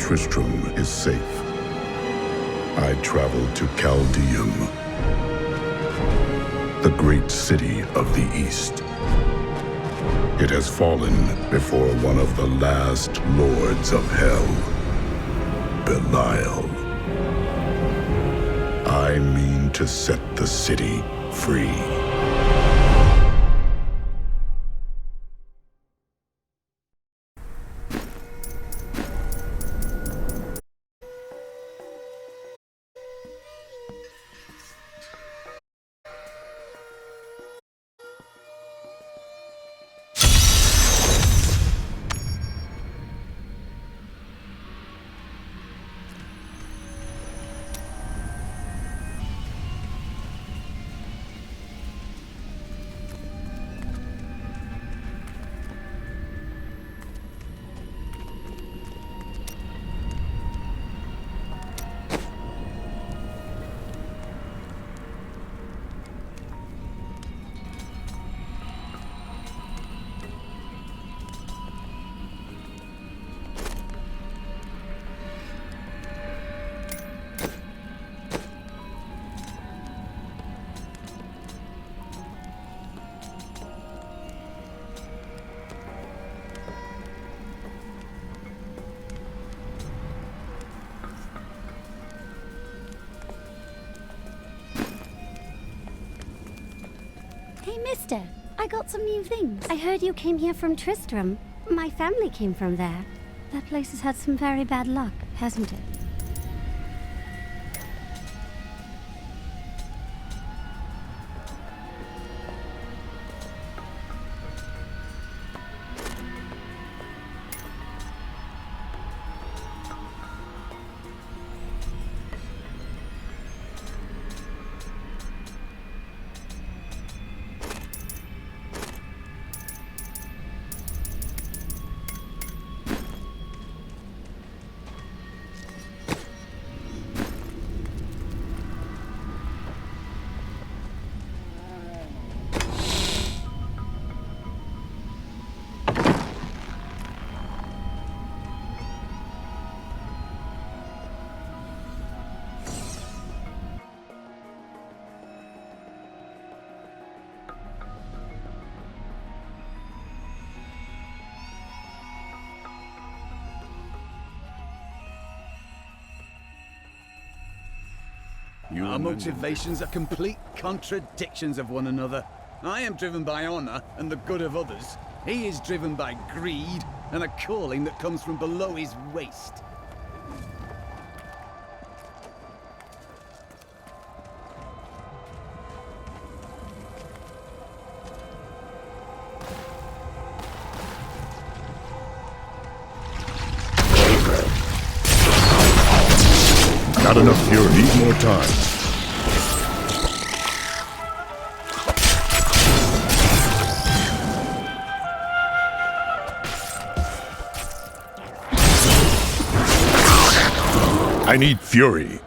Tristram is safe. I traveled to Chaldeum, the great city of the East. It has fallen before one of the last lords of hell, Belial. I mean to set the city free. Hey, mister, I got some new things. I heard you came here from Tristram. My family came from there. That place has had some very bad luck, hasn't it? Our motivations are complete contradictions of one another. I am driven by honor and the good of others. He is driven by greed and a calling that comes from below his waist. Not enough fury. Need more time. I need fury.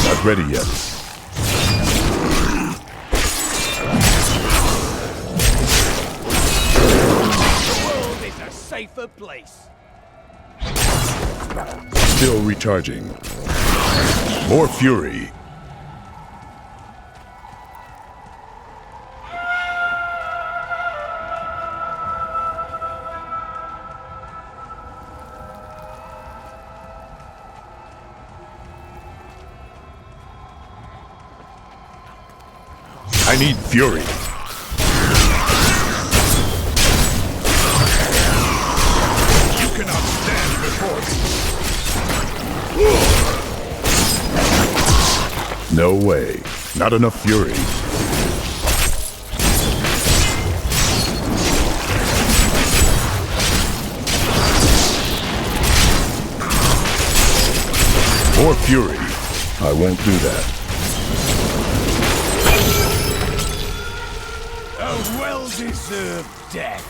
Not ready yet. The world is a safer place. Still recharging. More fury. I need fury. You cannot stand before me. No way. Not enough fury. More fury. I won't do that. A well-deserved death.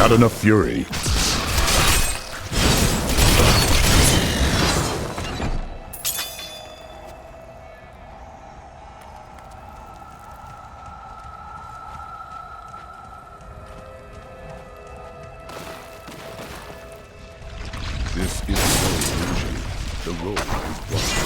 Not enough fury. This is the illusion. The road is blocked.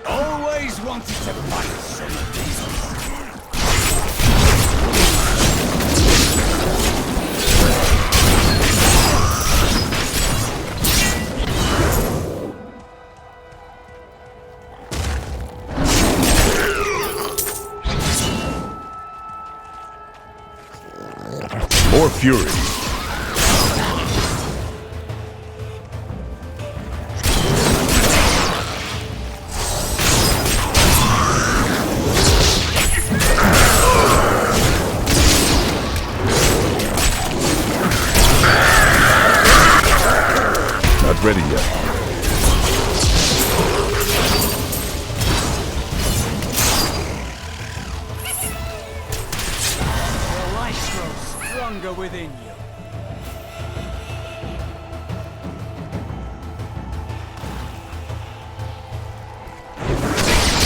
Always wanted to fight some of these. More fury. Not ready yet. The light grows stronger within you.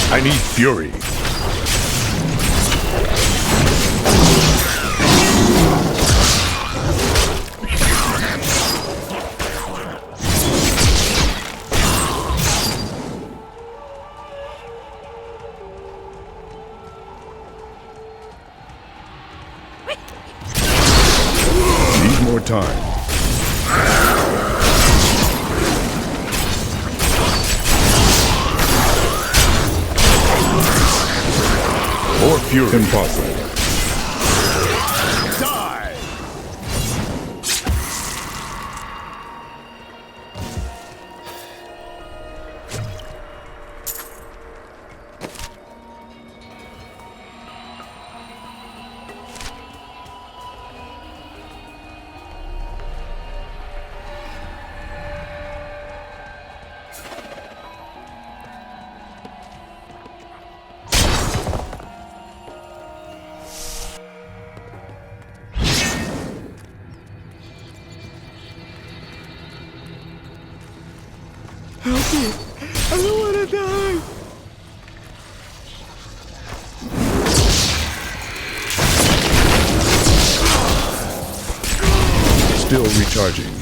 I need fury. Need more time. More fury. Impossible. Die! Help me! I don't want to die! Still recharging.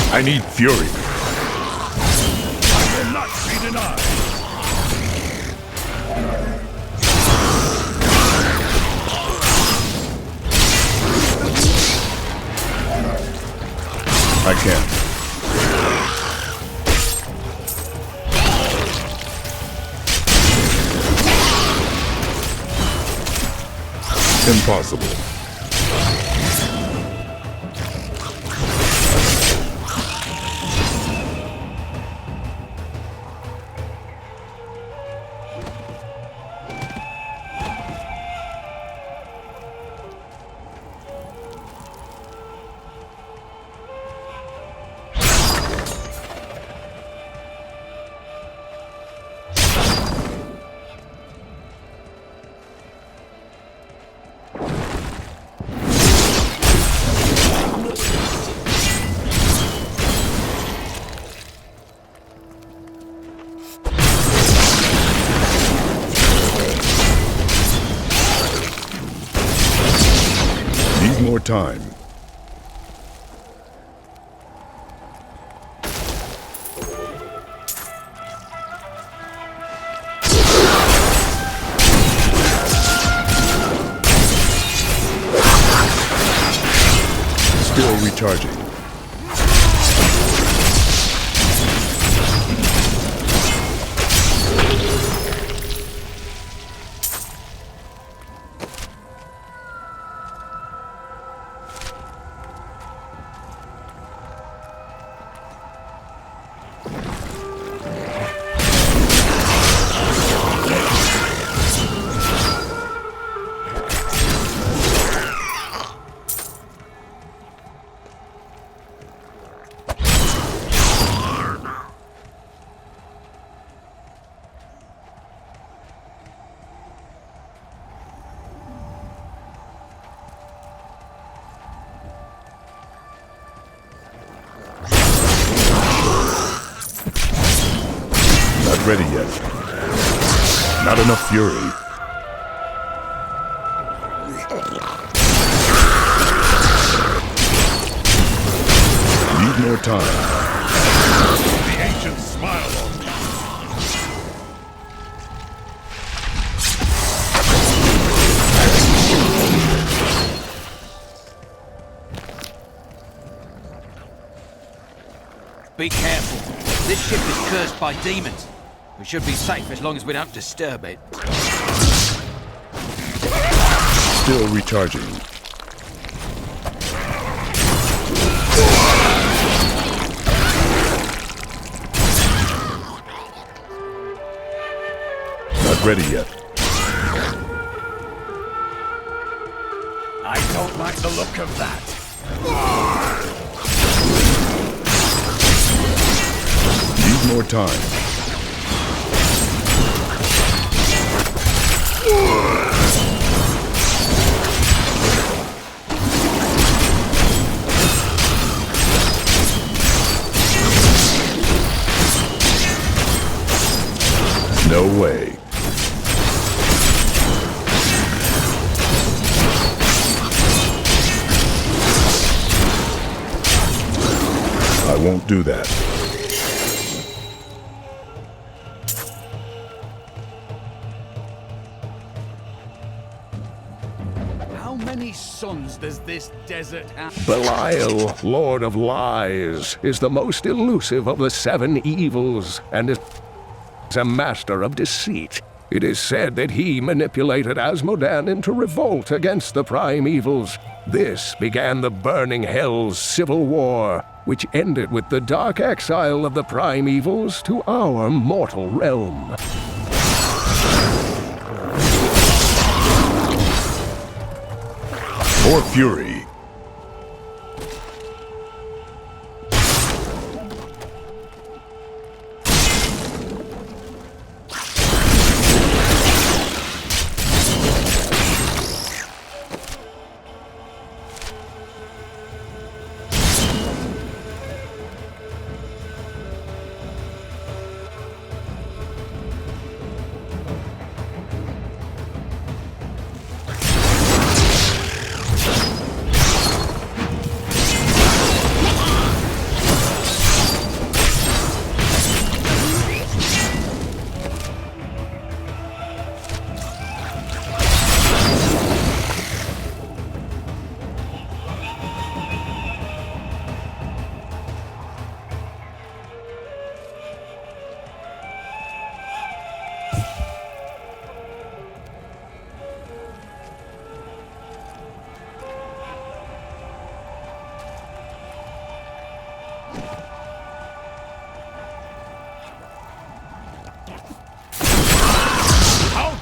I need fury. I will not be denied. I can't. Impossible. time. Still recharging. Not ready yet. Not enough fury. Need more time. The ancients smile on me. Be careful. This ship is cursed by demons. We should be safe as long as we don't disturb it. Still recharging. Not ready yet. I don't like the look of that. Need more time. No way. I won't do that. How many sons does this desert have? Belial, Lord of Lies, is the most elusive of the seven evils and is a master of deceit. It is said that he manipulated Asmodan into revolt against the prime evils. This began the Burning Hell's civil war, which ended with the dark exile of the prime evils to our mortal realm. More fury.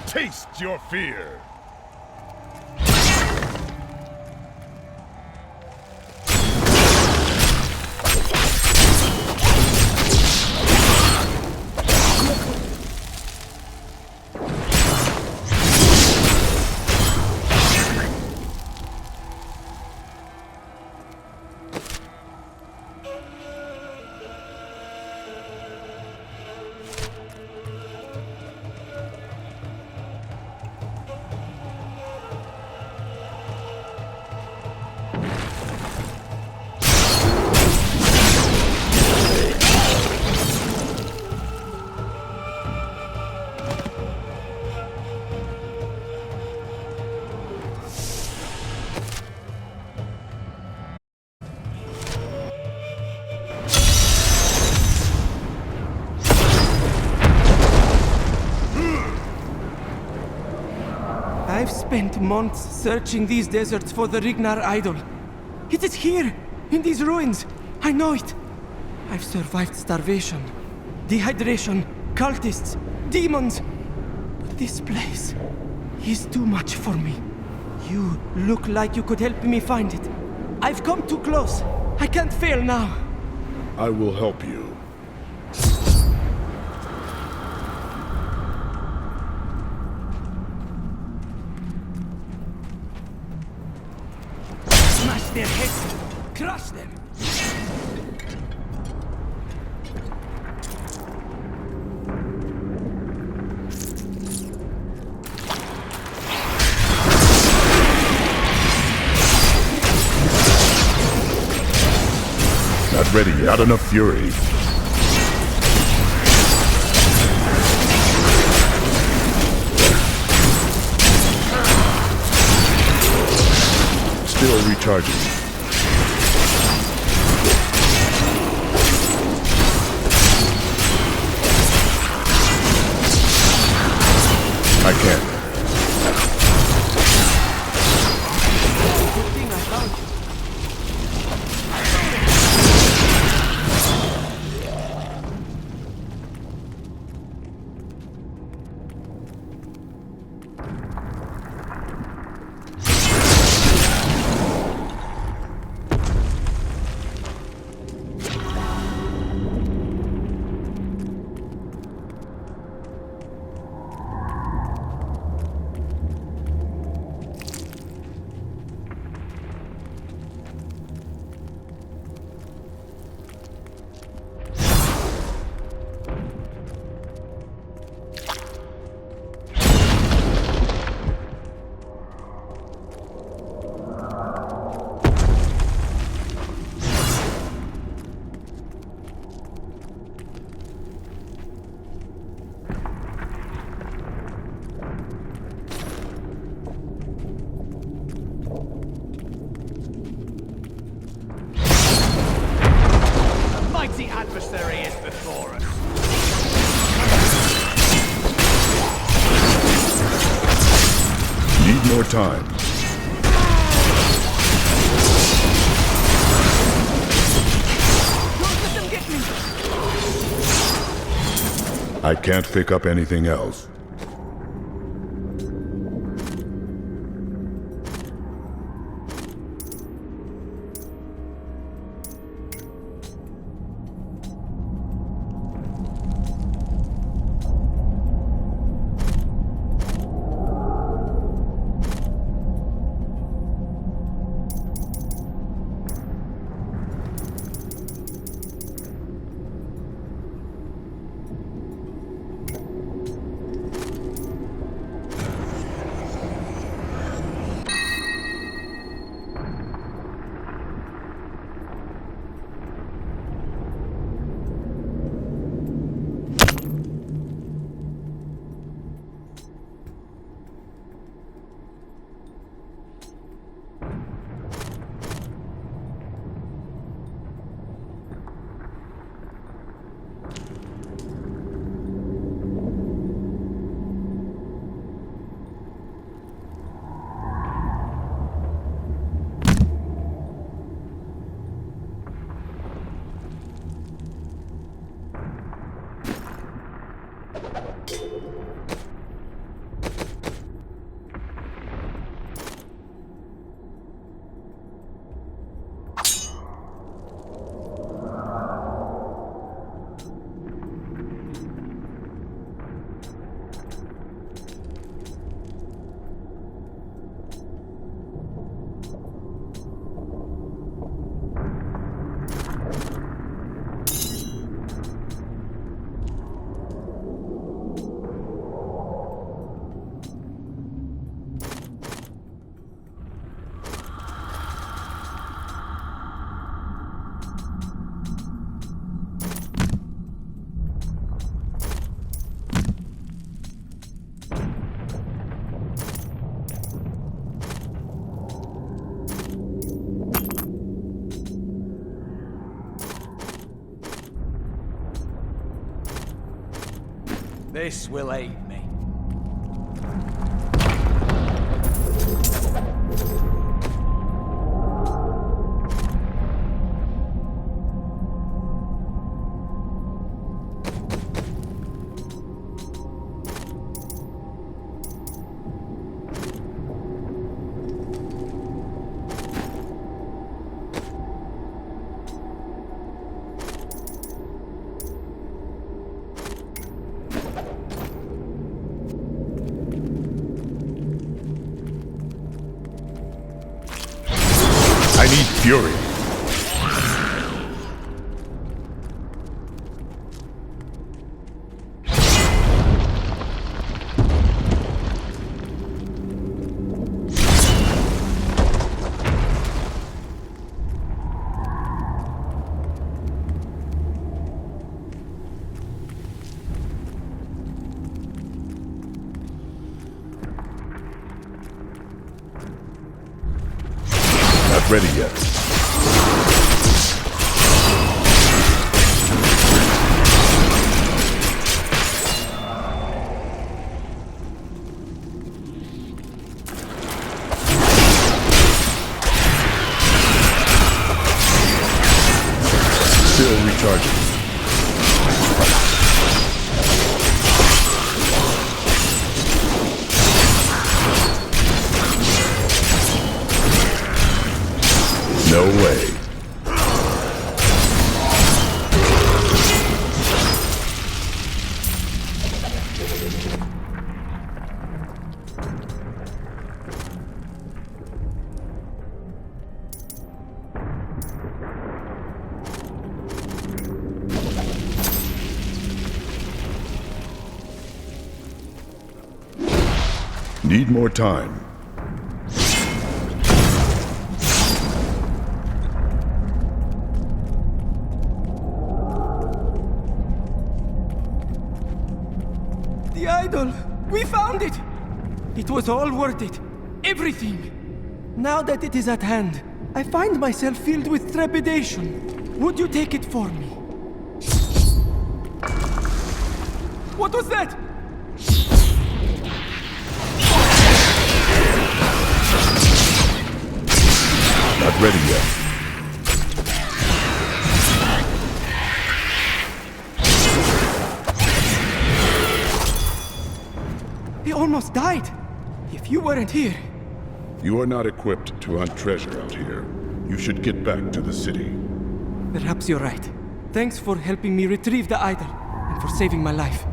Taste your fear! I've spent months searching these deserts for the Rignar idol. It is here, in these ruins. I know it. I've survived starvation, dehydration, cultists, demons. But this place is too much for me. You look like you could help me find it. I've come too close. I can't fail now. I will help you. Smash their heads! Crush them! Not ready yet. Not enough fury. Still recharging. I can't. Good thing I found you. Mighty adversary is before us. Need more time. Don't let them get me! I can't pick up anything else. This will aid me. fury. Not ready yet. Still recharging. No way. Need more time. The idol! We found it! It was all worth it. Everything! Now that it is at hand, I find myself filled with trepidation. Would you take it for me? What was that? Not ready yet. He almost died. If you weren't here... You are not equipped to hunt treasure out here. You should get back to the city. Perhaps you're right. Thanks for helping me retrieve the idol, and for saving my life.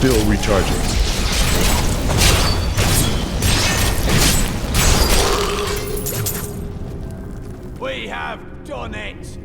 Still recharging. We have done it!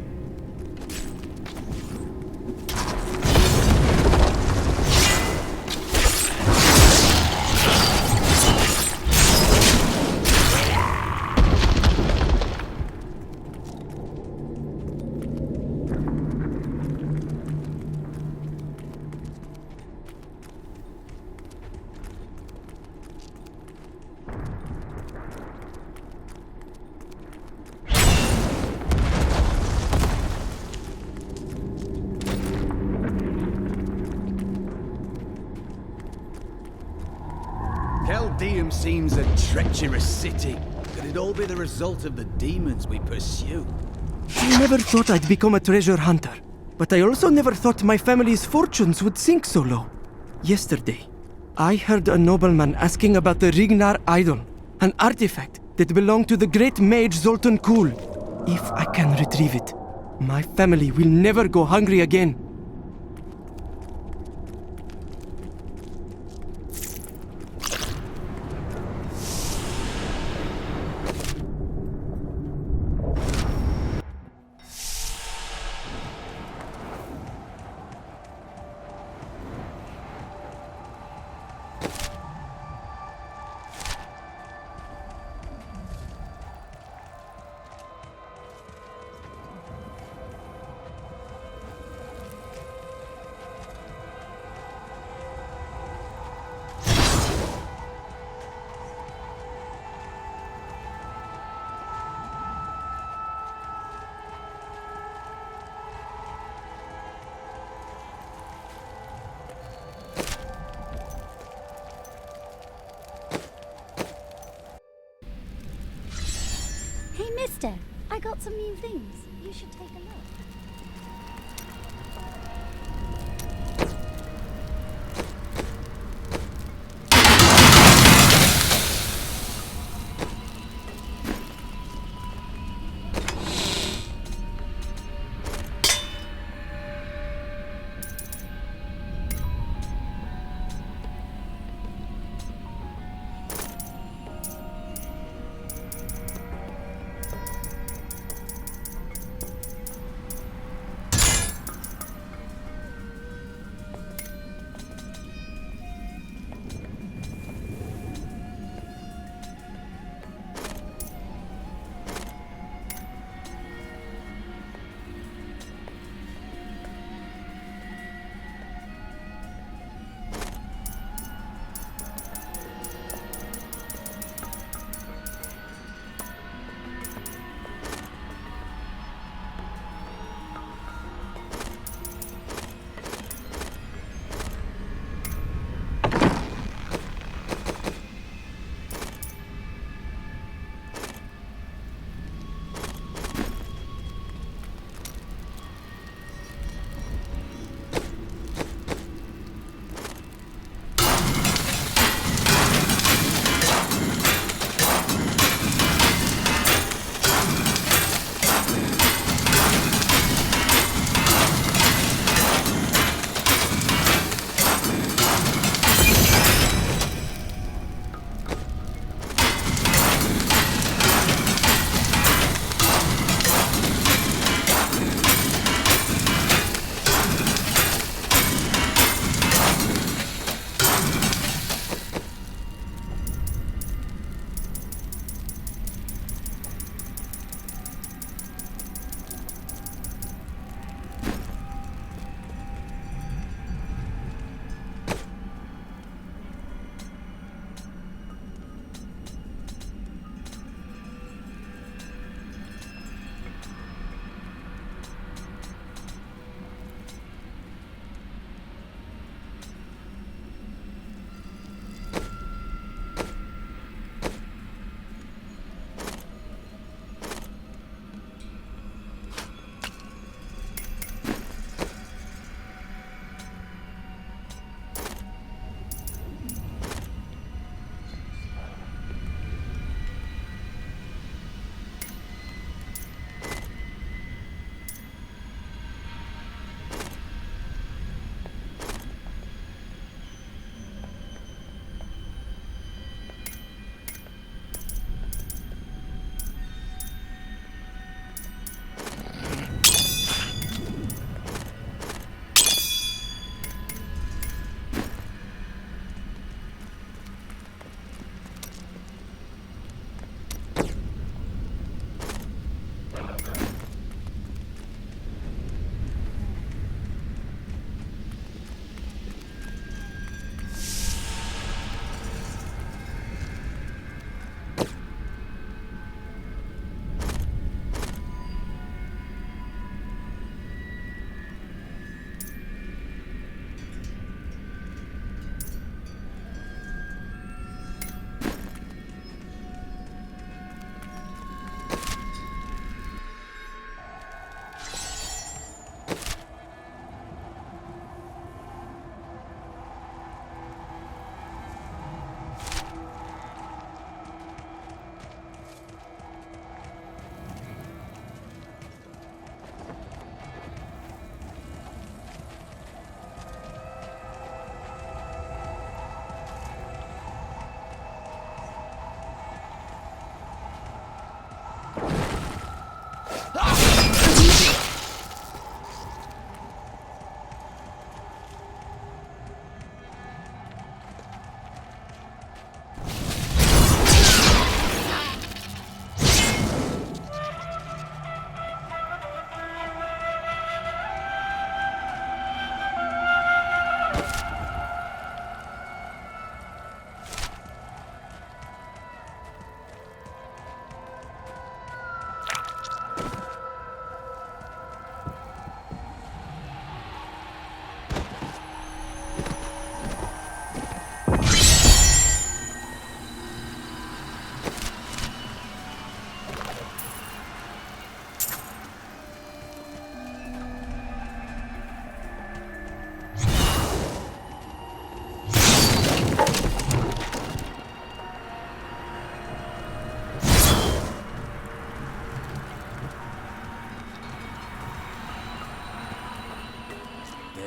Chaldeum seems a treacherous city. Could it all be the result of the demons we pursue? I never thought I'd become a treasure hunter. But I also never thought my family's fortunes would sink so low. Yesterday, I heard a nobleman asking about the Rignar idol, an artifact that belonged to the great mage Zoltan Kul. If I can retrieve it, my family will never go hungry again. Mister, I got some new things. You should take a look.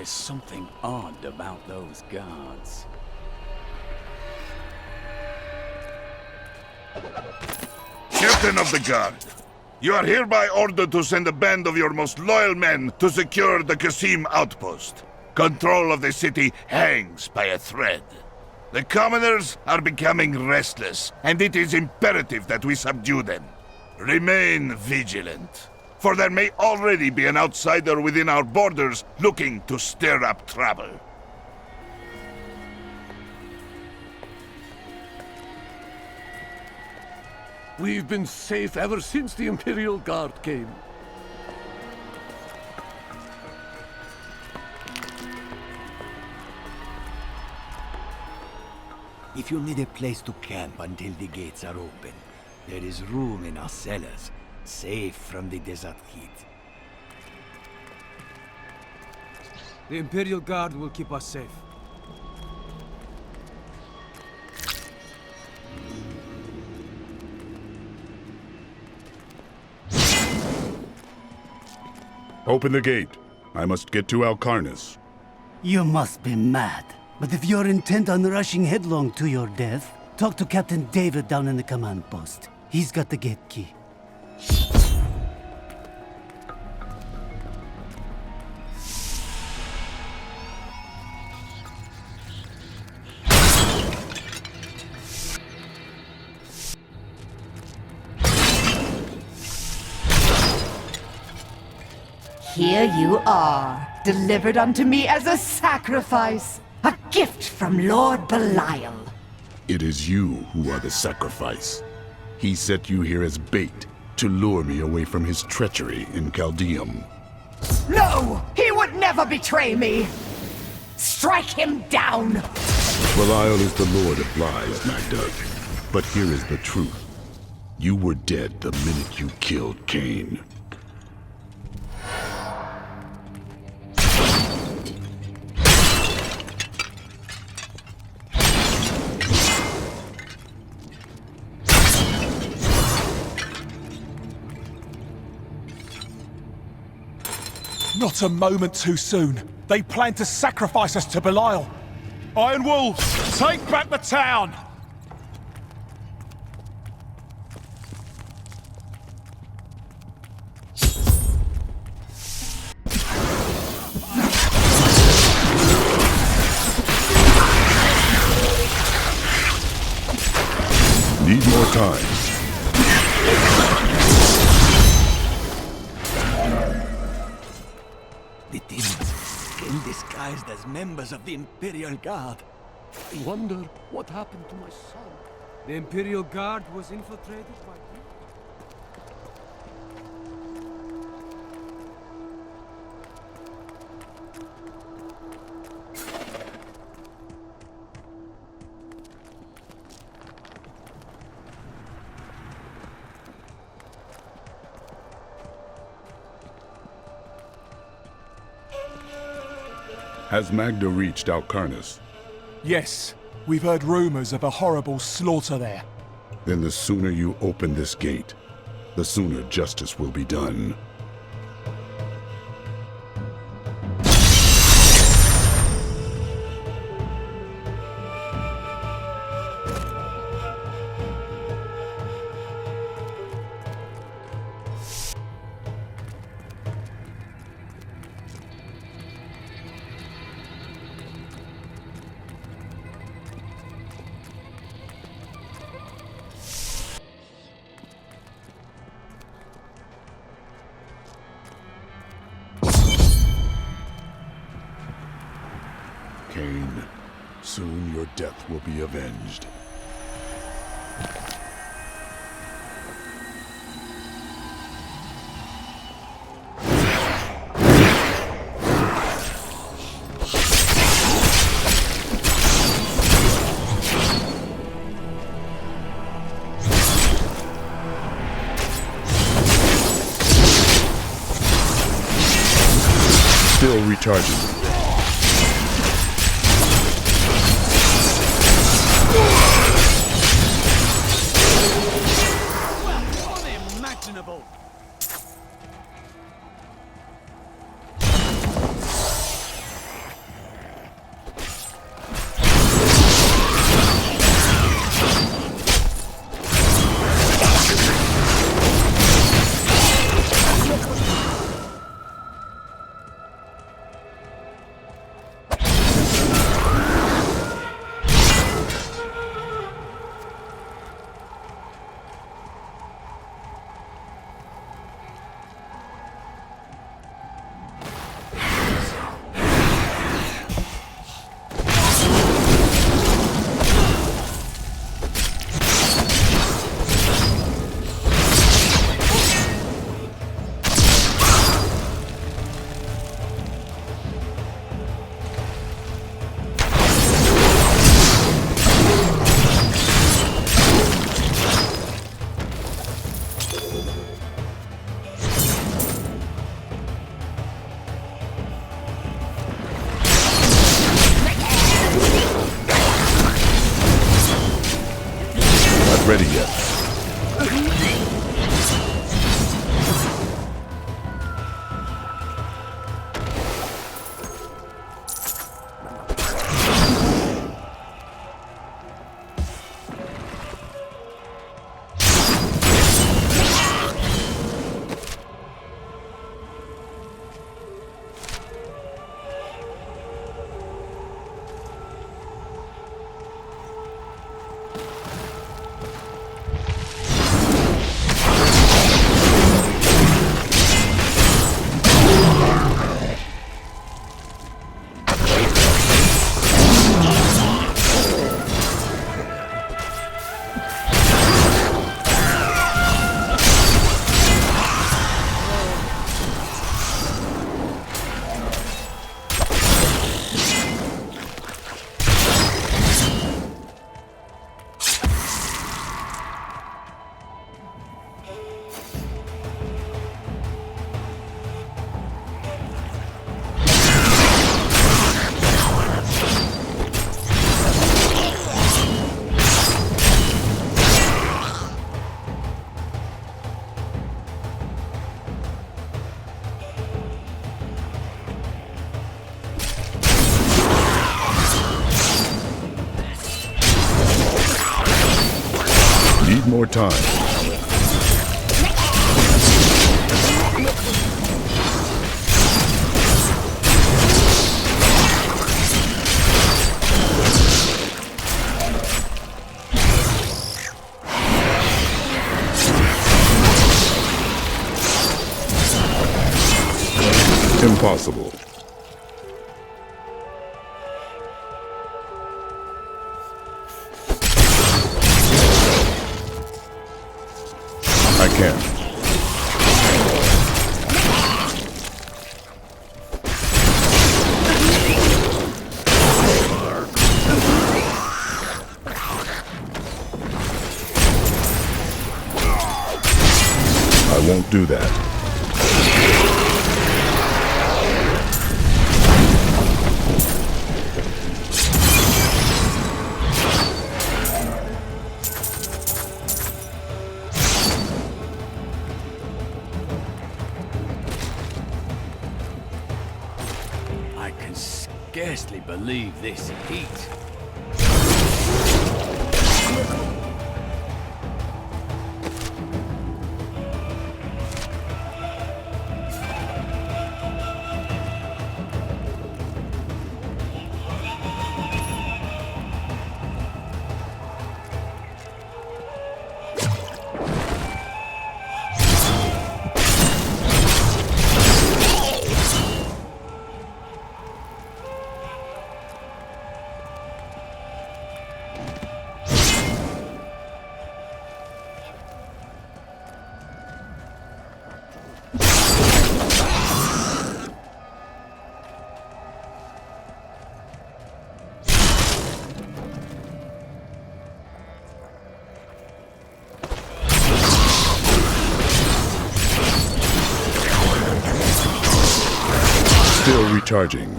There's something odd about those guards. Captain of the Guard, you are hereby ordered to send a band of your most loyal men to secure the Qasim outpost. Control of the city hangs by a thread. The commoners are becoming restless, and it is imperative that we subdue them. Remain vigilant, for there may already be an outsider within our borders looking to stir up trouble. We've been safe ever since the Imperial Guard came. If you need a place to camp until the gates are open, there is room in our cellars, safe from the desert heat. The Imperial Guard will keep us safe. Open the gate. I must get to Alcarnus. You must be mad. But if you're intent on rushing headlong to your death, talk to Captain David down in the command post. He's got the gate key. Here you are, delivered unto me as a sacrifice, a gift from Lord Belial. It is you who are the sacrifice. He set you here as bait to lure me away from his treachery in Chaldeum. No! He would never betray me! Strike him down! Belial is the Lord of Lies, Magda. But here is the truth. You were dead the minute you killed Cain. Not a moment too soon. They plan to sacrifice us to Belial. Iron Wolves, take back the town! Need more time. The demons, still disguised as members of the Imperial Guard. I wonder what happened to my son. The Imperial Guard was infiltrated by... Has Magda reached Alcarnus? Yes, we've heard rumors of a horrible slaughter there. Then the sooner you open this gate, the sooner justice will be done. Cain, soon your death will be avenged. Still recharging. Unimaginable! ready yet. Need more time. Impossible. I can't. I won't do that. I can scarcely believe this heat. Still recharging.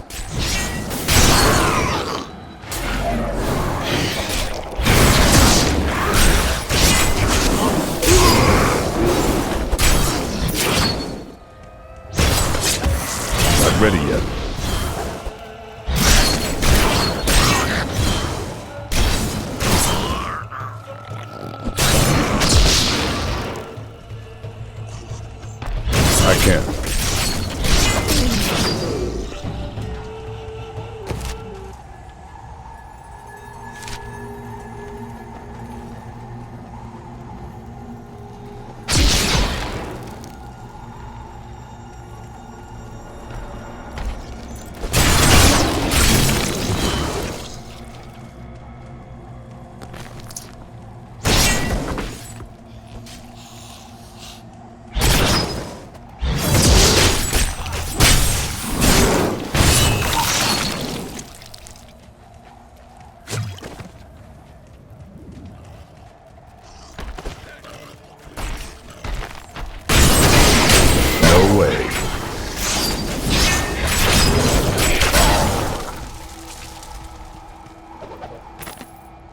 Not ready yet. I can't.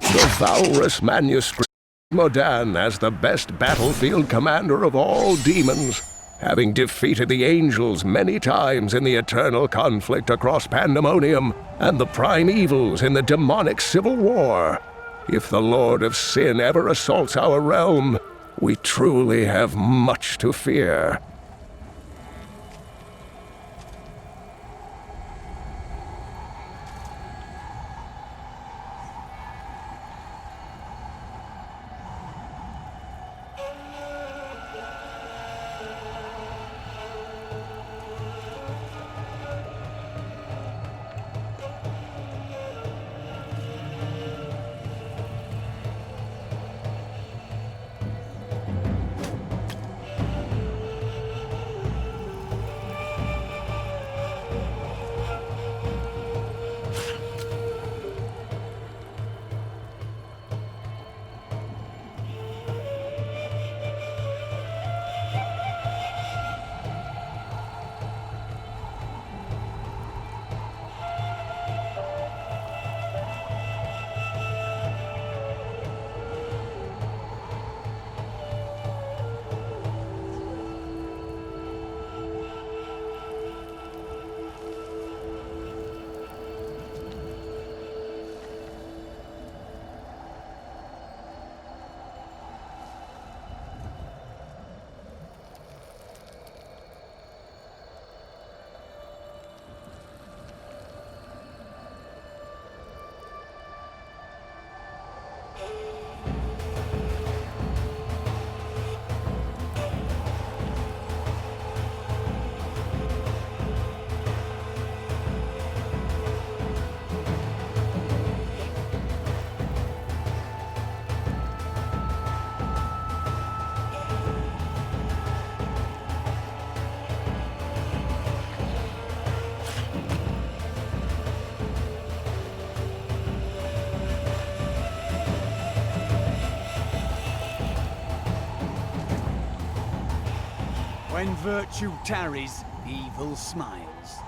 The Valrus manuscript. Modan as the best battlefield commander of all demons, having defeated the angels many times in the eternal conflict across Pandemonium and the prime evils in the demonic civil war. If the Lord of Sin ever assaults our realm, we truly have much to fear. When virtue tarries, evil smiles.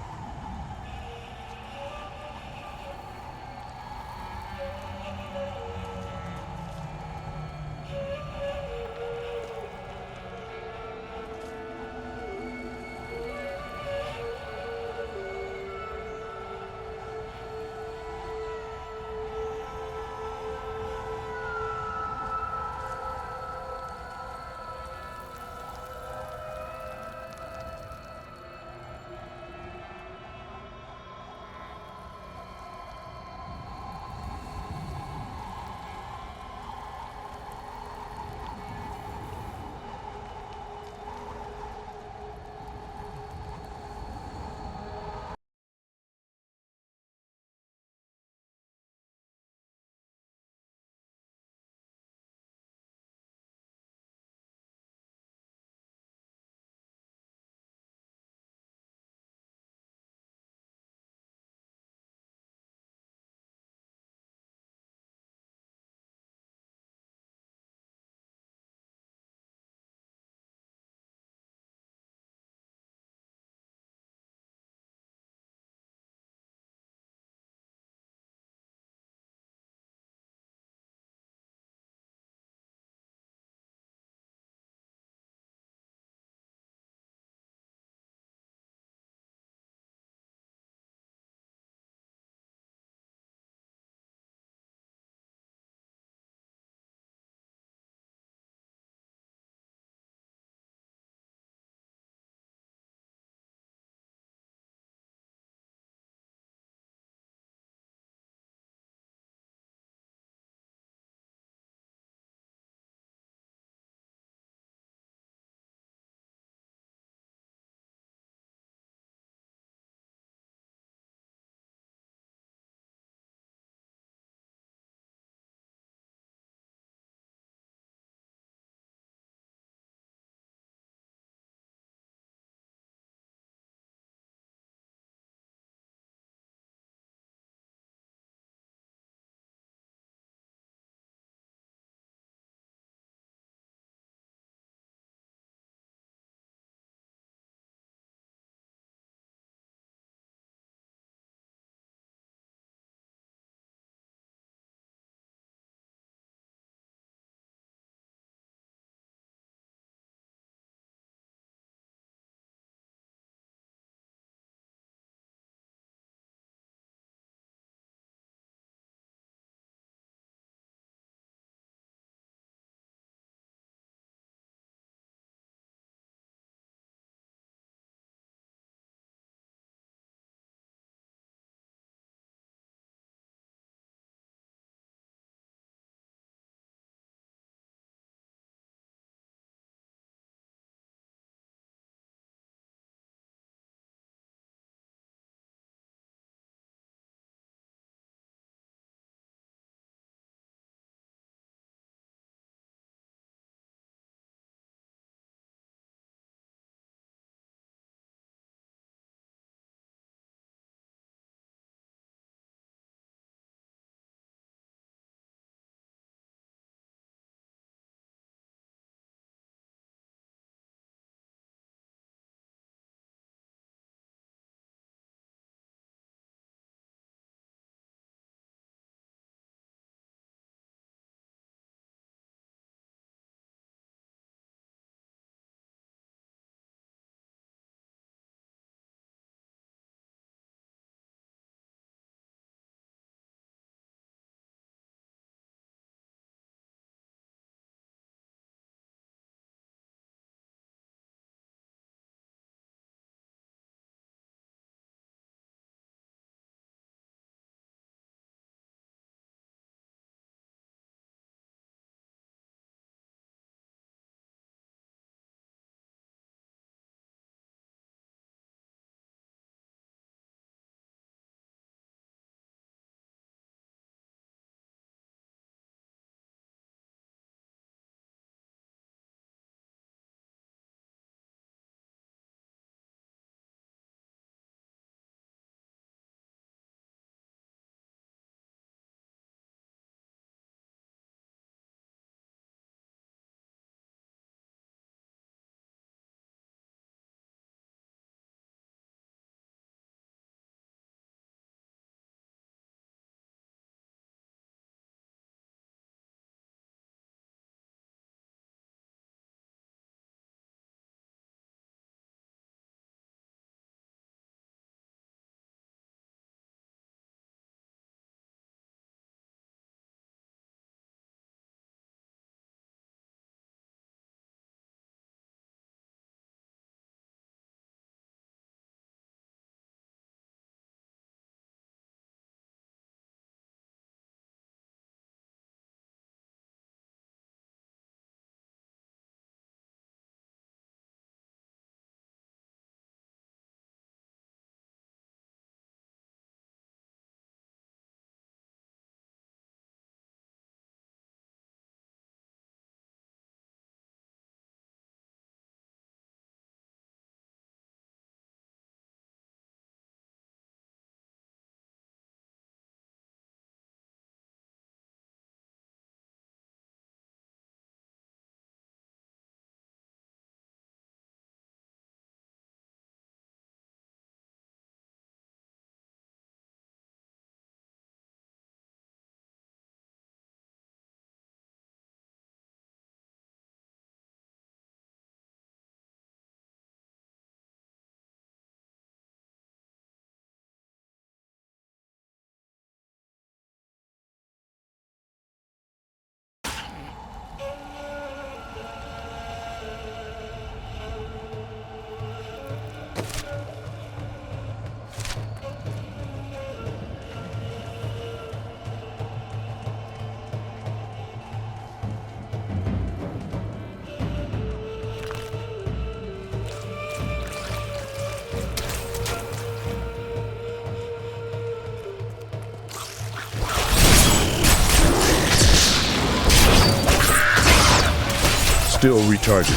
Still recharging.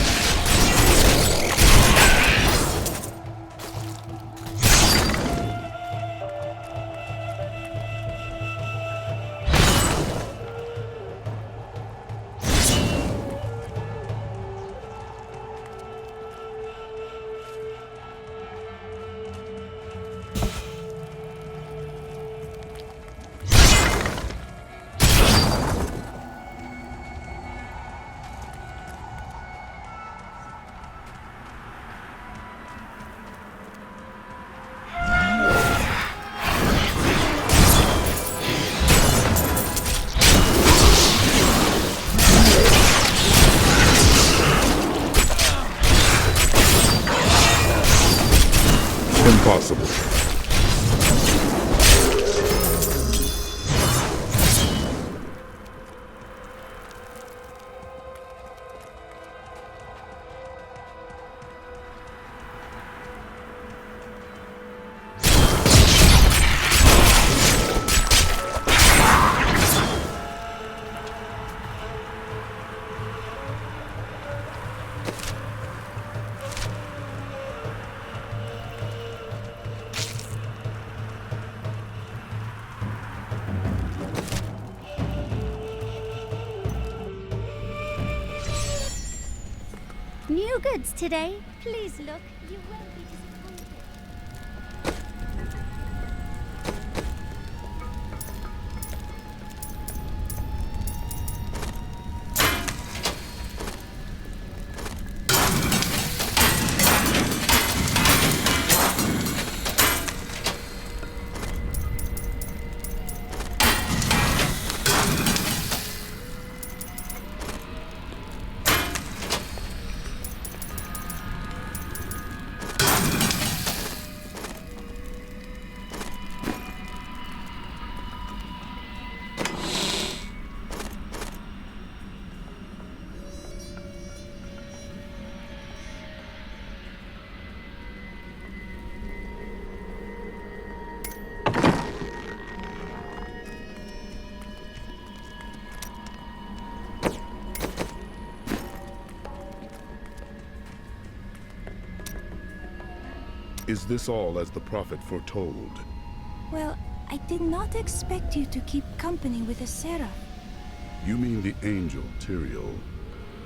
Impossible. New goods today. Please look. You won't be disappointed. Is this all as the prophet foretold? Well, I did not expect you to keep company with a seraph. You mean the angel, Tyrael?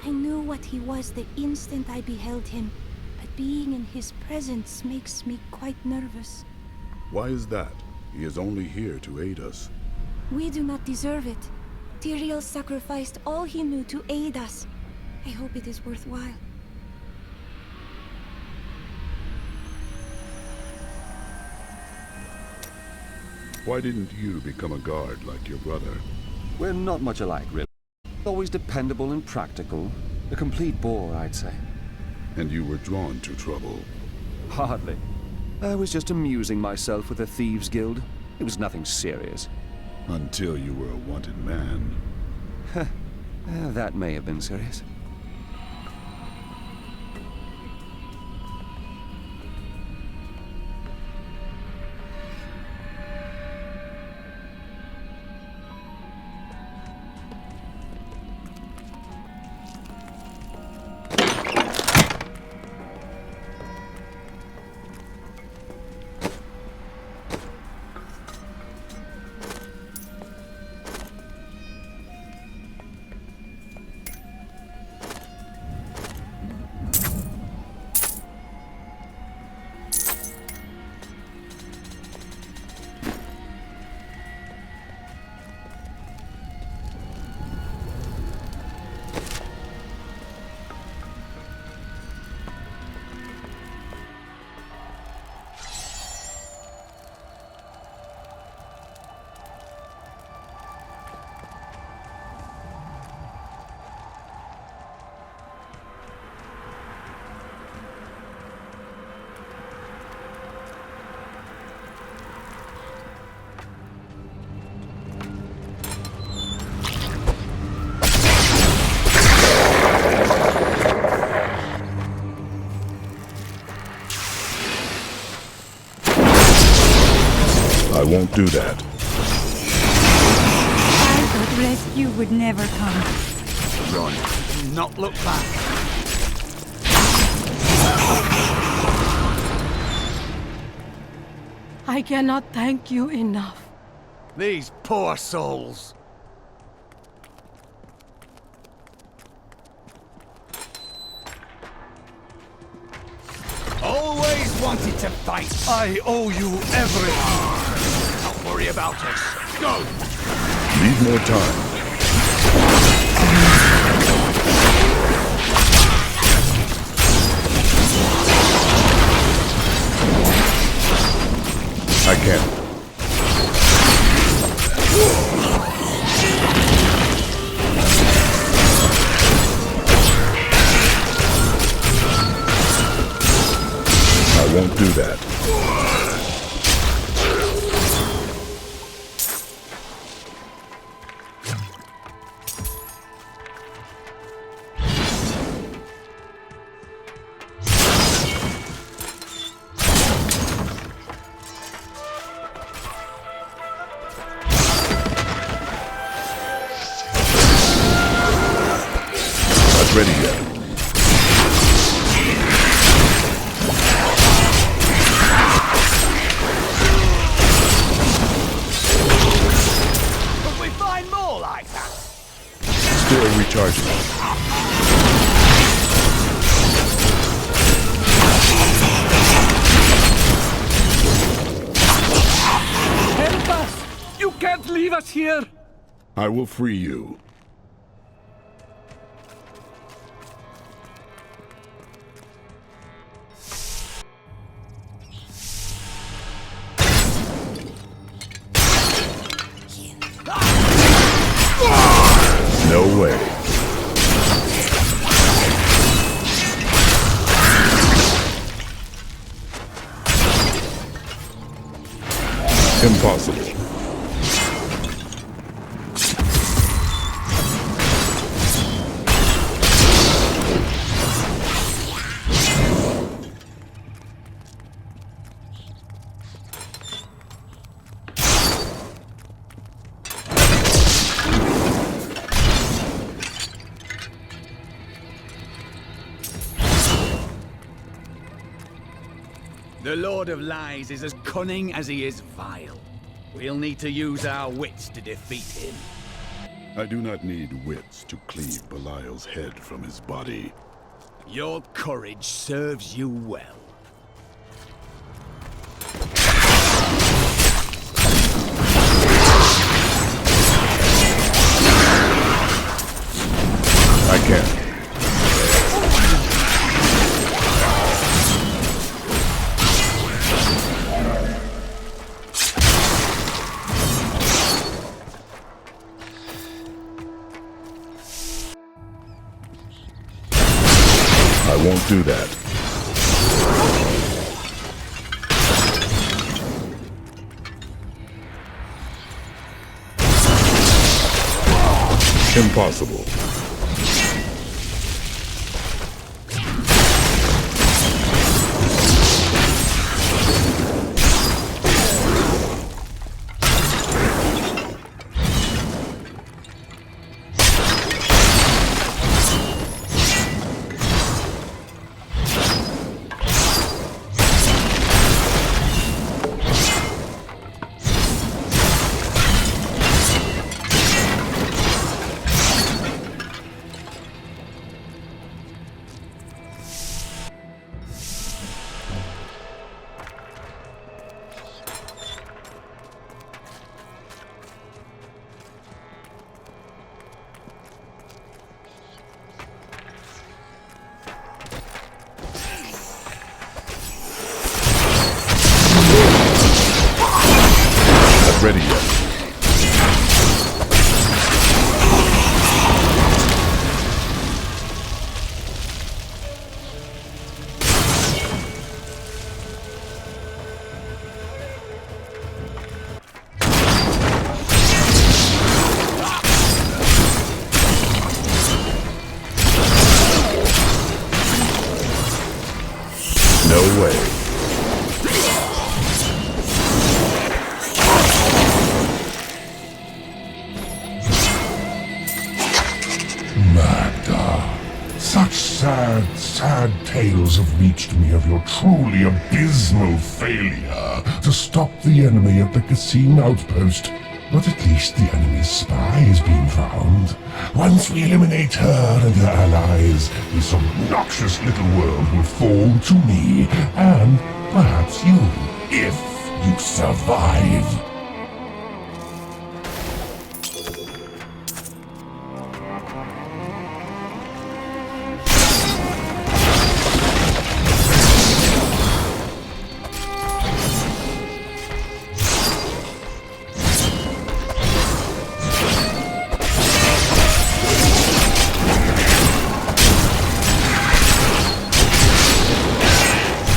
I knew what he was the instant I beheld him, but being in his presence makes me quite nervous. Why is that? He is only here to aid us. We do not deserve it. Tyrael sacrificed all he knew to aid us. I hope it is worthwhile. Why didn't you become a guard like your brother? We're not much alike, really. Always dependable and practical. A complete bore, I'd say. And you were drawn to trouble? Hardly. I was just amusing myself with the Thieves' Guild. It was nothing serious. Until you were a wanted man. That may have been serious. I won't do that. I thought rescue would never come. Run. Do not look back. I cannot thank you enough. These poor souls. Always wanted to fight. I owe you everything. Don't worry about us. Go. Need more time. I can't. I won't do that. Not ready yet. Still recharging. Help us! You can't leave us here! I will free you. No way. Impossible. The Lord of Lies is as cunning as he is vile. We'll need to use our wits to defeat him. I do not need wits to cleave Belial's head from his body. Your courage serves you well. I can't. I won't do that. Impossible. Ready yet. No way. Such sad tales have reached me of your truly abysmal failure to stop the enemy at the Cassim outpost. But at least the enemy's spy has been found. Once we eliminate her and her allies, this obnoxious little world will fall to me, and perhaps you, if you survive.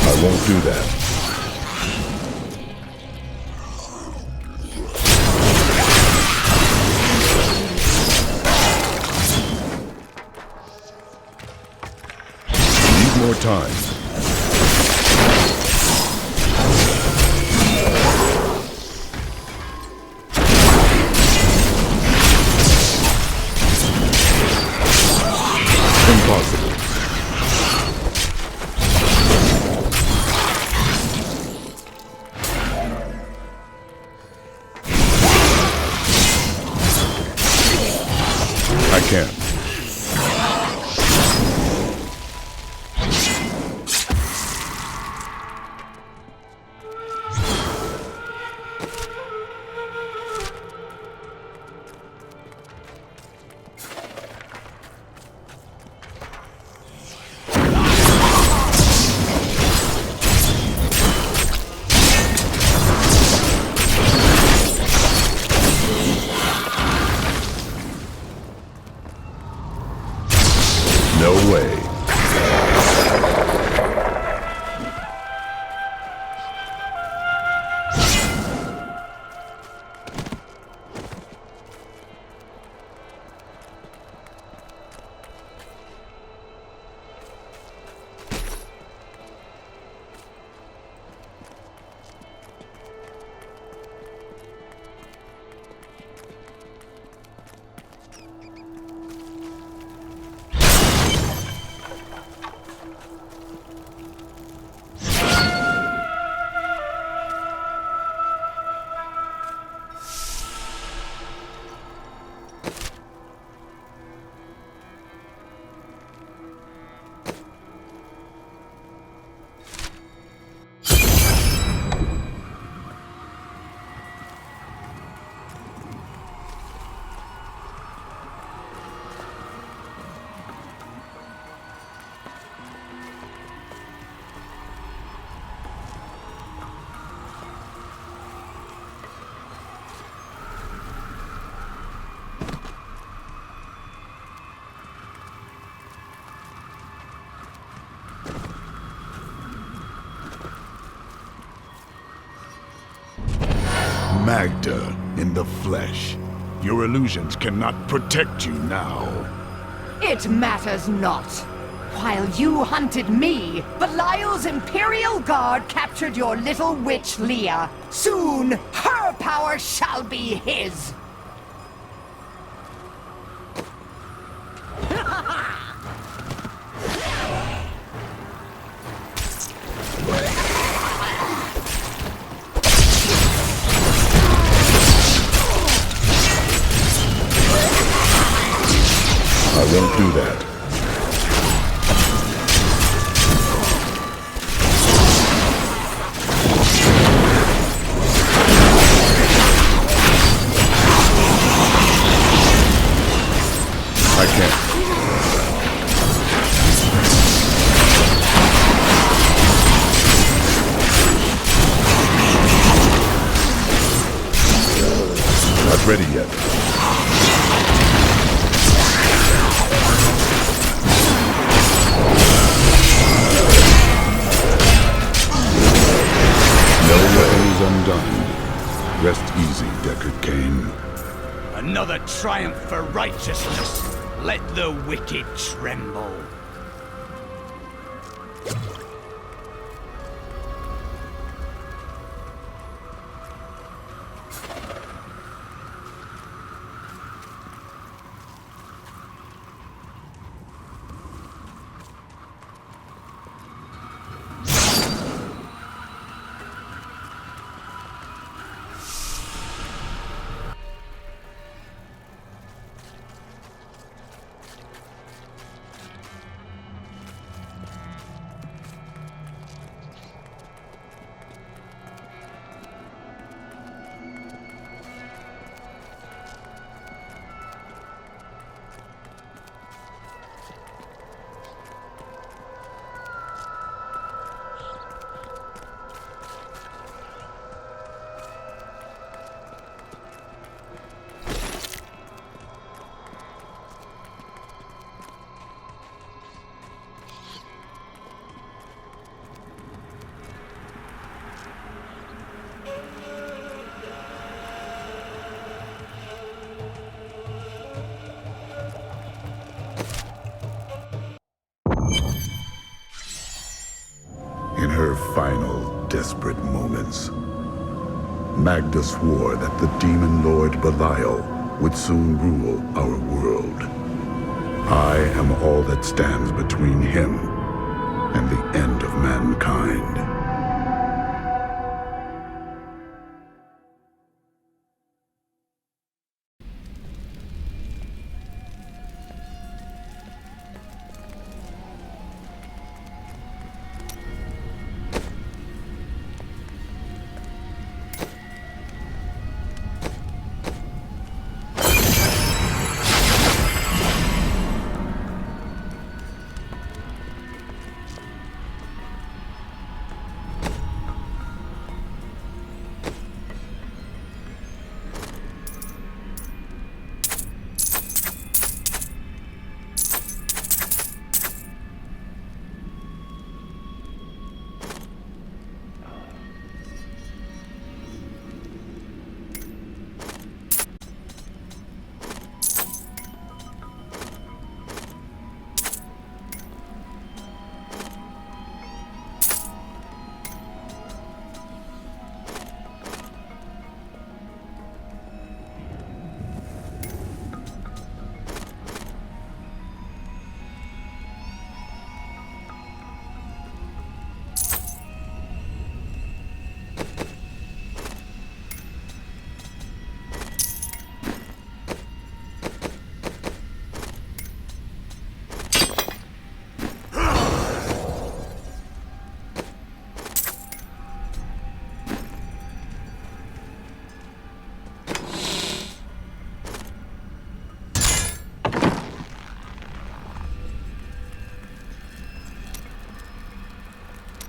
I won't do that. Need more time. Impossible. I can't. No way. Magda in the flesh. Your illusions cannot protect you now. It matters not. While you hunted me, Belial's Imperial Guard captured your little witch Leah. Soon, her power shall be his. I won't do that. I can't. Not ready yet. No weapon is undone. Rest easy, Deckard Cain. Another triumph for righteousness. Let the wicked tremble. final, desperate moments. Magda swore that the demon lord Belial would soon rule our world. I am all that stands between him and the end of mankind.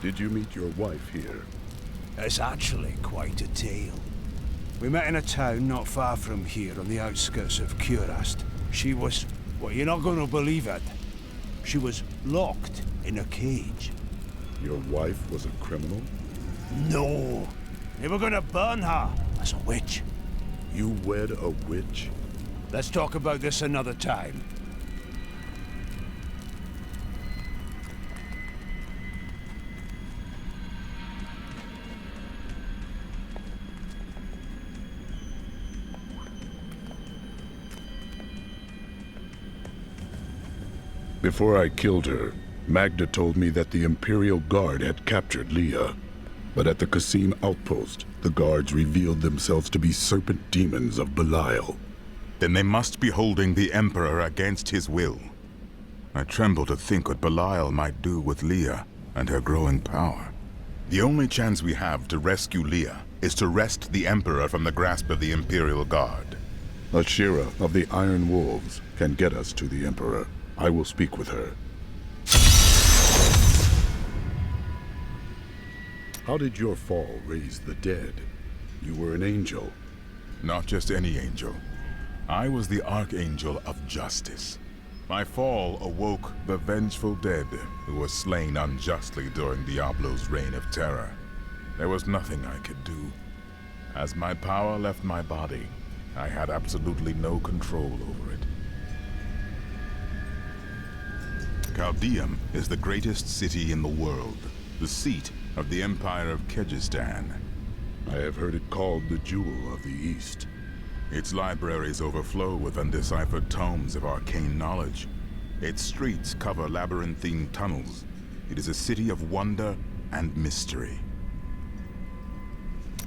Did you meet your wife here? It's actually quite a tale. We met in a town not far from here on the outskirts of Curast. She was... well, you're not going to believe it. She was locked in a cage. Your wife was a criminal? No. They were going to burn her as a witch. You wed a witch? Let's talk about this another time. Before I killed her, Magda told me that the Imperial Guard had captured Leah. But at the Qasim outpost, the guards revealed themselves to be serpent demons of Belial. Then they must be holding the Emperor against his will. I tremble to think what Belial might do with Leah and her growing power. The only chance we have to rescue Leah is to wrest the Emperor from the grasp of the Imperial Guard. Ashira of the Iron Wolves can get us to the Emperor. I will speak with her. How did your fall raise the dead? You were an angel. Not just any angel. I was the Archangel of Justice. My fall awoke the vengeful dead who were slain unjustly during Diablo's reign of terror. There was nothing I could do. As my power left my body, I had absolutely no control over it. Chaldeum is the greatest city in the world, the seat of the Empire of Kyrgyzstan. I have heard it called the Jewel of the East. Its libraries overflow with undeciphered tomes of arcane knowledge. Its streets cover labyrinthine tunnels. It is a city of wonder and mystery.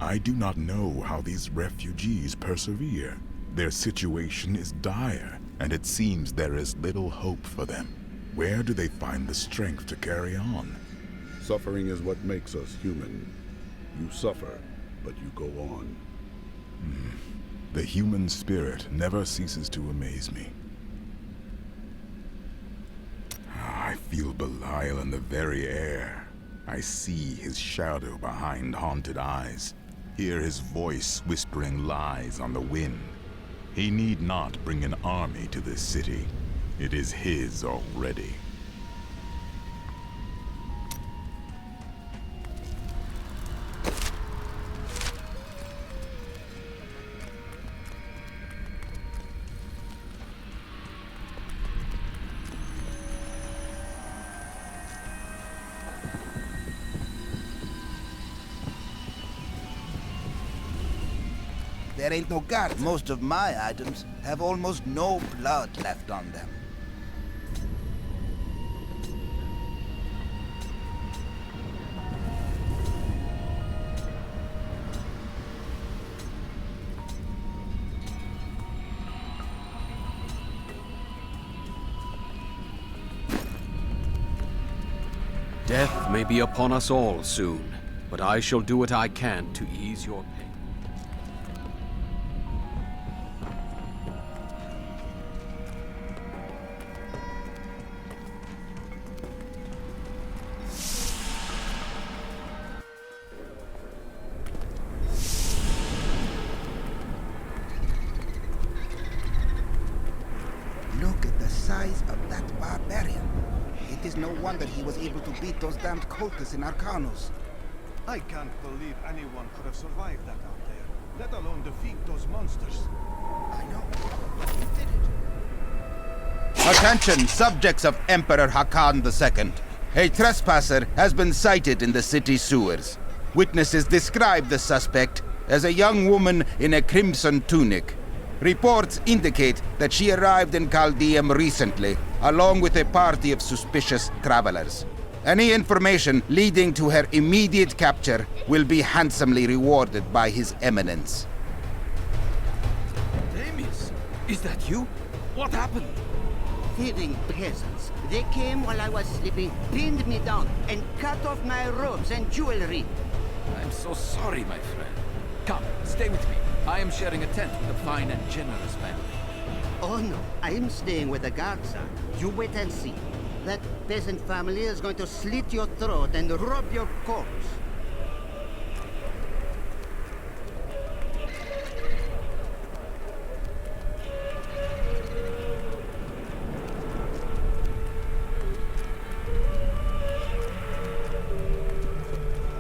I do not know how these refugees persevere. Their situation is dire, and it seems there is little hope for them. Where do they find the strength to carry on? Suffering is what makes us human. You suffer, but you go on. The human spirit never ceases to amaze me. I feel Belial in the very air. I see his shadow behind haunted eyes, hear his voice whispering lies on the wind. He need not bring an army to this city. It is his already. There ain't no guard. Most of my items have almost no blood left on them. Death may be upon us all soon, but I shall do what I can to ease your pain. Look at the size of that barbarian. It is no wonder he was able to beat those damned cultists in Arcanus. I can't believe anyone could have survived that out there, let alone defeat those monsters. I know. You did it. Attention, subjects of Emperor Hakan II. A trespasser has been sighted in the city sewers. Witnesses describe the suspect as a young woman in a crimson tunic. Reports indicate that she arrived in Caldeum recently, along with a party of suspicious travelers. Any information leading to her immediate capture will be handsomely rewarded by His Eminence. Damius, is that you? What happened? Thieving peasants. They came while I was sleeping, pinned me down, and cut off my robes and jewelry. I'm so sorry, my friend. Come, stay with me. I am sharing a tent with a fine and generous family. Oh no, I am staying with the guards, sir. You wait and see. That peasant family is going to slit your throat and rob your corpse.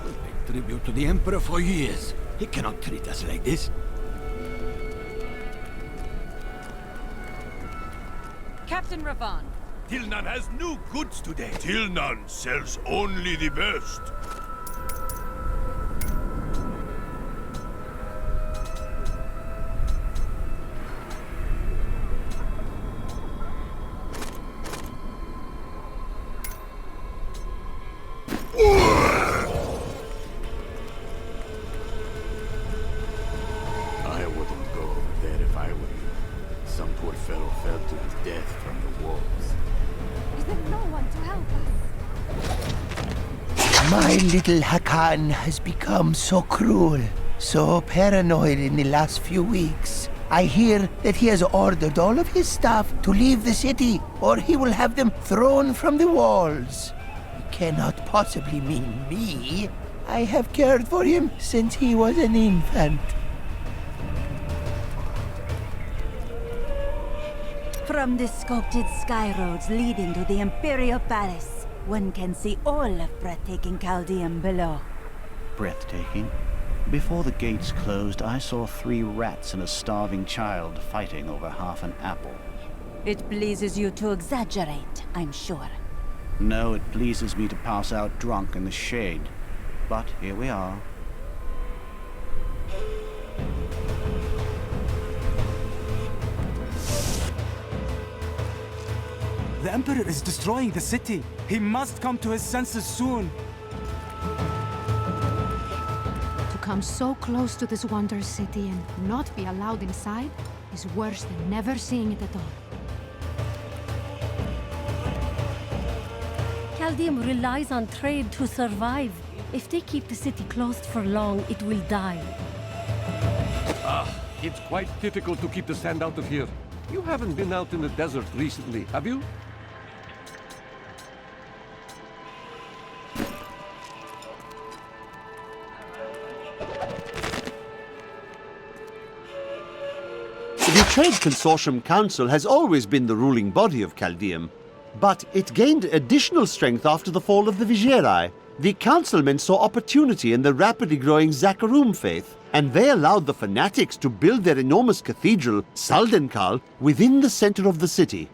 We'll pay tribute to the Emperor for years. He cannot treat us like this. Captain Ravan. Tilnan has no goods today. Tilnan sells only the best. I wouldn't go over there if I were you. Some poor fellow fell to his death from the walls. Is there no one to help us? My little Hakan has become so cruel, so paranoid in the last few weeks. I hear that he has ordered all of his staff to leave the city, or he will have them thrown from the walls. He cannot possibly mean me. I have cared for him since he was an infant. From the sculpted sky roads leading to the Imperial Palace, one can see all of breathtaking Caldeum below. Breathtaking? Before the gates closed, I saw 3 rats and a starving child fighting over half an apple. It pleases you to exaggerate, I'm sure. No, it pleases me to pass out drunk in the shade. But here we are. The Emperor is destroying the city. He must come to his senses soon. To come so close to this wondrous city and not be allowed inside is worse than never seeing it at all. Caldeum relies on trade to survive. If they keep the city closed for long, it will die. It's quite difficult to keep the sand out of here. You haven't been out in the desert recently, have you? The Trade Consortium Council has always been the ruling body of Caldeum, but it gained additional strength after the fall of the Vigerai. The councilmen saw opportunity in the rapidly growing Zakarum faith, and they allowed the fanatics to build their enormous cathedral, Saldenkal, within the center of the city.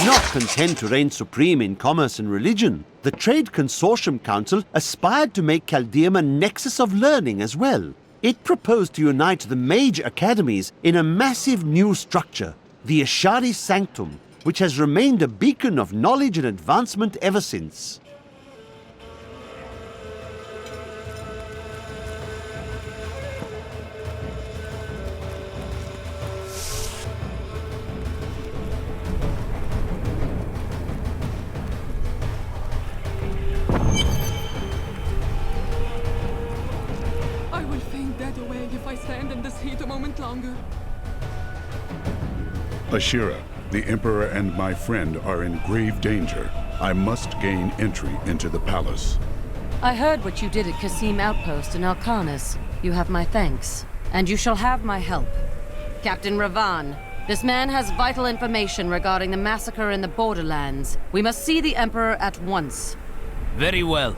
Not content to reign supreme in commerce and religion, the Trade Consortium Council aspired to make Caldeum a nexus of learning as well. It proposed to unite the mage academies in a massive new structure, the Ashari Sanctum, which has remained a beacon of knowledge and advancement ever since. I will faint dead away if I stand in this heat a moment longer. Ashira, the Emperor and my friend are in grave danger. I must gain entry into the palace. I heard what you did at Qasim Outpost in Alcanis. You have my thanks, and you shall have my help. Captain Ravan, this man has vital information regarding the massacre in the borderlands. We must see the Emperor at once. Very well,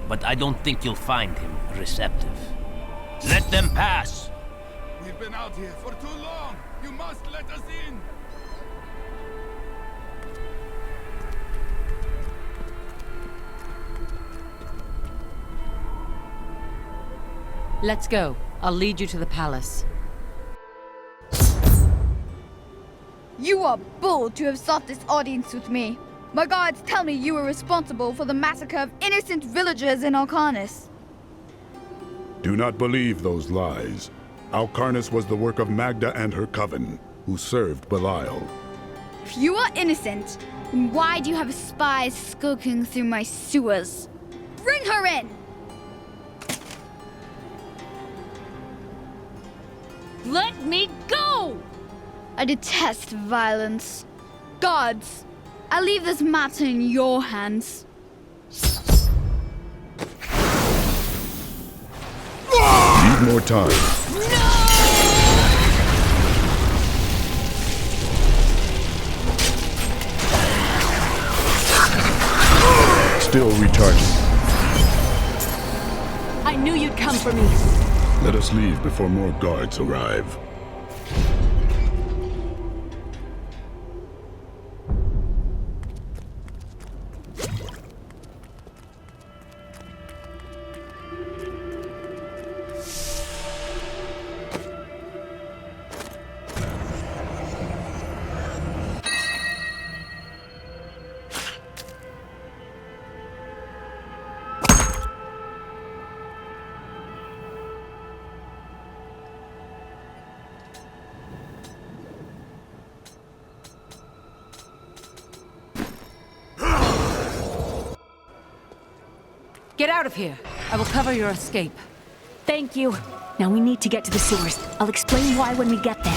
but I don't think you'll find him receptive. Let them pass! We've been out here for too long! You must let us in! Let's go. I'll lead you to the palace. You are bold to have sought this audience with me. My guards tell me you were responsible for the massacre of innocent villagers in Alcanis. Do not believe those lies. Alcarnis was the work of Magda and her coven, who served Belial. If you are innocent, then why do you have spies skulking through my sewers? Bring her in! Let me go! I detest violence. Guards, I leave this matter in your hands. Need more time. Still recharging. I knew you'd come for me. Let us leave before more guards arrive. Get out of here. I will cover your escape. Thank you. Now we need to get to the sewers. I'll explain why when we get there.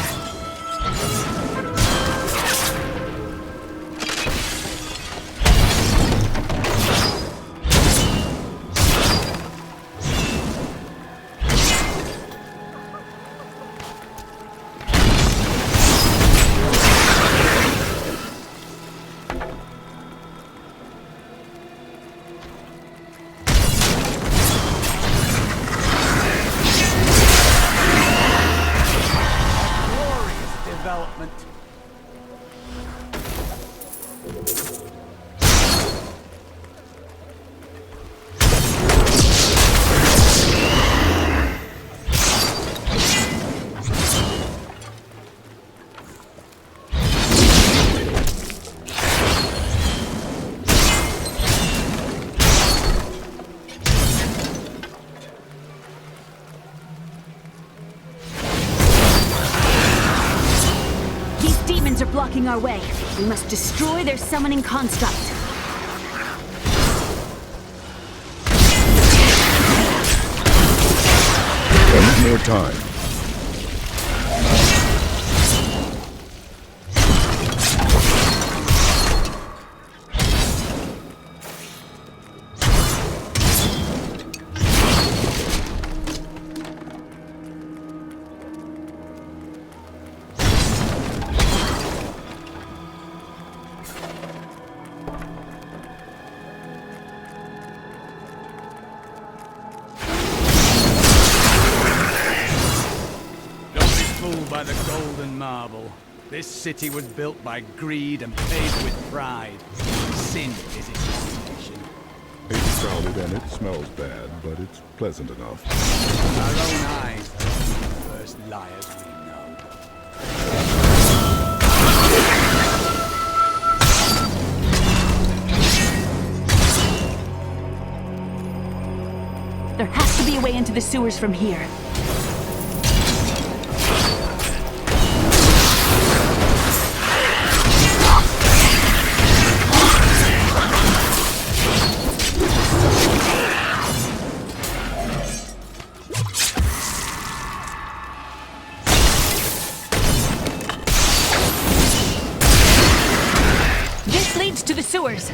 Development. Are blocking our way. We must destroy their summoning construct. I need more time. By the golden marble. This city was built by greed and paved with pride. Sin is its foundation. It's crowded and it smells bad, but it's pleasant enough. Our own eyes are the first liars we know. There has to be a way into the sewers from here. This leads to the sewers.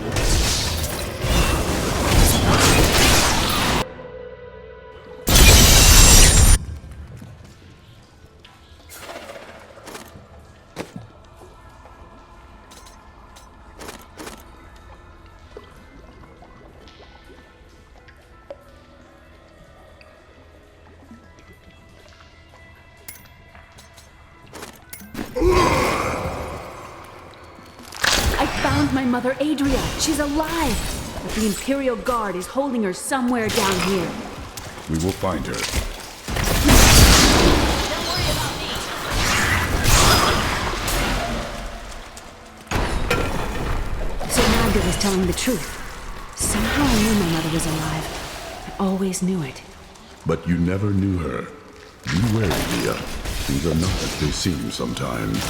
My mother, Adria. She's alive. But the Imperial Guard is holding her somewhere down here. We will find her. So Magda was telling the truth. Somehow I knew my mother was alive. I always knew it. But you never knew her. Be wary, Leah. Things are not as they seem sometimes.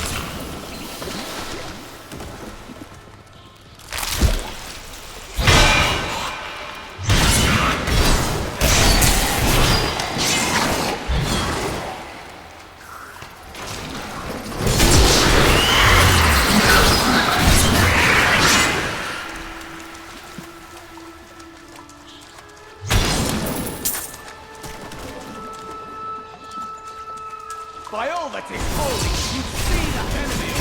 By all that is holy, you see that enemy!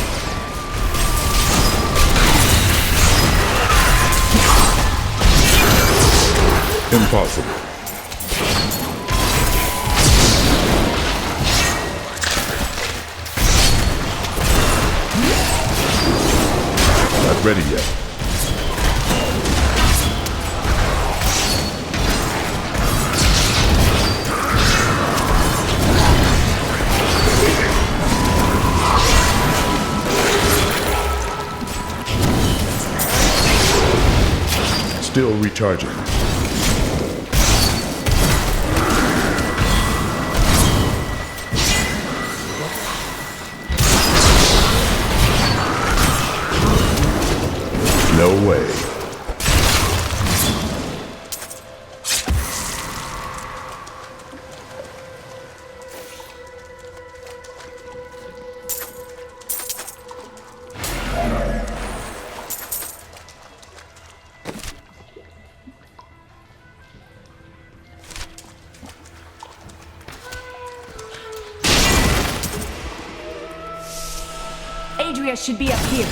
Impossible. Not ready yet. Still recharging. No way. Adria should be up here.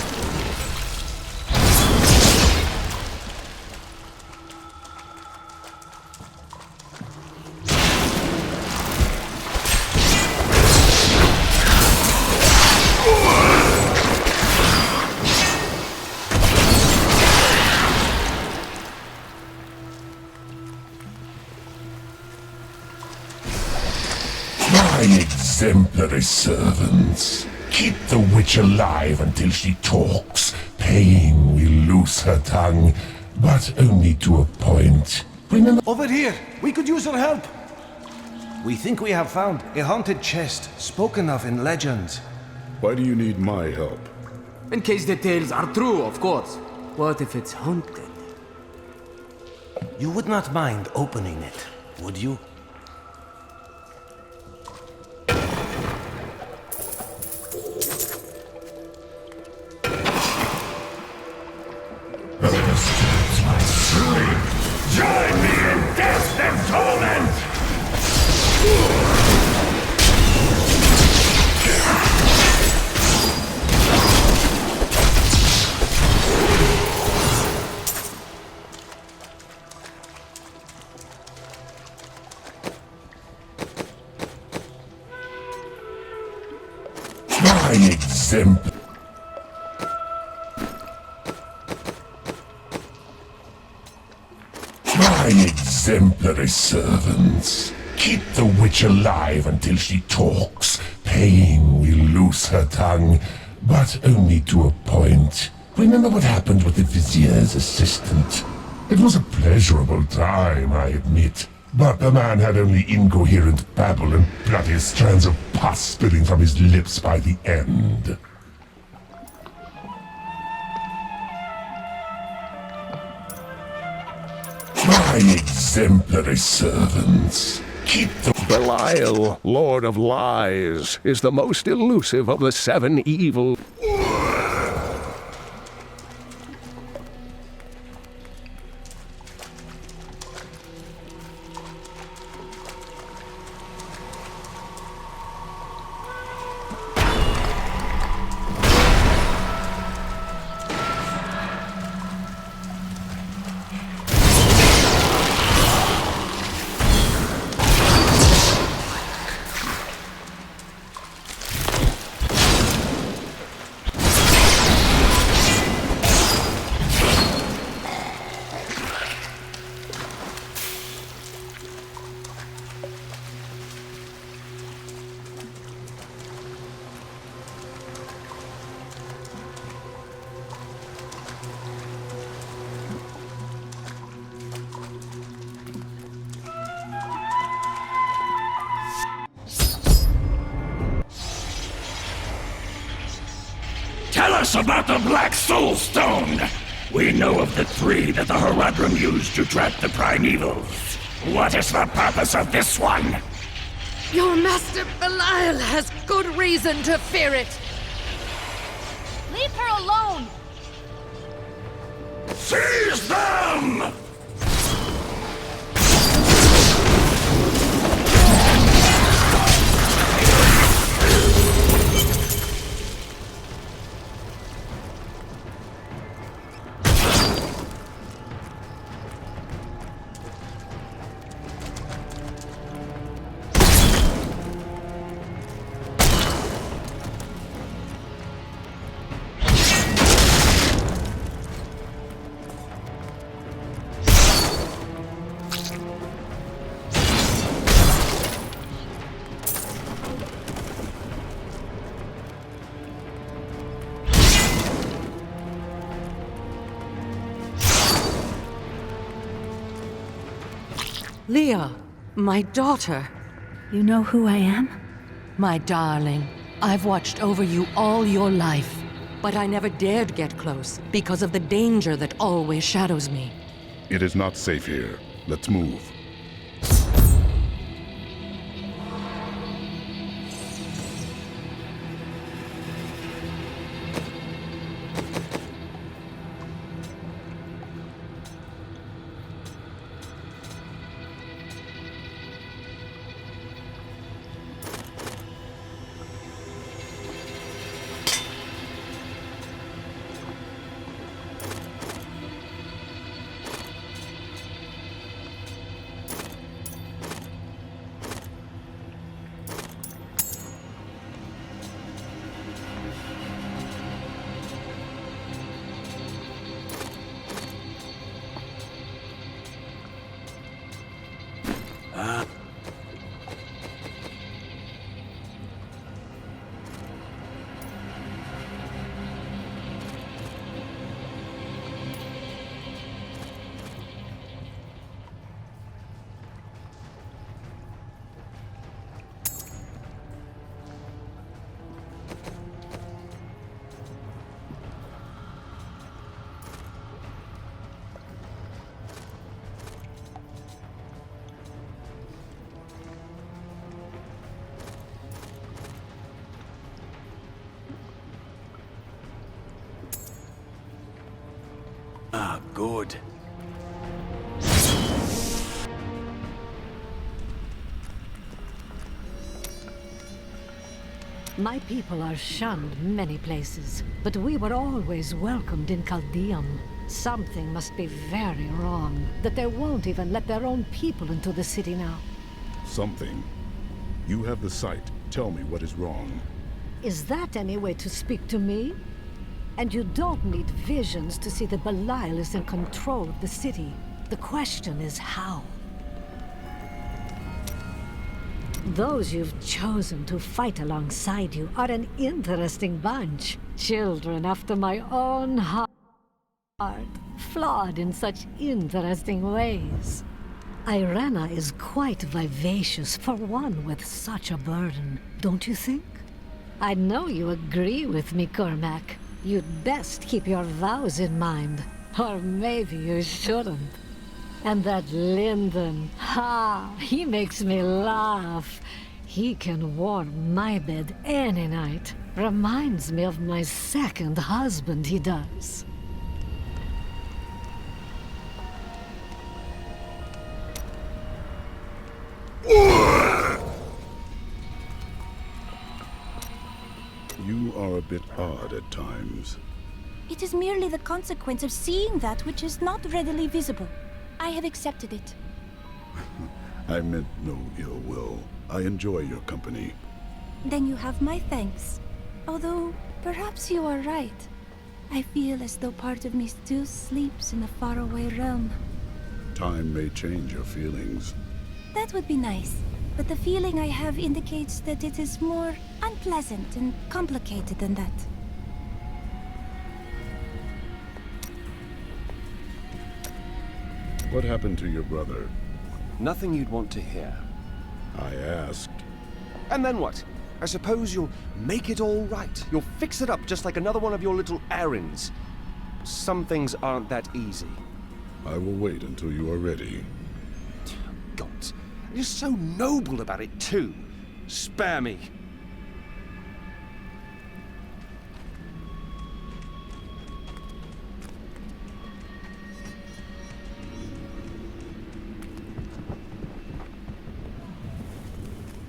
My exemplary servants. Keep the witch alive until she talks. Pain will loose her tongue, but only to a point. Bring an— Over here! We could use your help! We think we have found a haunted chest spoken of in legends. Why do you need my help? In case the tales are true, of course. What if it's haunted? You would not mind opening it, would you? Join me in death and torment! My exemplary servants. Keep the witch alive until she talks. Pain will loose her tongue, but only to a point. Remember what happened with the Vizier's assistant? It was a pleasurable time, I admit. But the man had only incoherent babble and bloody strands of pus spilling from his lips by the end. My exemplary servants. Keep the... Belial, Lord of Lies, is the most elusive of the 7 evil... Tell us about the Black Soul Stone! We know of the 3 that the Horadrim used to trap the Primevals. What is the purpose of this one? Your master Belial has good reason to fear it. Leave her alone! Seize them! Leah, my daughter. You know who I am? My darling, I've watched over you all your life, but I never dared get close because of the danger that always shadows me. It is not safe here. Let's move. Ah, good. My people are shunned many places, but we were always welcomed in Caldeum. Something must be very wrong, that they won't even let their own people into the city now. Something. You have the sight. Tell me what is wrong. Is that any way to speak to me? And you don't need visions to see that Belial is in control of the city. The question is how. Those you've chosen to fight alongside you are an interesting bunch. Children after my own heart, flawed in such interesting ways. Irena is quite vivacious for one with such a burden, don't you think? I know you agree with me, Cormac. You'd best keep your vows in mind, or maybe you shouldn't. And that Lyndon, he makes me laugh. He can warm my bed any night. Reminds me of my second husband, he does. You are a bit odd at times. It is merely the consequence of seeing that which is not readily visible. I have accepted it. I meant no ill will. I enjoy your company. Then you have my thanks. Although, perhaps you are right. I feel as though part of me still sleeps in a faraway realm. Time may change your feelings. That would be nice, but the feeling I have indicates that it is more unpleasant and complicated than that. What happened to your brother? Nothing you'd want to hear. I asked. And then what? I suppose you'll make it all right. You'll fix it up just like another one of your little errands. Some things aren't that easy. I will wait until you are ready. God, you're so noble about it too. Spare me.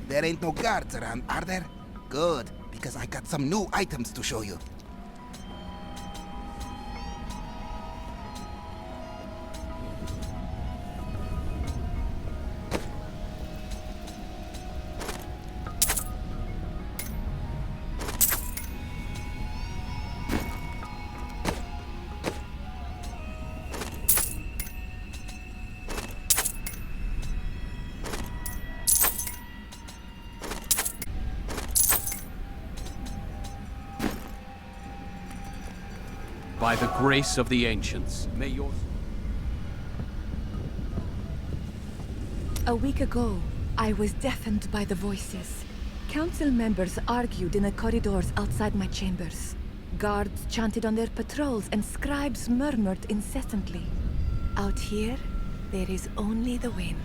There ain't no guards around, are there? Good, because I got some new items to show you. By the grace of the ancients, may yours... A week ago, I was deafened by the voices. Council members argued in the corridors outside my chambers. Guards chanted on their patrols and scribes murmured incessantly. Out here, there is only the wind.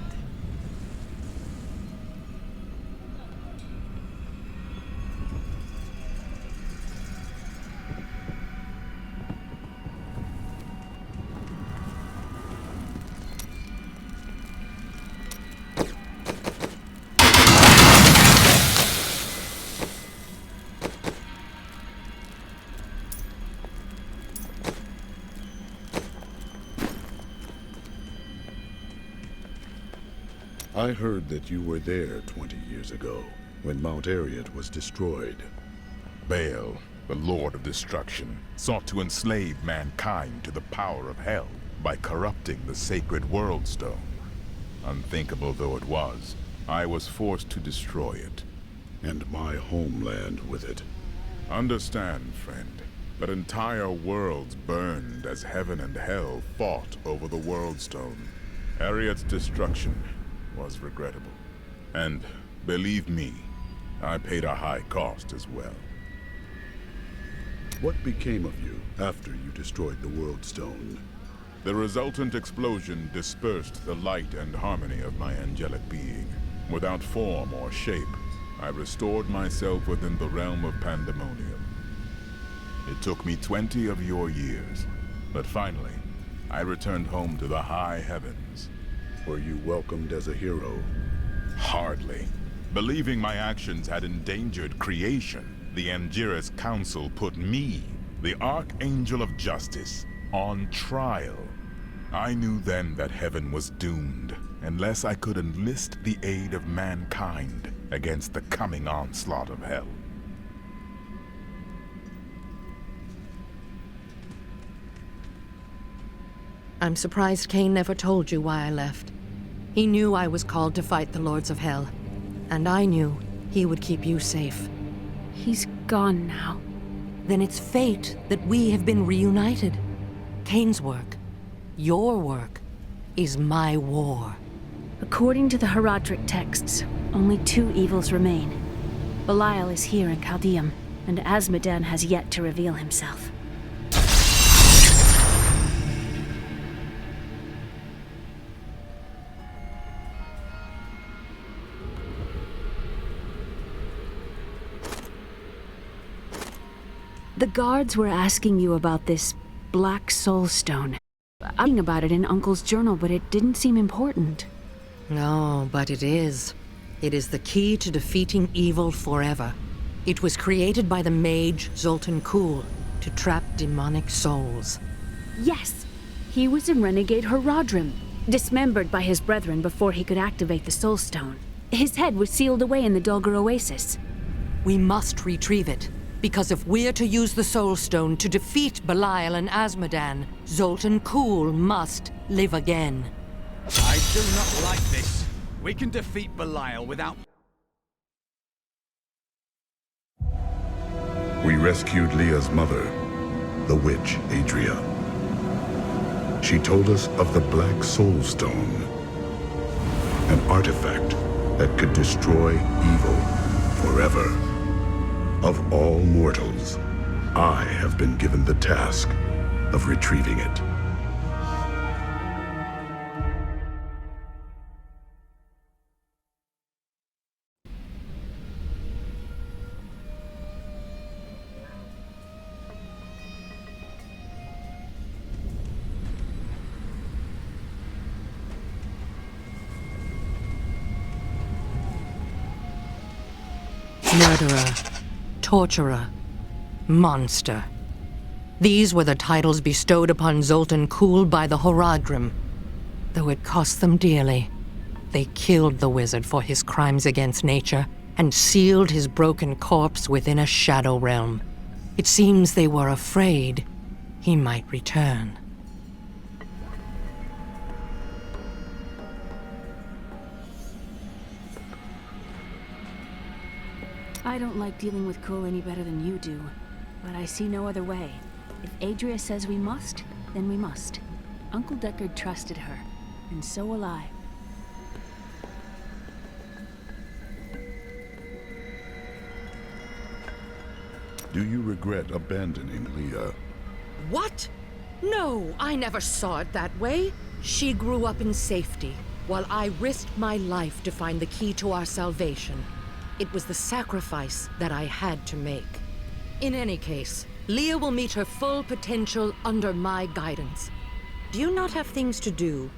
I heard that you were there 20 years ago, when Mount Arreat was destroyed. Baal, the Lord of Destruction, sought to enslave mankind to the power of hell by corrupting the sacred World Stone. Unthinkable though it was, I was forced to destroy it. And my homeland with it. Understand, friend, that entire worlds burned as heaven and hell fought over the World Stone. Arreat's destruction was regrettable. And, believe me, I paid a high cost as well. What became of you after you destroyed the World Stone? The resultant explosion dispersed the light and harmony of my angelic being. Without form or shape, I restored myself within the realm of pandemonium. It took me 20 of your years, but finally, I returned home to the high heavens. Were you welcomed as a hero? Hardly. Believing my actions had endangered creation, the Angiras Council put me, the Archangel of Justice, on trial. I knew then that heaven was doomed, unless I could enlist the aid of mankind against the coming onslaught of hell. I'm surprised Cain never told you why I left. He knew I was called to fight the Lords of Hell, and I knew he would keep you safe. He's gone now. Then it's fate that we have been reunited. Cain's work, your work, is my war. According to the Herodric texts, only 2 evils remain. Belial is here in Chaldeum, and Azmodan has yet to reveal himself. The guards were asking you about this Black Soul Stone. I'm reading about it in Uncle's journal, but it didn't seem important. No, but it is. It is the key to defeating evil forever. It was created by the mage Zoltan Kuhl to trap demonic souls. Yes! He was a renegade Herodrim, dismembered by his brethren before he could activate the Soul Stone. His head was sealed away in the Dulgar Oasis. We must retrieve it, because if we're to use the Soul Stone to defeat Belial and Azmodan, Zoltan Kuhl must live again. I do not like this. We can defeat Belial without... We rescued Leah's mother, the witch Adria. She told us of the Black Soul Stone, an artifact that could destroy evil forever. Of all mortals, I have been given the task of retrieving it. Murderer, torturer, monster. These were the titles bestowed upon Zoltan Kuhl by the Herodrim. Though it cost them dearly, they killed the wizard for his crimes against nature and sealed his broken corpse within a shadow realm. It seems they were afraid he might return. I don't like dealing with Kuhl any better than you do, but I see no other way. If Adria says we must, then we must. Uncle Deckard trusted her, and so will I. Do you regret abandoning Leah? What? No, I never saw it that way. She grew up in safety, while I risked my life to find the key to our salvation. It was the sacrifice that I had to make. In any case, Leah will meet her full potential under my guidance. Do you not have things to do?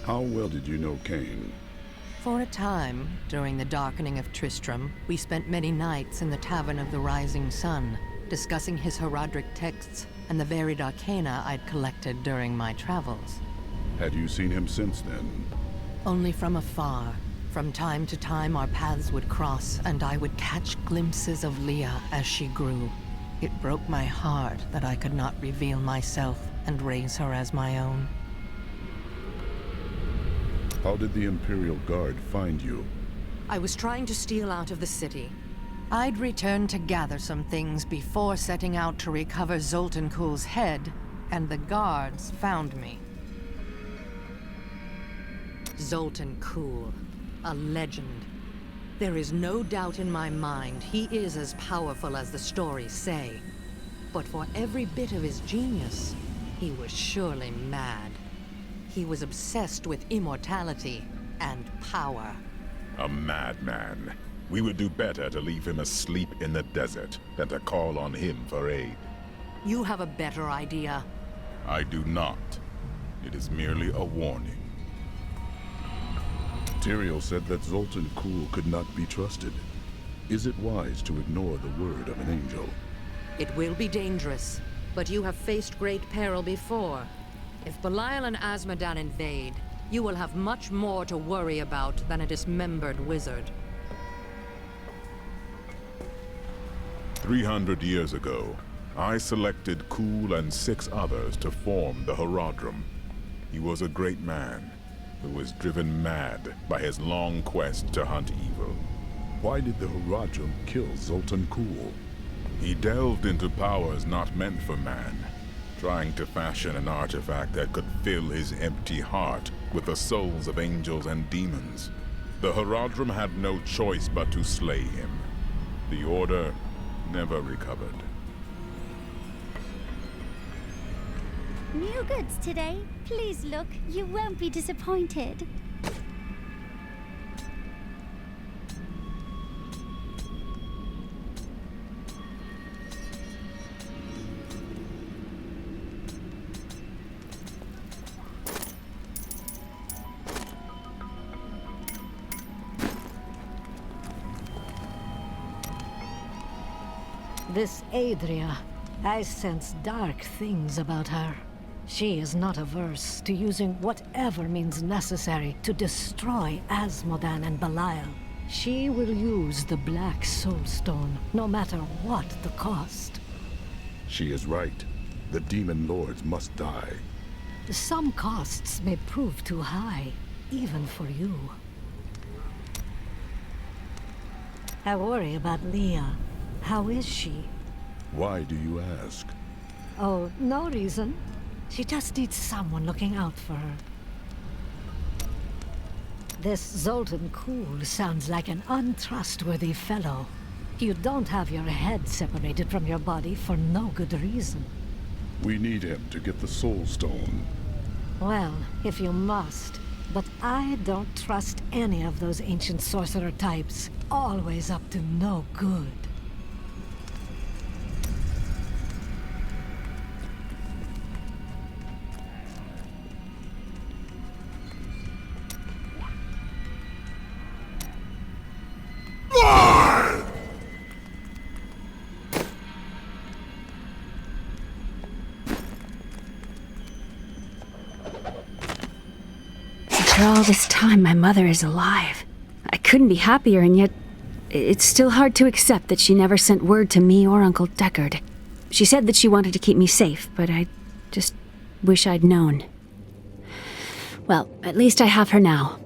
How well did you know Cain? For a time, during the darkening of Tristram, we spent many nights in the Tavern of the Rising Sun, discussing his Herodric texts and the varied arcana I'd collected during my travels. Had you seen him since then? Only from afar. From time to time, our paths would cross, and I would catch glimpses of Leah as she grew. It broke my heart that I could not reveal myself and raise her as my own. How did the Imperial Guard find you? I was trying to steal out of the city. I'd returned to gather some things before setting out to recover Zoltan Kuhl's head, and the guards found me. Zoltan Kuhl. A legend. There is no doubt in my mind he is as powerful as the stories say. But for every bit of his genius, he was surely mad. He was obsessed with immortality and power. A madman. We would do better to leave him asleep in the desert than to call on him for aid. You have a better idea. I do not. It is merely a warning. Tyrael said that Zoltan Kuhl could not be trusted. Is it wise to ignore the word of an angel? It will be dangerous, but you have faced great peril before. If Belial and Azmodan invade, you will have much more to worry about than a dismembered wizard. 300 years ago, I selected Kul and 6 others to form the Horadrim. He was a great man who was driven mad by his long quest to hunt evil. Why did the Horadrim kill Zoltan Kul? He delved into powers not meant for man, trying to fashion an artifact that could fill his empty heart with the souls of angels and demons. The Horadrim had no choice but to slay him. The Order never recovered. New goods today. Please look. You won't be disappointed. This Adria, I sense dark things about her. She is not averse to using whatever means necessary to destroy Asmodan and Belial. She will use the Black Soulstone, no matter what the cost. She is right. The demon lords must die. Some costs may prove too high, even for you. I worry about Leah. How is she? Why do you ask? Oh, no reason. She just needs someone looking out for her. This Zoltan Kul sounds like an untrustworthy fellow. You don't have your head separated from your body for no good reason. We need him to get the Soul Stone. Well, if you must. But I don't trust any of those ancient sorcerer types. Always up to no good. After all this time, my mother is alive. I couldn't be happier, and yet it's still hard to accept that she never sent word to me or Uncle Deckard. She said that she wanted to keep me safe, but I just wish I'd known. Well, at least I have her now.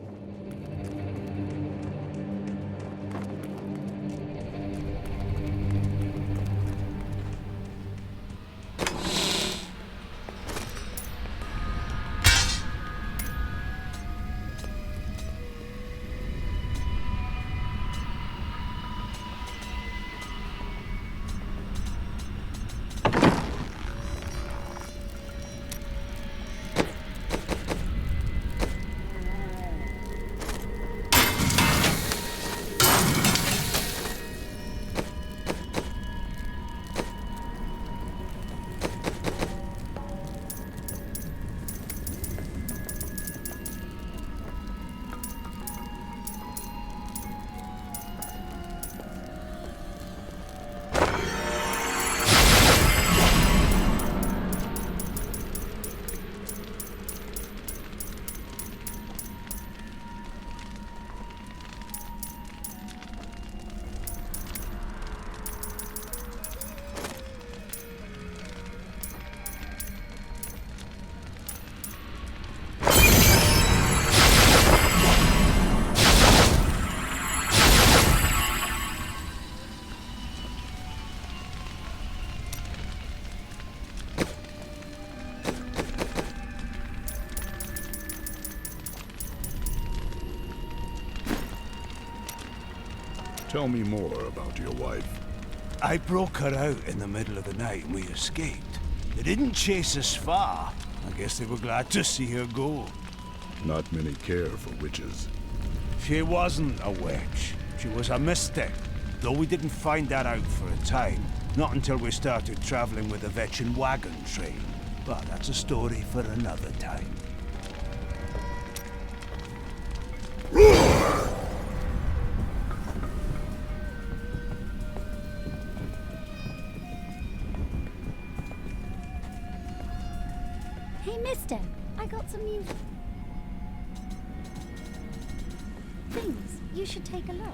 Tell me more about your wife. I broke her out in the middle of the night and we escaped. They didn't chase us far. I guess they were glad to see her go. Not many care for witches. She wasn't a witch. She was a mystic. Though we didn't find that out for a time. Not until we started traveling with the Vetchin wagon train. But that's a story for another time. Hey, mister, I got some new things. You should take a look.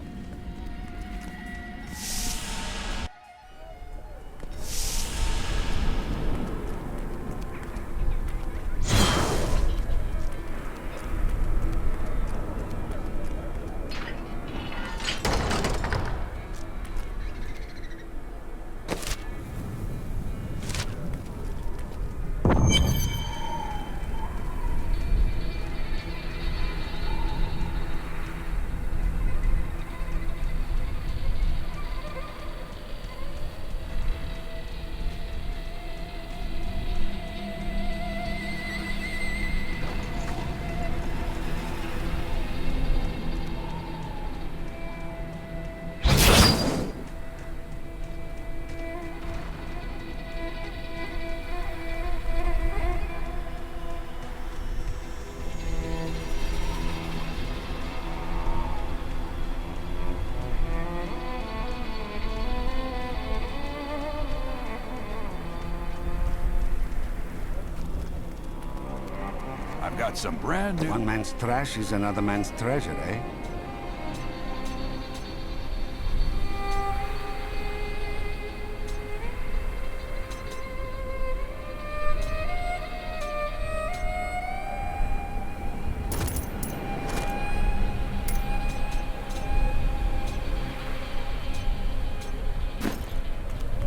got some brand new... One man's trash is another man's treasure, eh?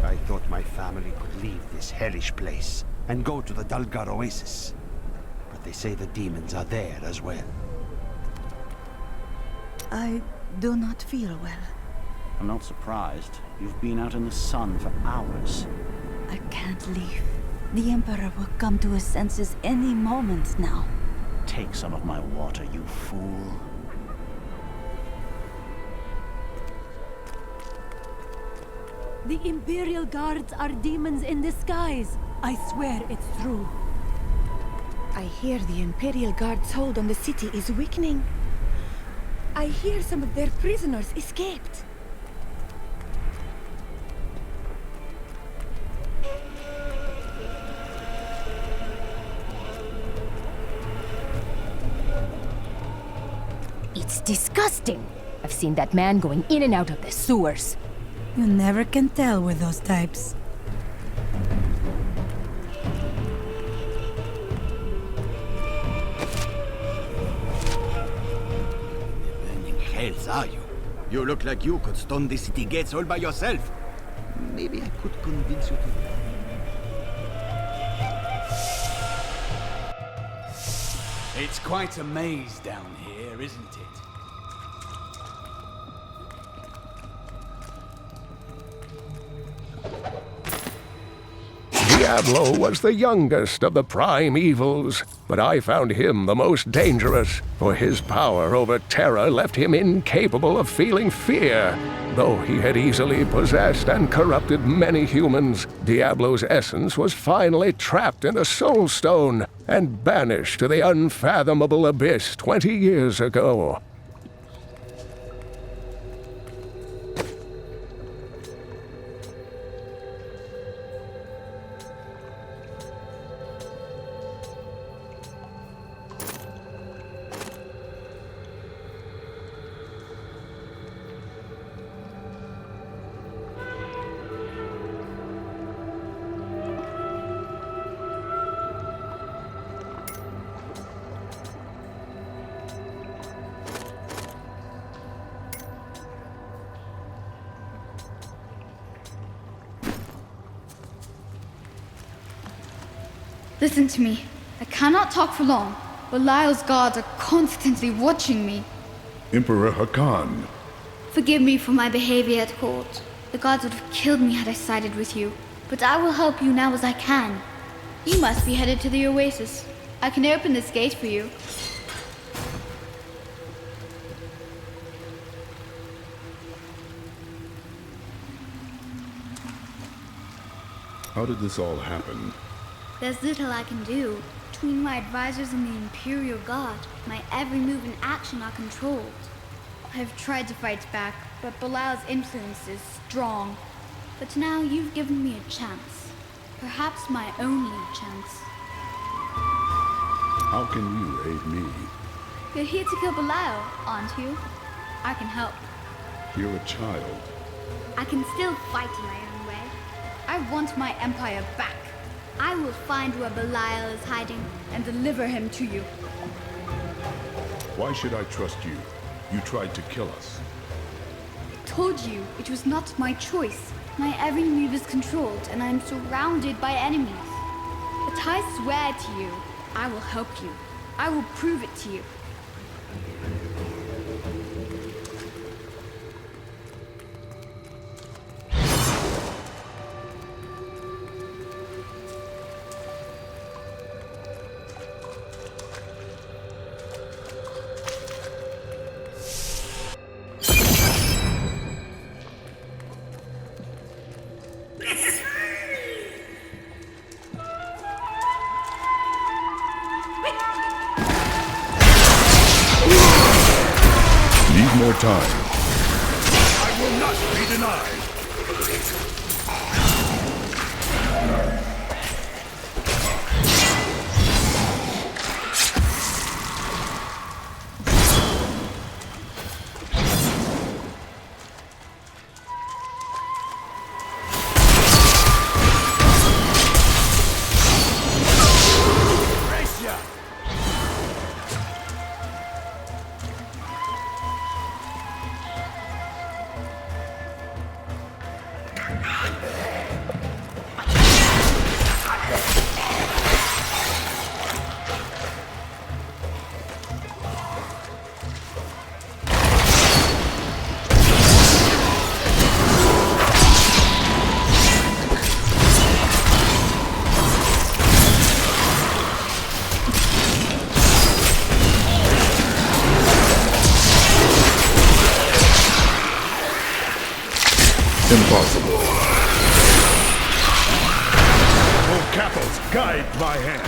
I thought my family could leave this hellish place and go to the Dalgar Oasis. But they say the demons are there as well. I do not feel well. I'm not surprised. You've been out in the sun for hours. I can't leave. The Emperor will come to his senses any moment now. Take some of my water, you fool. The Imperial Guards are demons in disguise. I swear it's true. I hear the Imperial Guard's hold on the city is weakening. I hear some of their prisoners escaped. It's disgusting. I've seen that man going in and out of the sewers. You never can tell with those types. Burning hells are you? You look like you could stone the city gates all by yourself. Maybe I could convince you to... It's quite a maze down here, isn't it? Diablo was the youngest of the prime evils, but I found him the most dangerous, for his power over terror left him incapable of feeling fear. Though he had easily possessed and corrupted many humans, Diablo's essence was finally trapped in a soul stone and banished to the unfathomable abyss 20 years ago. Listen to me. I cannot talk for long. Belial's guards are constantly watching me. Emperor Hakan. Forgive me for my behavior at court. The gods would have killed me had I sided with you. But I will help you now as I can. You must be headed to the Oasis. I can open this gate for you. How did this all happen? There's little I can do. Between my advisors and the Imperial Guard, my every move and action are controlled. I've tried to fight back, but Belial's influence is strong. But now you've given me a chance. Perhaps my only chance. How can you aid me? You're here to kill Belial, aren't you? I can help. You're a child. I can still fight in my own way. I want my empire back. I will find where Belial is hiding and deliver him to you. Why should I trust you? You tried to kill us. I told you it was not my choice. My every move is controlled and I am surrounded by enemies. But I swear to you, I will help you. I will prove it to you. Need more time. I will not be denied. Impossible. Oh, Capels, guide my hand.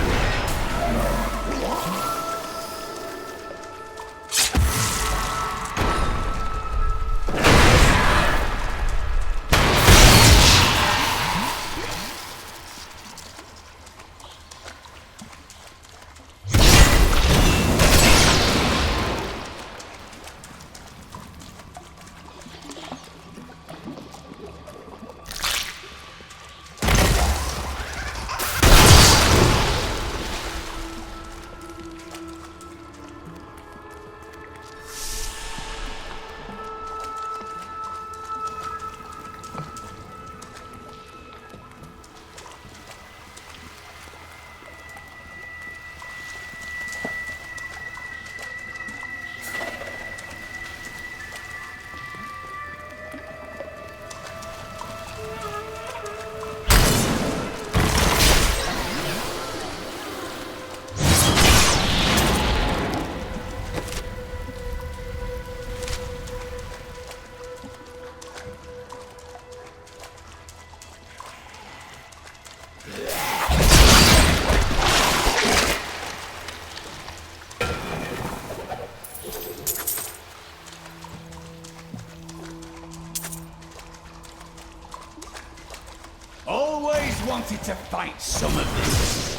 Always wanted to fight some of this.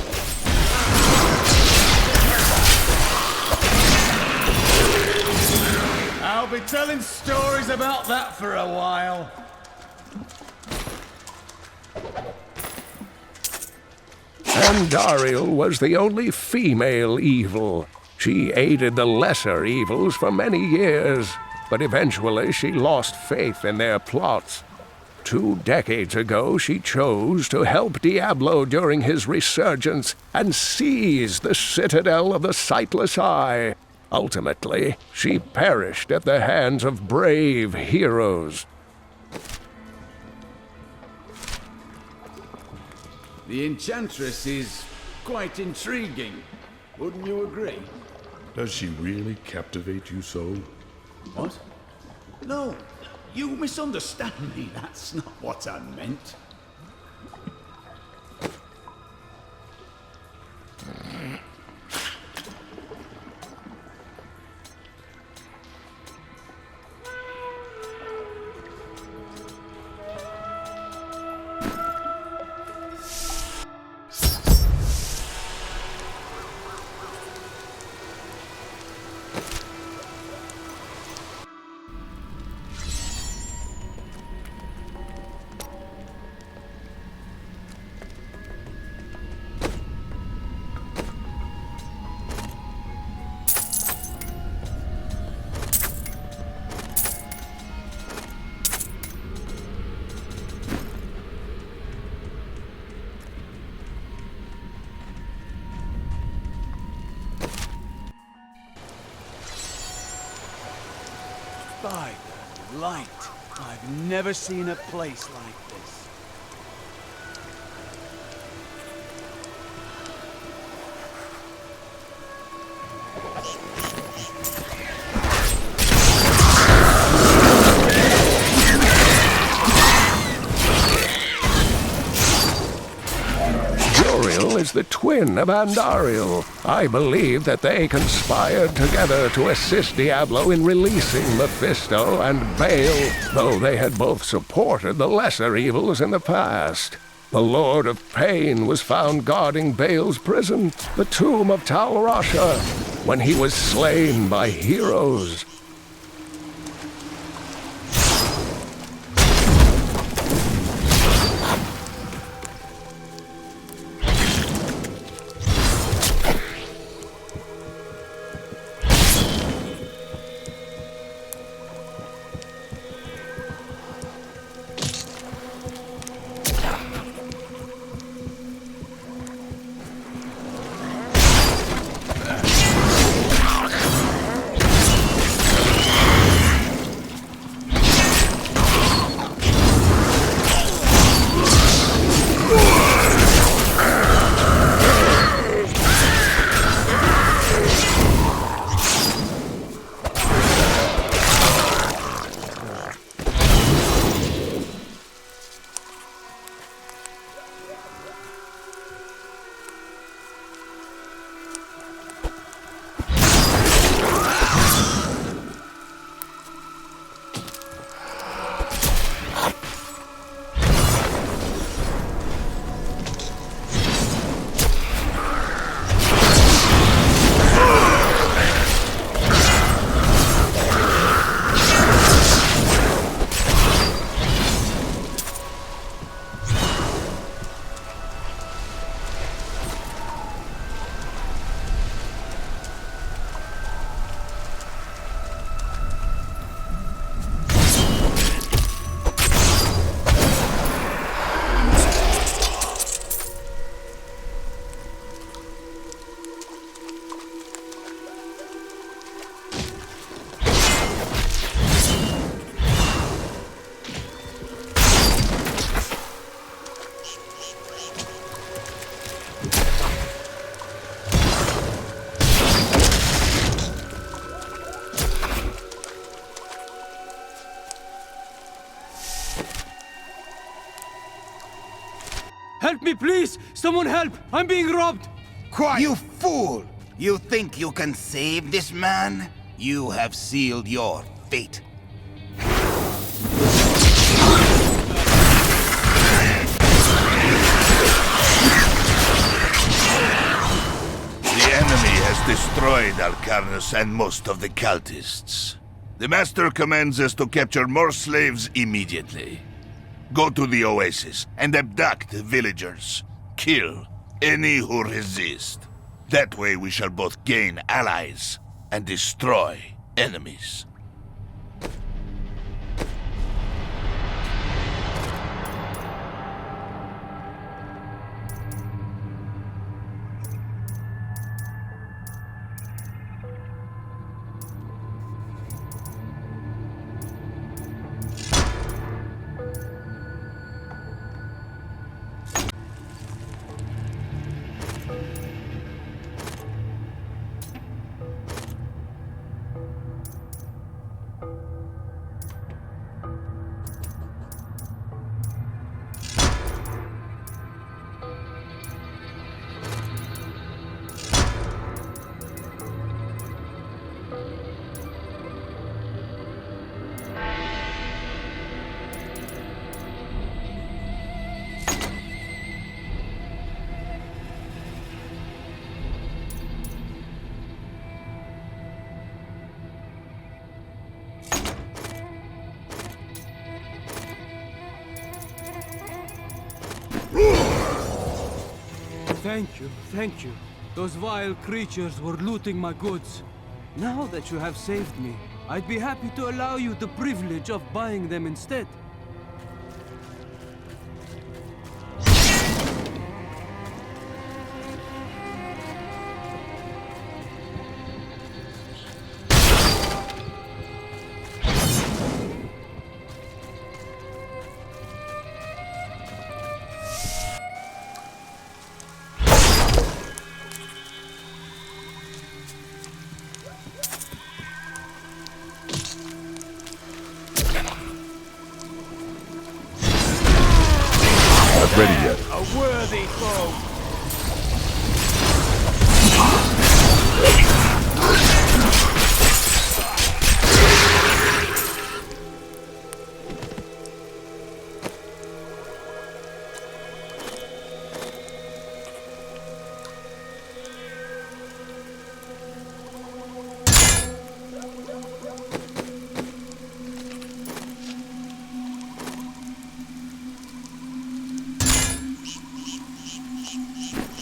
I'll be telling stories about that for a while. Andariel was the only female evil. She aided the lesser evils for many years, but eventually she lost faith in their plots. 2 decades ago, she chose to help Diablo during his resurgence and seize the citadel of the Sightless Eye. Ultimately, she perished at the hands of brave heroes. The Enchantress is quite intriguing. Wouldn't you agree? Does she really captivate you so? What? No, you misunderstand me. That's not what I meant. By the light, I've never seen a place like this. Juriel is the twin of Andariel. I believe that they conspired together to assist Diablo in releasing Mephisto and Baal, though they had both supported the lesser evils in the past. The Lord of Pain was found guarding Baal's prison, the tomb of Tal Rasha, when he was slain by heroes. Help me, please! Someone help! I'm being robbed! Quiet! You fool! You think you can save this man? You have sealed your fate. The enemy has destroyed Alcarnus and most of the cultists. The Master commands us to capture more slaves immediately. Go to the oasis and abduct the villagers. Kill any who resist. That way we shall both gain allies and destroy enemies. Thank you. Those vile creatures were looting my goods. Now that you have saved me, I'd be happy to allow you the privilege of buying them instead. Ready yet? A worthy foe!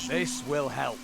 This will help.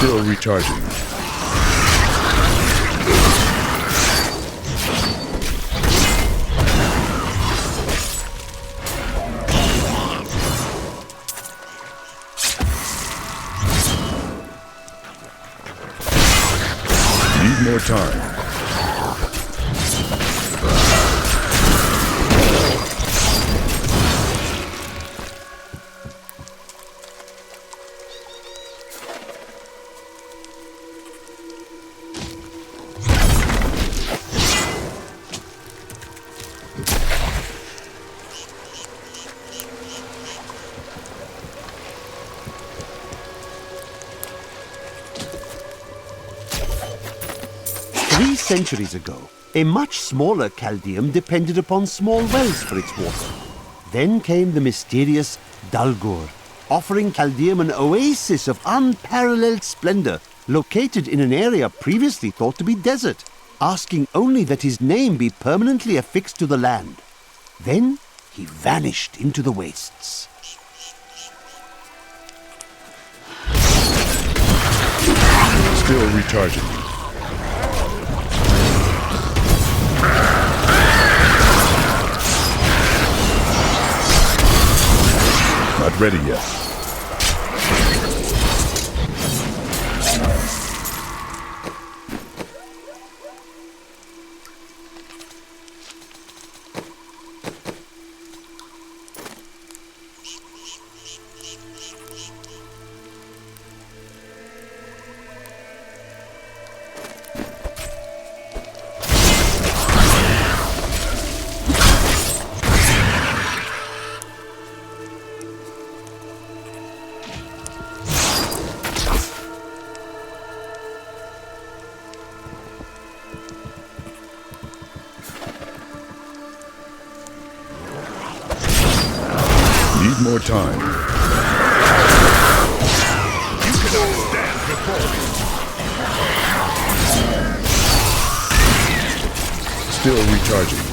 Still recharging. Need more time. Centuries ago, a much smaller Chaldeum depended upon small wells for its water. Then came the mysterious Dalgur, offering Chaldeum an oasis of unparalleled splendor, located in an area previously thought to be desert, asking only that his name be permanently affixed to the land. Then he vanished into the wastes. Still recharging. ready yet. Need more time. You cannot stand before me. Still recharging.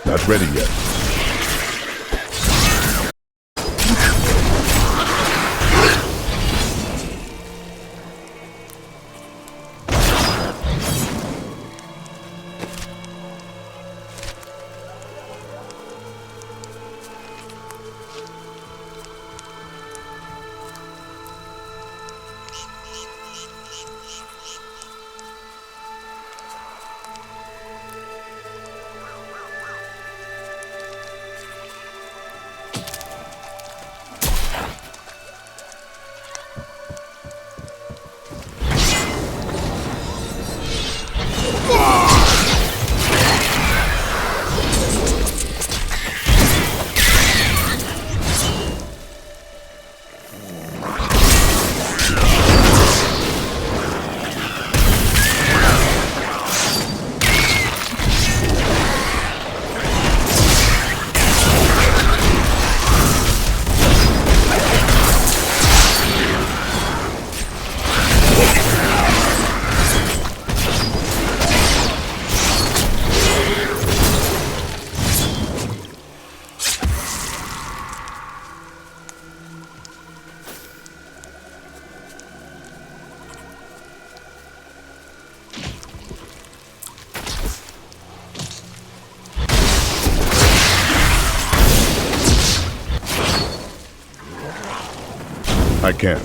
Not ready yet. I can.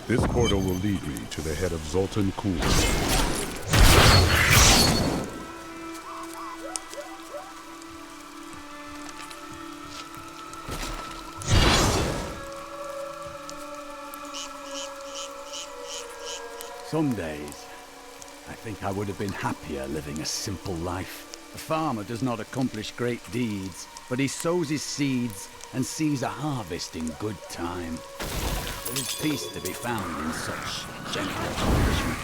This portal will lead me to the head of Zoltan Kuhl. Some days, I think I would have been happier living a simple life. A farmer does not accomplish great deeds, but he sows his seeds and sees a harvest in good time. There is peace to be found in such gentle accomplishment.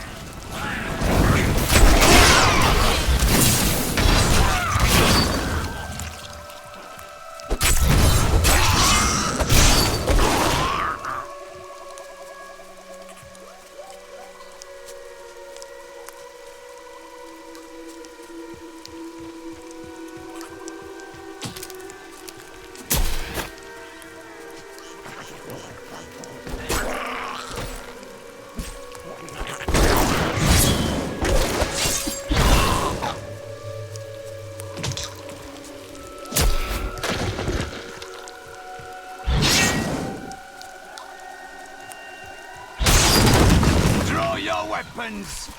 Weapons!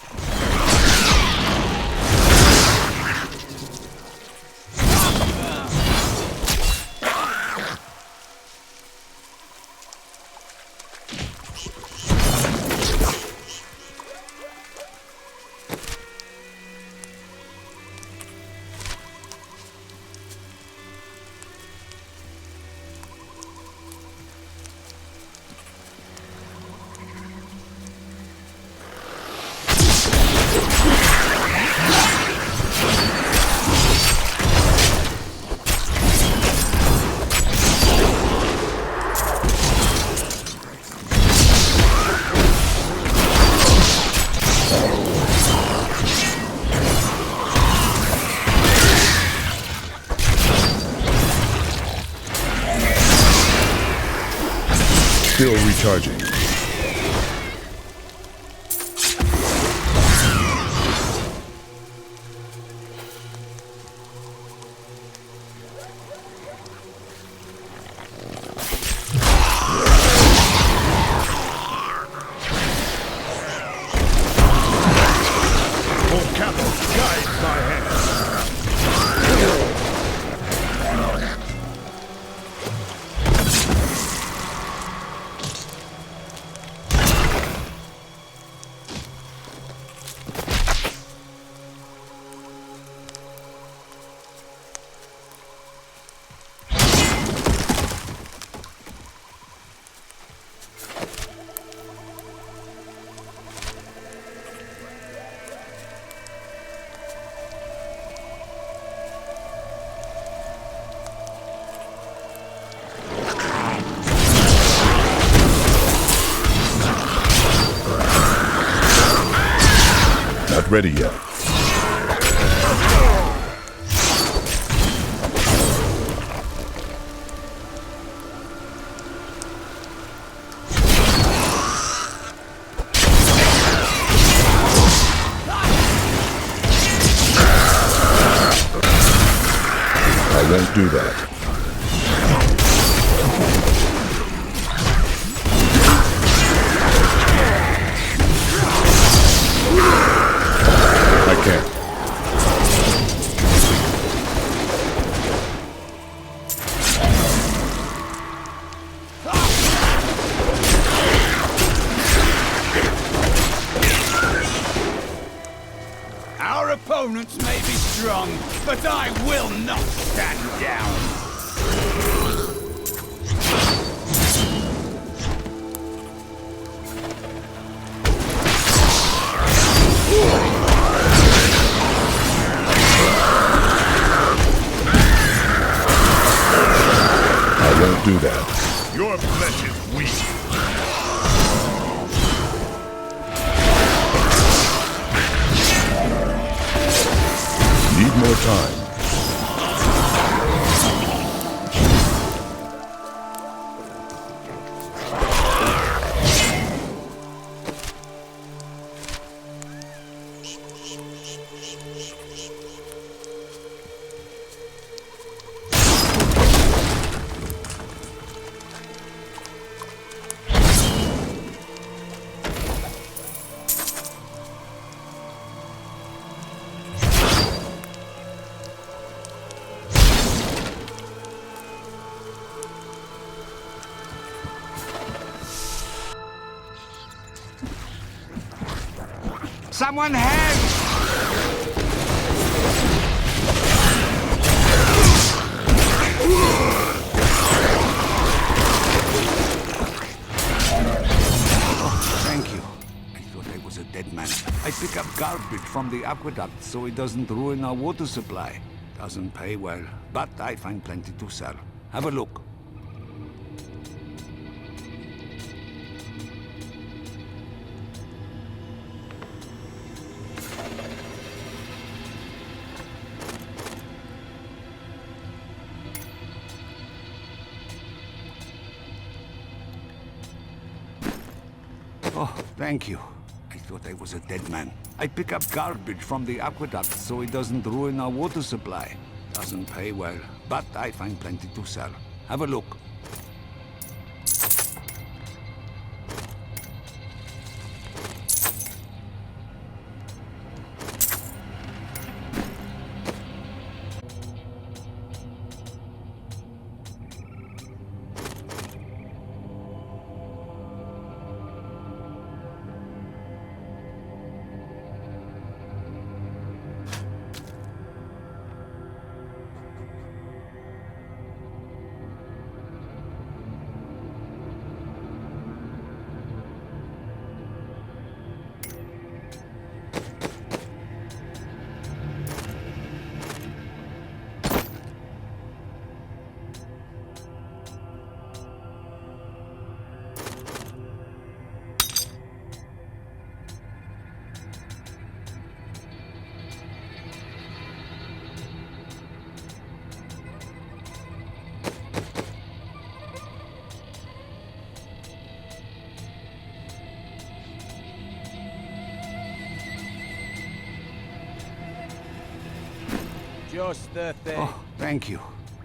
Still recharging. Full capital guides my hand. Not ready yet. I won't do that. I can't. Our opponents may be strong, but I will not stand down. I won't do that. Your flesh is weak. Need more time. Someone help! garbage from the aqueduct so it doesn't ruin our water supply. Doesn't pay well, but I find plenty to sell. Have a look. Oh, thank you. I thought I was a dead man. I pick up garbage from the aqueduct so it doesn't ruin our water supply. Doesn't pay well, but I find plenty to sell. Have a look. Just the thing. Oh, thank you.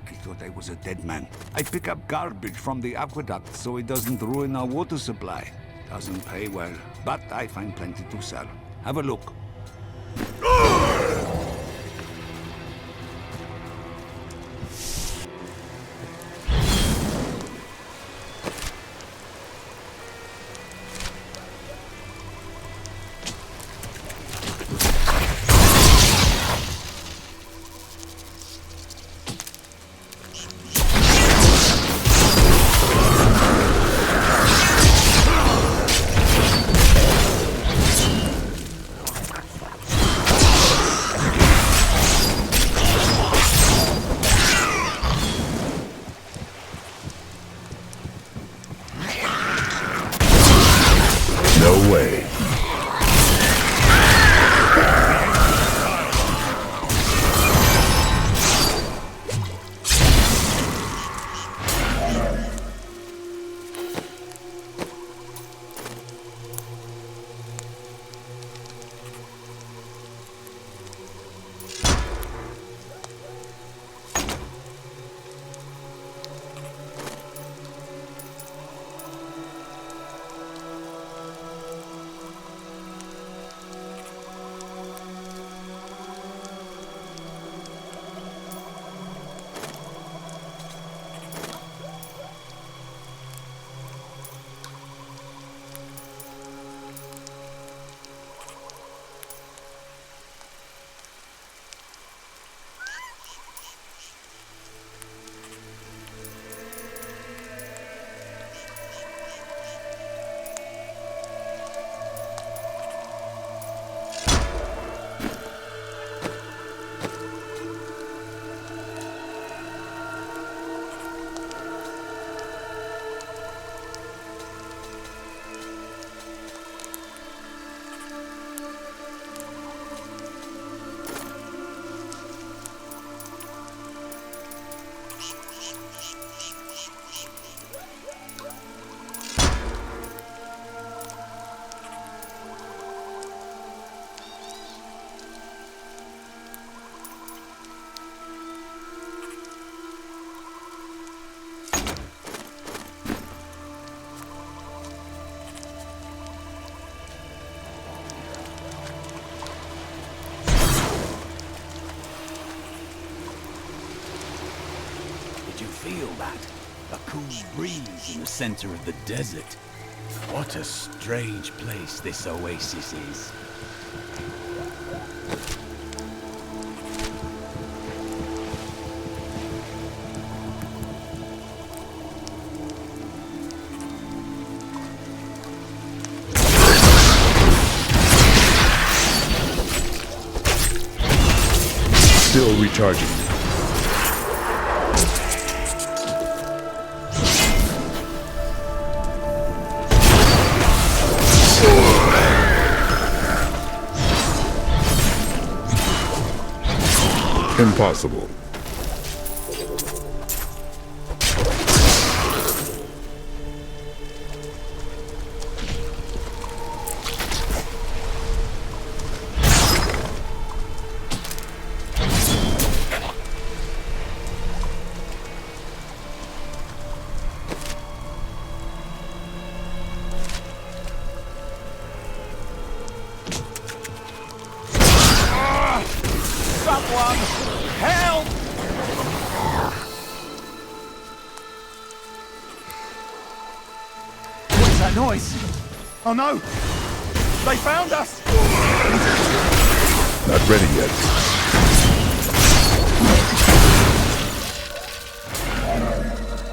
I thought I was a dead man. I pick up garbage from the aqueduct so it doesn't ruin our water supply. Doesn't pay well, but I find plenty to sell. Have a look. No way. Feel that? A cool breeze in the center of the desert. What a strange place this oasis is. Still recharging. Impossible. Someone! Help! What's that noise? Oh no! They found us! Not ready yet.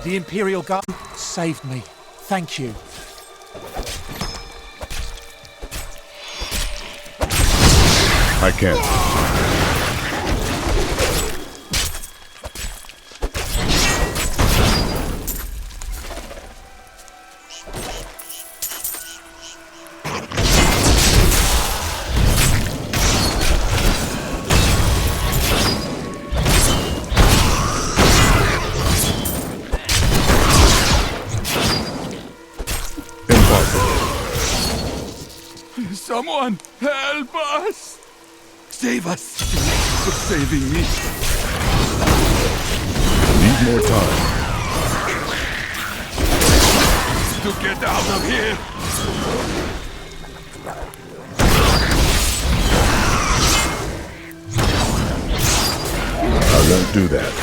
The Imperial Guard saved me. Thank you. I can't. Someone help us! Save us! Thanks for saving me. Need more time. To get out of here! I won't do that.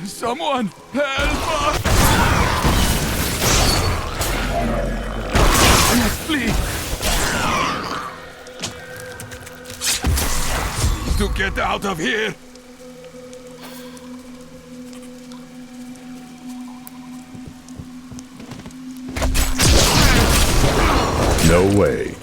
Someone help us! Let's flee! To get out of here! No way.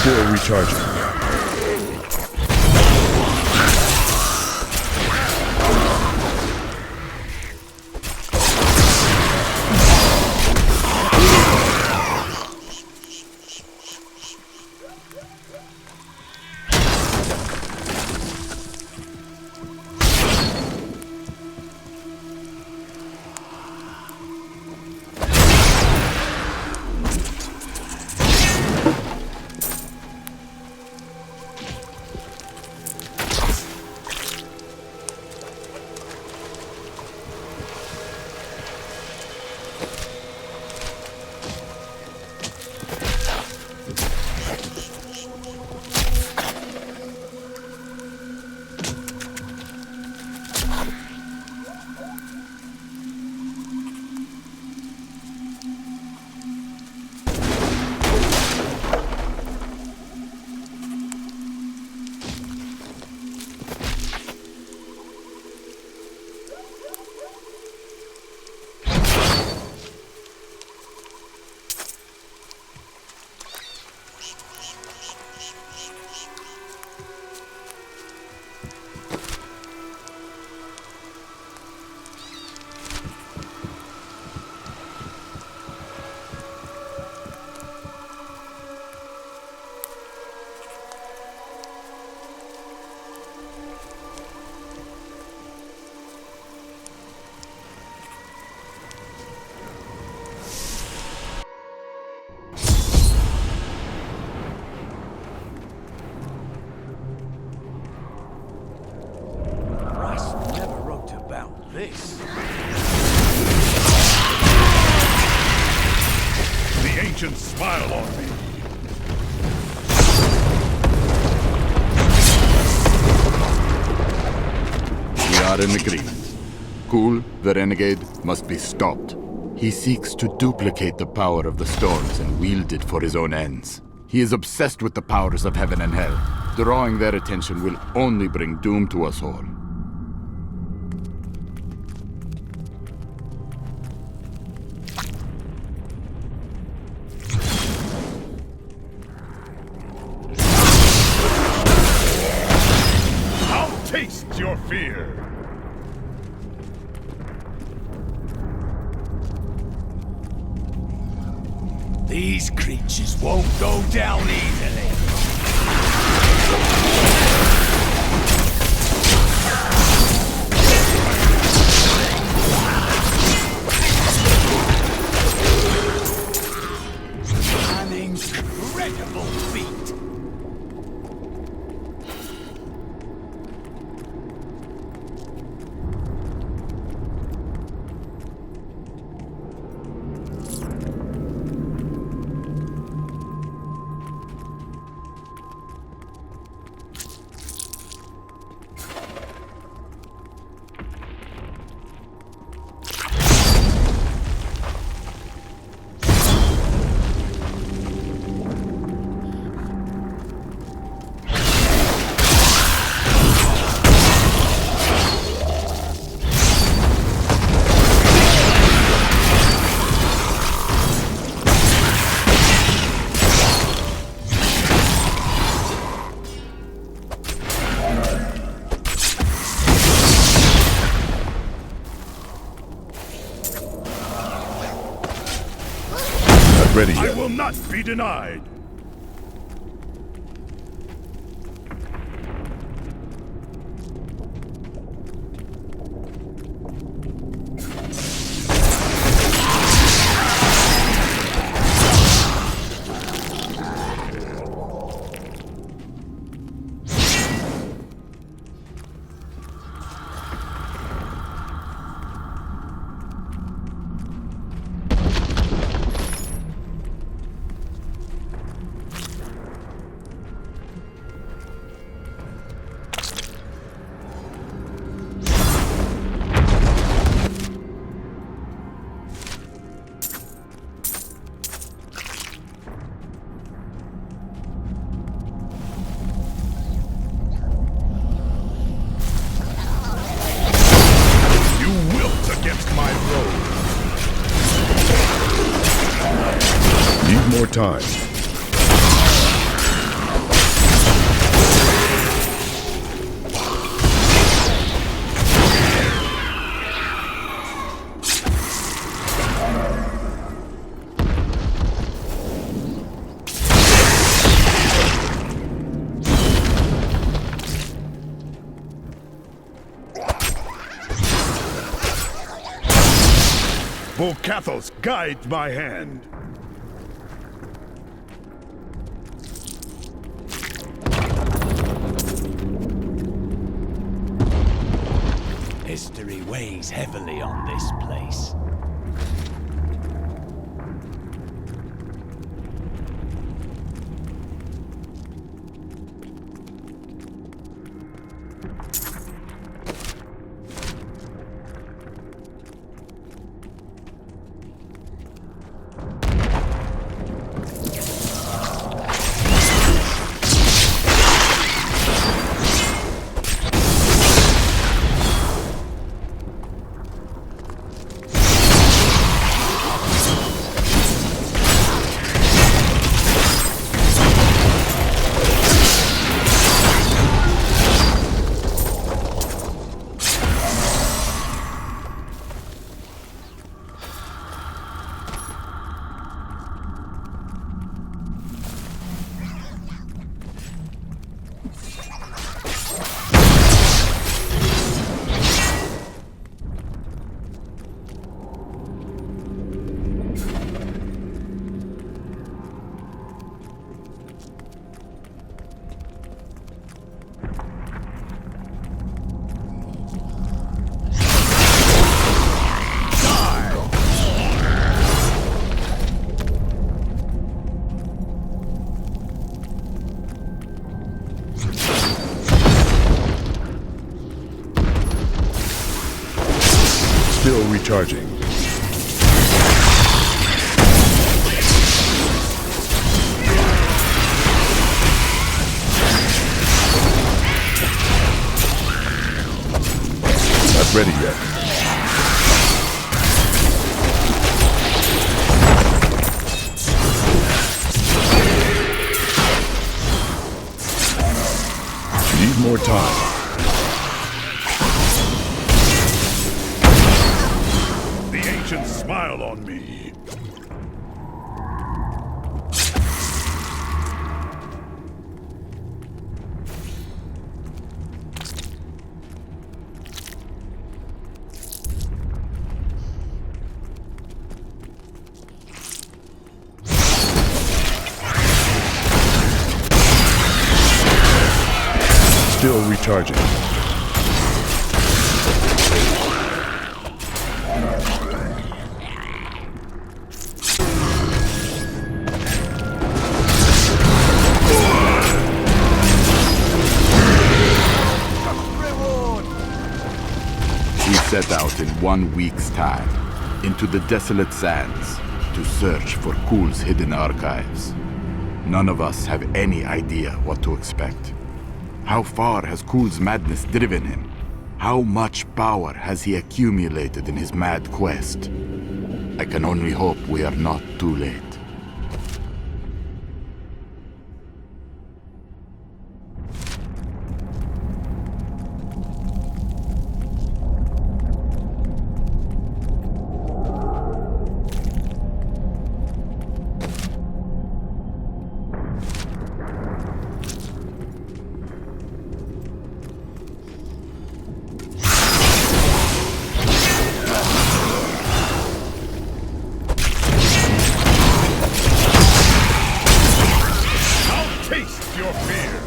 Still recharging. smile on me. We are in agreement. Kul, the renegade, must be stopped. He seeks to duplicate the power of the storms and wield it for his own ends. He is obsessed with the powers of heaven and hell. Drawing their attention will only bring doom to us all. I'll taste your fear. These creatures won't go down easily. An incredible feat. Ready yet. I will not be denied. More time. Volcathos, guide my hand. History weighs heavily on this place. Still recharging. Not ready yet. Need more time. The ancients smile on me. Still recharging. We set out in 1 week's time into the desolate sands to search for Kul's hidden archives. None of us have any idea what to expect. How far has Kul's madness driven him? How much power has he accumulated in his mad quest? I can only hope we are not too late. Taste your fear!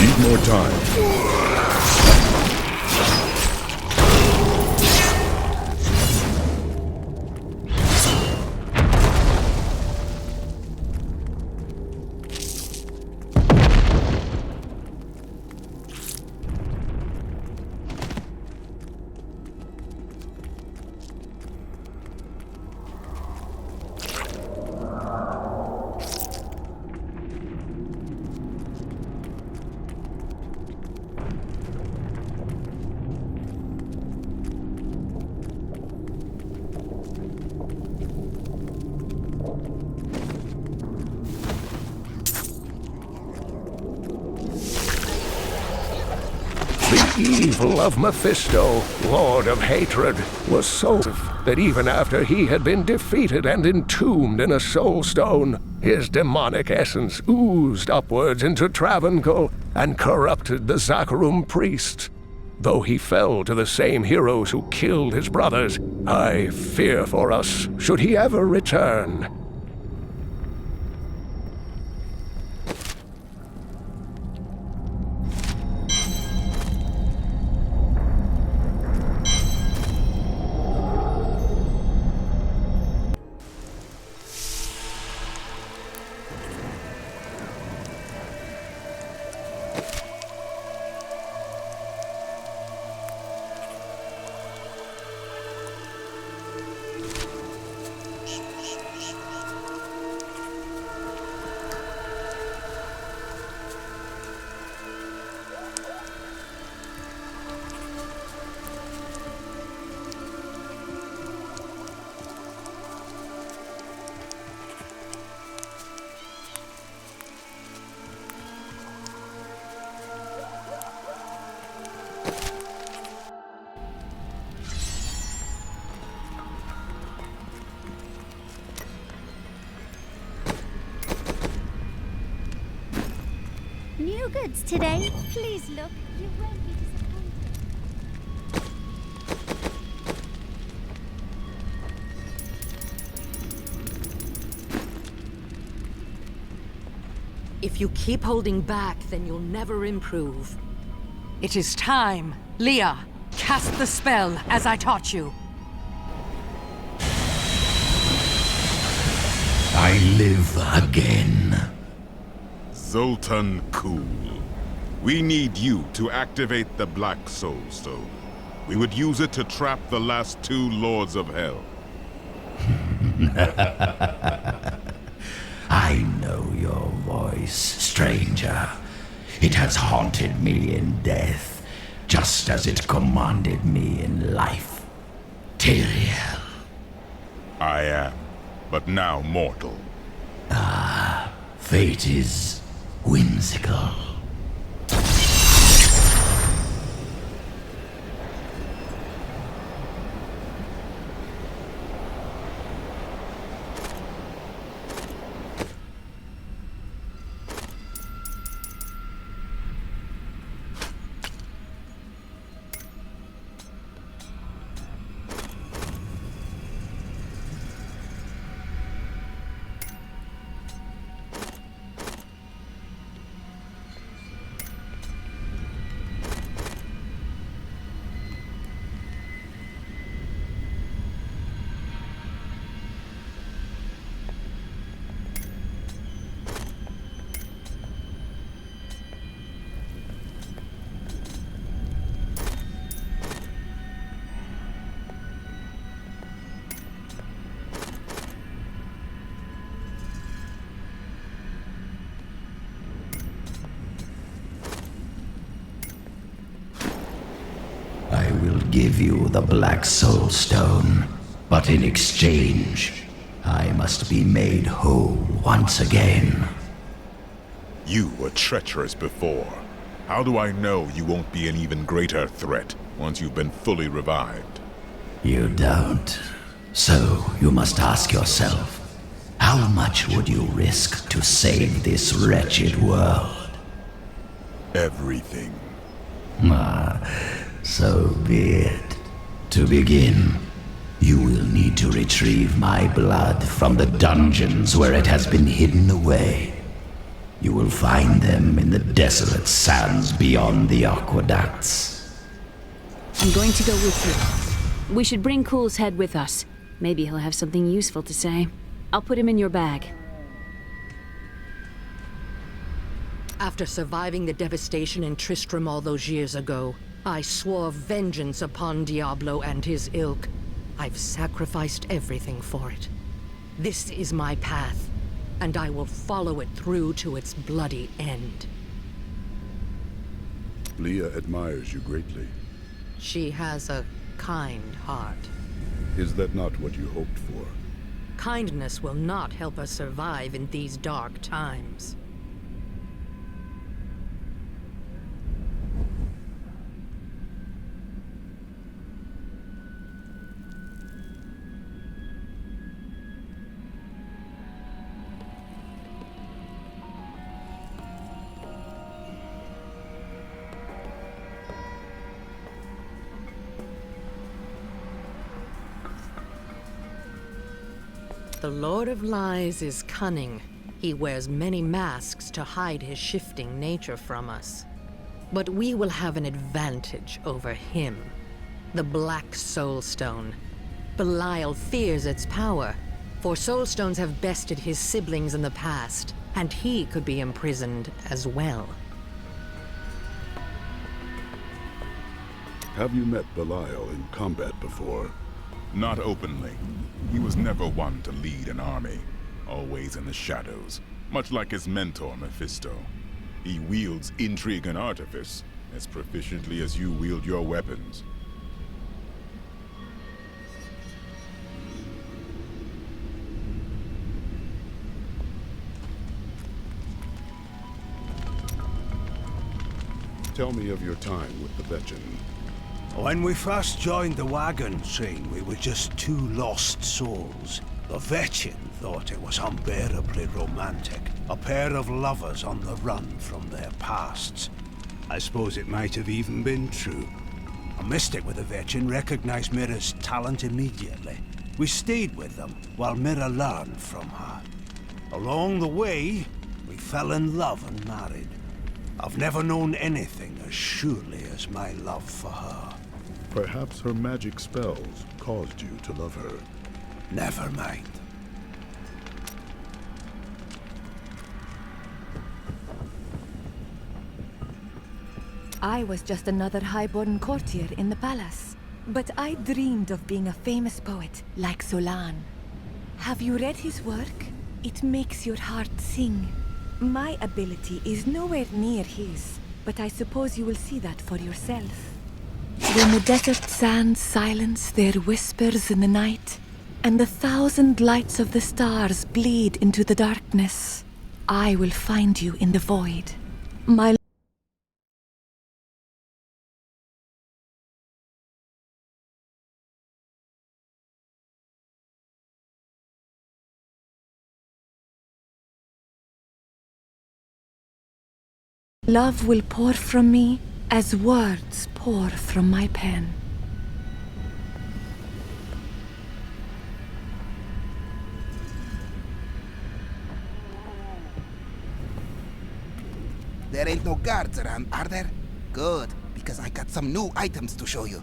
Need more time. The evil of Mephisto, Lord of Hatred, was so that even after he had been defeated and entombed in a soul stone, his demonic essence oozed upwards into Travancore and corrupted the Zakharum priests. Though he fell to the same heroes who killed his brothers, I fear for us should he ever return. New goods today. Please look. You won't be disappointed. If you keep holding back, then you'll never improve. It is time. Leah, cast the spell as I taught you. I live again. Zoltan Kuhl. We need you to activate the Black Soul Stone. We would use it to trap the last 2 Lords of Hell. I know your voice, stranger. It has haunted me in death, just as it commanded me in life. Tyrael. I am, but now mortal. Ah, fate is whimsical. I will give you the Black Soul Stone, but in exchange, I must be made whole once again. You were treacherous before. How do I know you won't be an even greater threat once you've been fully revived? You don't. So you must ask yourself, how much would you risk to save this wretched world? Everything. So be it. To begin, you will need to retrieve my blood from the dungeons where it has been hidden away. You will find them in the desolate sands beyond the aqueducts. I'm going to go with you. We should bring Kuhl's head with us. Maybe he'll have something useful to say. I'll put him in your bag. After surviving the devastation in Tristram all those years ago, I swore vengeance upon Diablo and his ilk. I've sacrificed everything for it. This is my path, and I will follow it through to its bloody end. Leah admires you greatly. She has a kind heart. Is that not what you hoped for? Kindness will not help us survive in these dark times. The Lord of Lies is cunning. He wears many masks to hide his shifting nature from us. But we will have an advantage over him. The Black Soul Stone. Belial fears its power, for Soul Stones have bested his siblings in the past, and he could be imprisoned as well. Have you met Belial in combat before? Not openly. He was never one to lead an army, always in the shadows, much like his mentor, Mephisto. He wields intrigue and artifice as proficiently as you wield your weapons. Tell me of your time with the Vetchin. When we first joined the wagon train, we were just 2 lost souls. The Vetchin thought it was unbearably romantic. A pair of lovers on the run from their pasts. I suppose it might have even been true. A mystic with the Vetchin recognized Mira's talent immediately. We stayed with them while Mira learned from her. Along the way, we fell in love and married. I've never known anything as surely as my love for her. Perhaps her magic spells caused you to love her. Never mind. I was just another highborn courtier in the palace. But I dreamed of being a famous poet like Solan. Have you read his work? It makes your heart sing. My ability is nowhere near his, but I suppose you will see that for yourself. When the desert sands silence their whispers in the night, and the 1,000 lights of the stars bleed into the darkness, I will find you in the void. My love will pour from me as words pour from my pen. There ain't no guards around, are there? Good, because I got some new items to show you.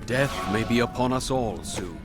Death may be upon us all soon.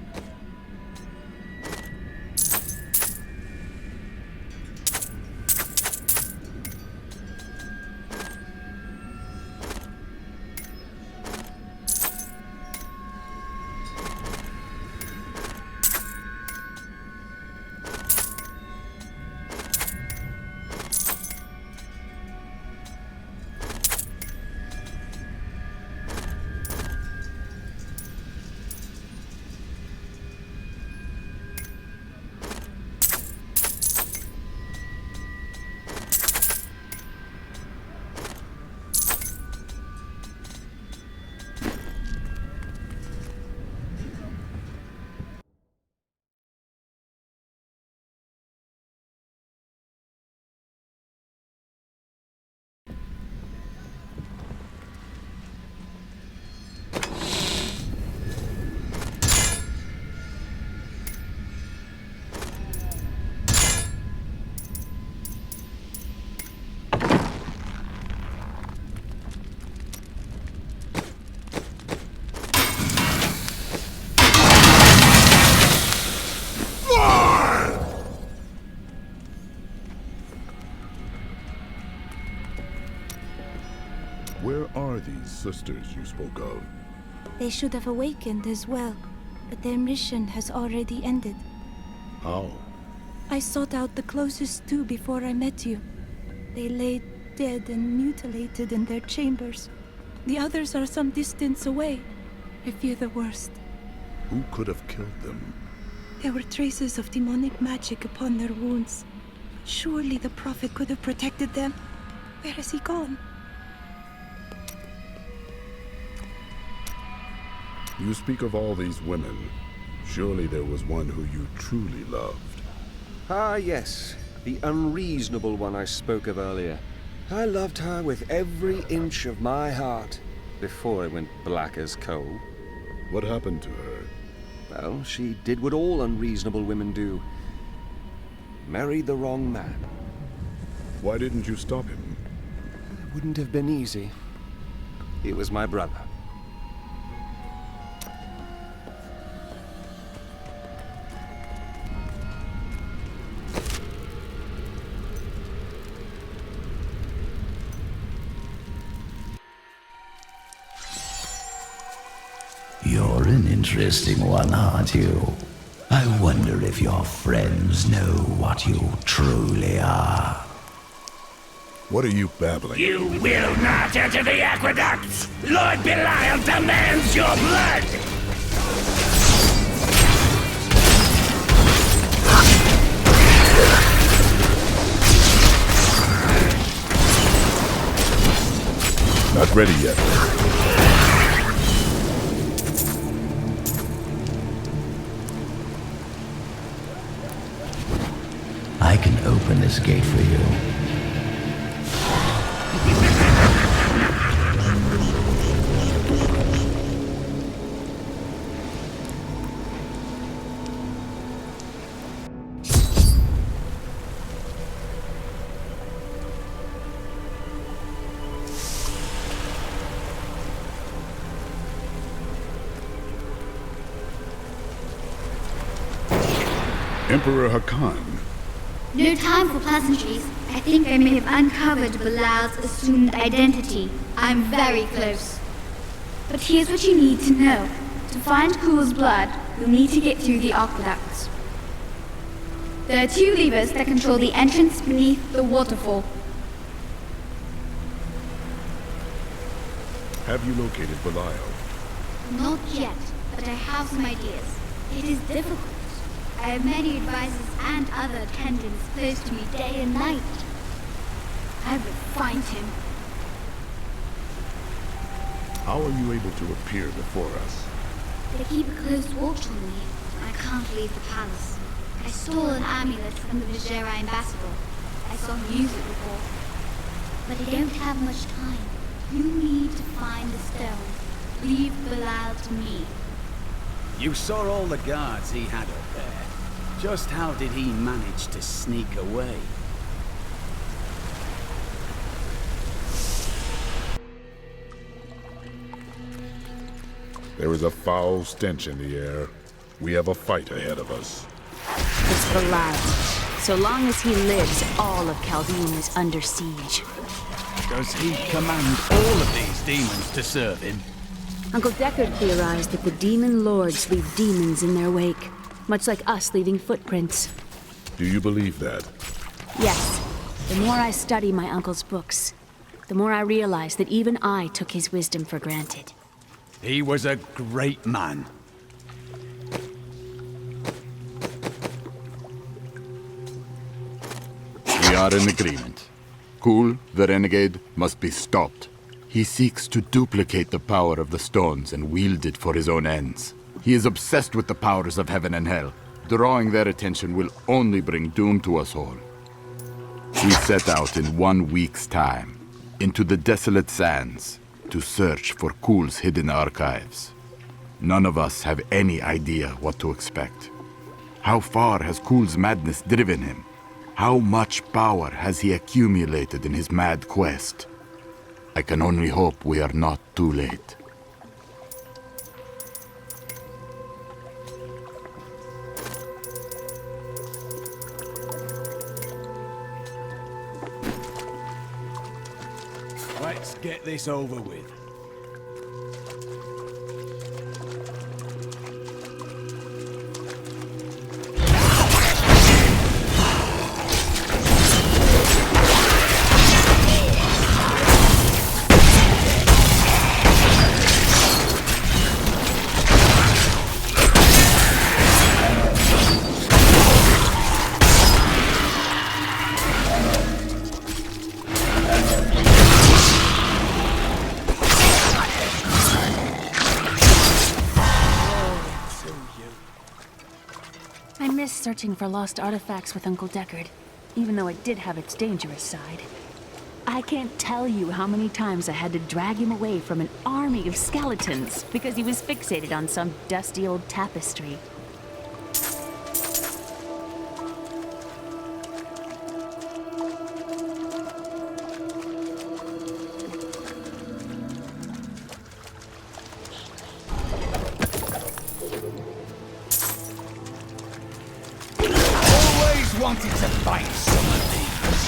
Where are these sisters you spoke of? They should have awakened as well, but their mission has already ended. How? I sought out the closest two before I met you. They lay dead and mutilated in their chambers. The others are some distance away. I fear the worst. Who could have killed them? There were traces of demonic magic upon their wounds. Surely the Prophet could have protected them. Where has he gone? You speak of all these women. Surely there was one who you truly loved. Ah, yes. The unreasonable one I spoke of earlier. I loved her with every inch of my heart before it went black as coal. What happened to her? Well, she did what all unreasonable women do. Married the wrong man. Why didn't you stop him? It wouldn't have been easy. He was my brother. You're an interesting one, aren't you? I wonder if your friends know what you truly are. What are you babbling? You will not enter the aqueducts! Lord Belial demands your blood! Not ready yet. I can open this gate for you. Emperor Hakan. No time for pleasantries. I think I may have uncovered Bilal's assumed identity. I'm very close. But here's what you need to know. To find Kul's blood, you'll need to get through the aqueducts. There are 2 levers that control the entrance beneath the waterfall. Have you located Belial? Not yet, but I have some ideas. It is difficult. I have many advisors and other attendants close to me day and night. I will find him. How are you able to appear before us? They keep a close watch on me. I can't leave the palace. I stole an amulet from the Vajera ambassador. I saw him use it before. But I don't have much time. You need to find the stone. Leave Bilal to me. You saw all the guards he had up there. Just how did he manage to sneak away? There is a foul stench in the air. We have a fight ahead of us. It's Bilal. So long as he lives, all of Khaldoon is under siege. Does he command all of these demons to serve him? Uncle Deckard theorized that the demon lords leave demons in their wake, much like us leaving footprints. Do you believe that? Yes. The more I study my uncle's books, the more I realize that even I took his wisdom for granted. He was a great man. We are in agreement. Kul, the renegade, must be stopped. He seeks to duplicate the power of the stones and wield it for his own ends. He is obsessed with the powers of heaven and hell. Drawing their attention will only bring doom to us all. We set out in 1 week's time, into the desolate sands, to search for Kul's hidden archives. None of us have any idea what to expect. How far has Kul's madness driven him? How much power has he accumulated in his mad quest? I can only hope we are not too late. Let's get this over with. Searching for lost artifacts with Uncle Deckard, even though it did have its dangerous side. I can't tell you how many times I had to drag him away from an army of skeletons because he was fixated on some dusty old tapestry. Wanted to fight some of these.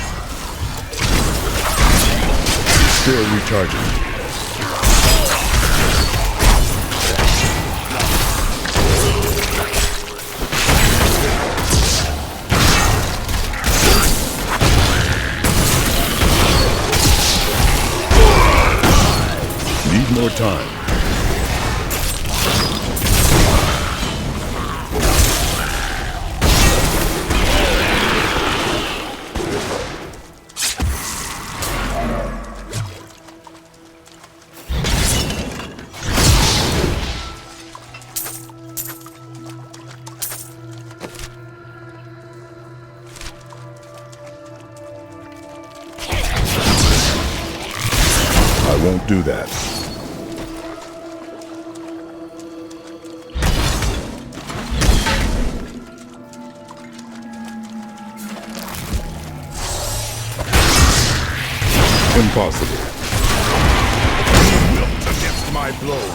Still recharging. Need more time. I won't do that. Impossible. Wilt against my blow.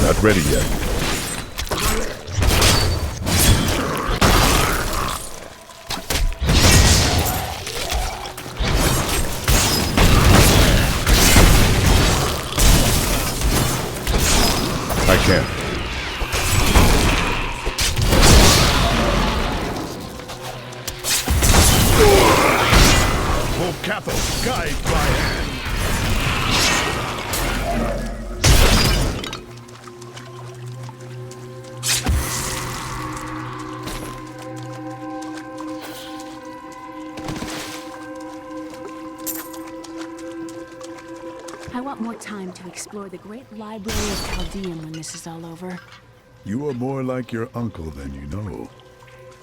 Not ready yet. I can't. O Cathos, guide my hand. I want more time to explore the great library of Chaldean when this is all over. You are more like your uncle than you know.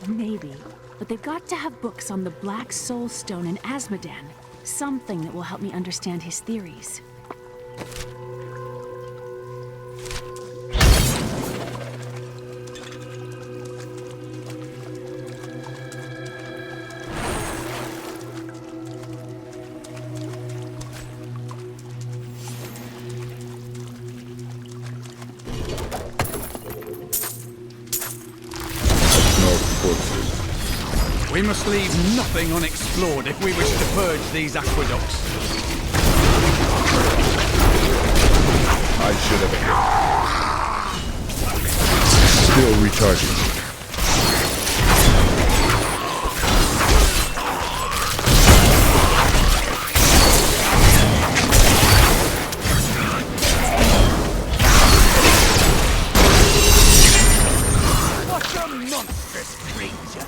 Maybe. But they've got to have books on the Black Soul Stone and Asmodan. Something that will help me understand his theories. We must leave nothing unexplored if we wish to purge these aqueducts. I should have. Still recharging. What a monstrous creature!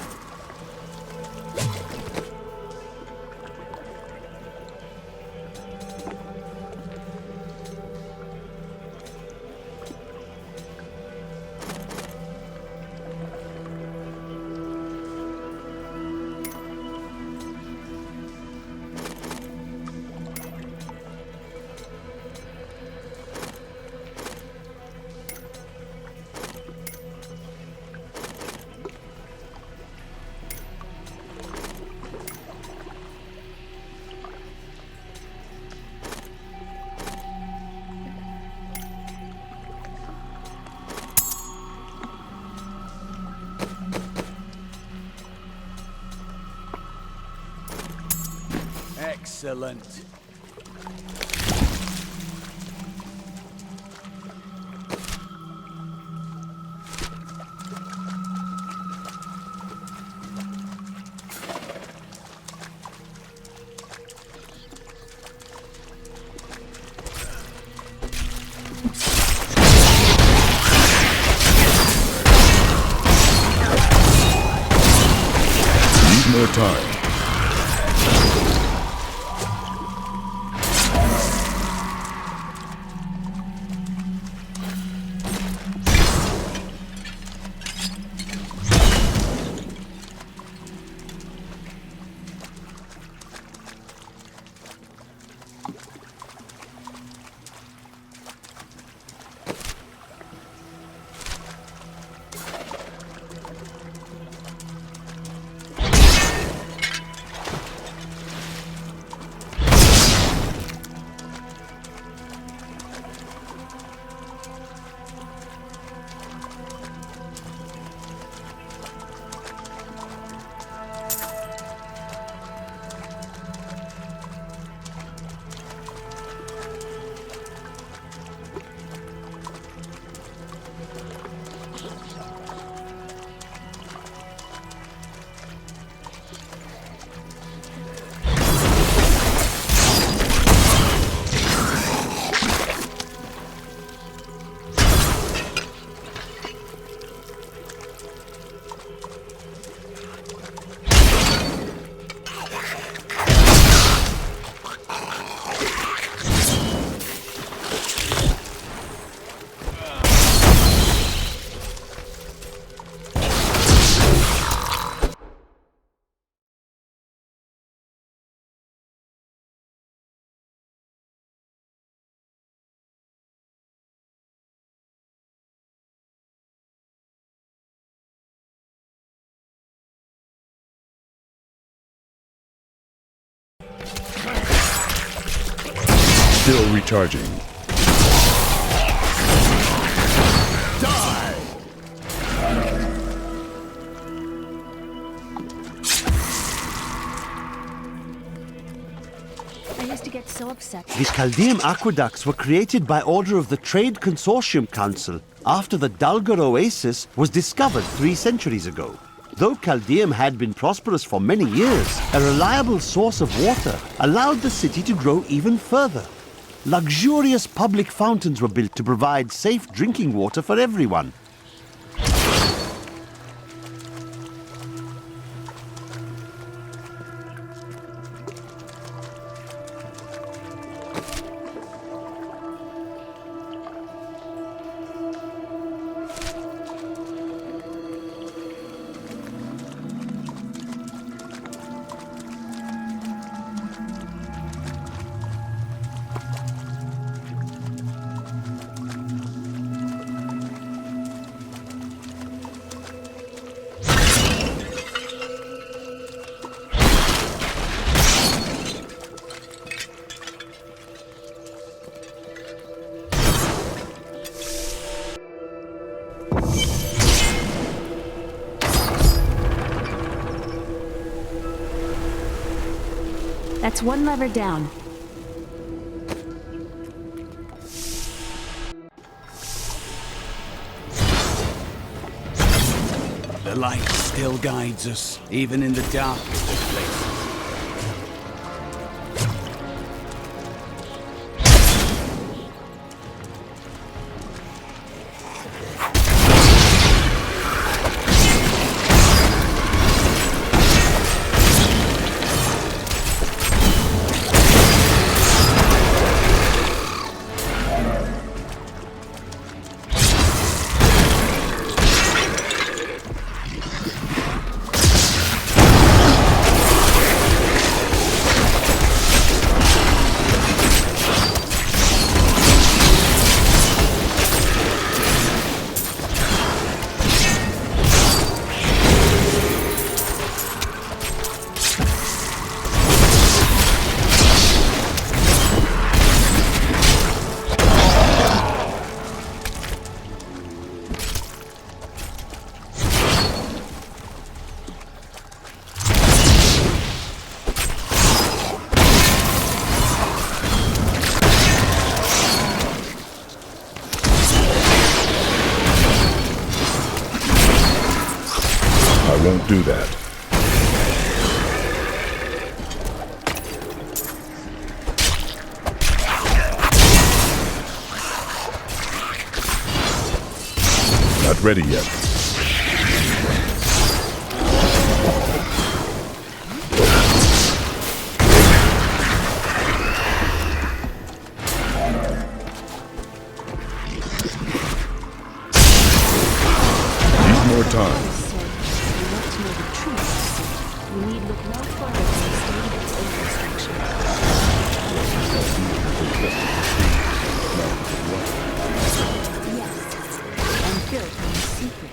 Excellent. Need more time. Still recharging. so upset. The Chaldean aqueducts were created by order of the Trade Consortium Council after the Dulgar Oasis was discovered 3 centuries ago. Though Chaldeum had been prosperous for many years, a reliable source of water allowed the city to grow even further. Luxurious public fountains were built to provide safe drinking water for everyone. That's one lever down. The light still guides us, even in the darkest of places. I won't do that. Not ready yet. Need more time. We need look no further than the state of its infrastructure. Yes, and built on a secret.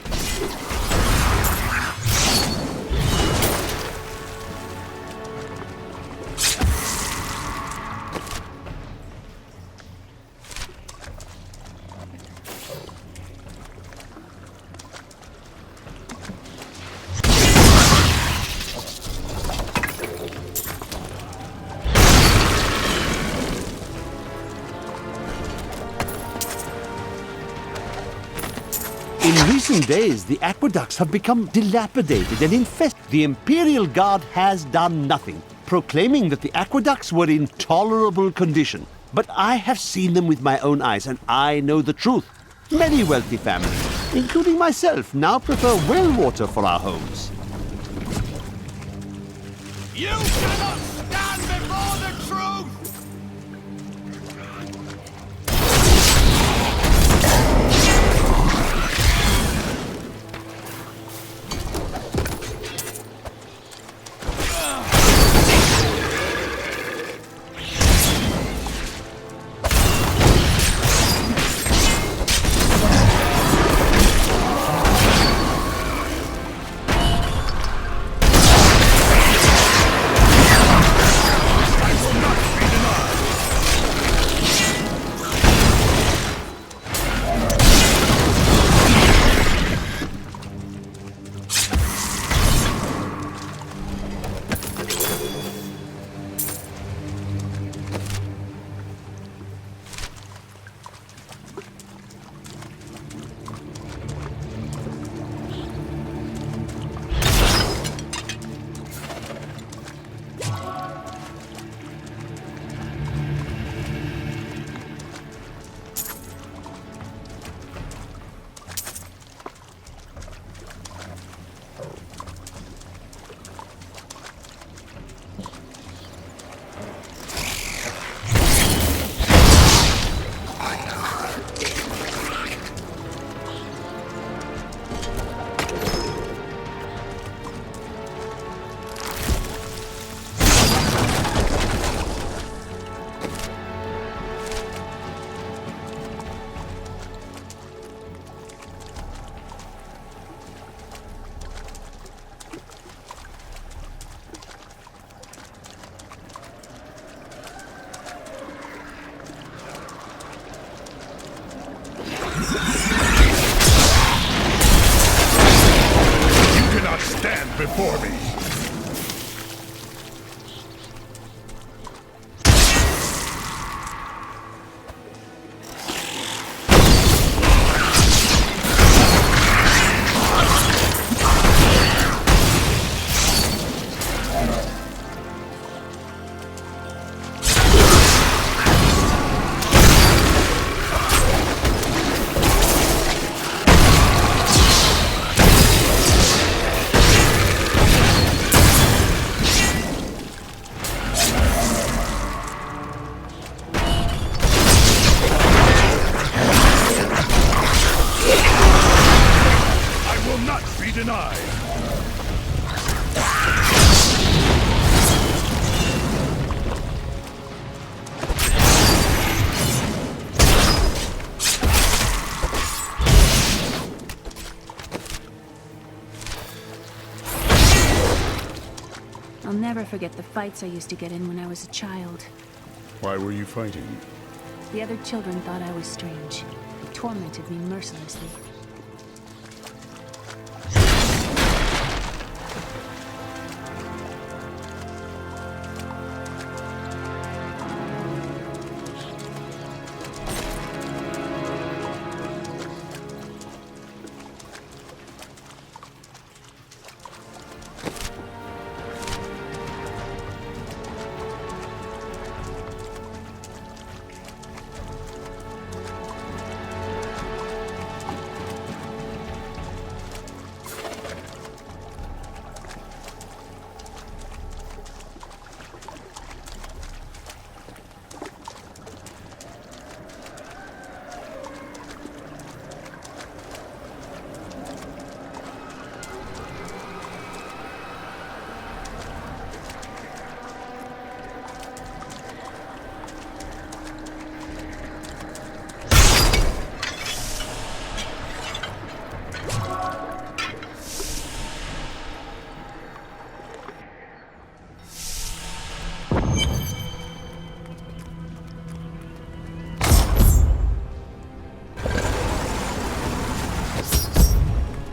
In recent days, the aqueducts have become dilapidated and infested. The Imperial Guard has done nothing, proclaiming that the aqueducts were in tolerable condition. But I have seen them with my own eyes, and I know the truth. Many wealthy families, including myself, now prefer well water for our homes. You cannot stand before the truth! before me. I'll never forget the fights I used to get in when I was a child. Why were you fighting? The other children thought I was strange. They tormented me mercilessly.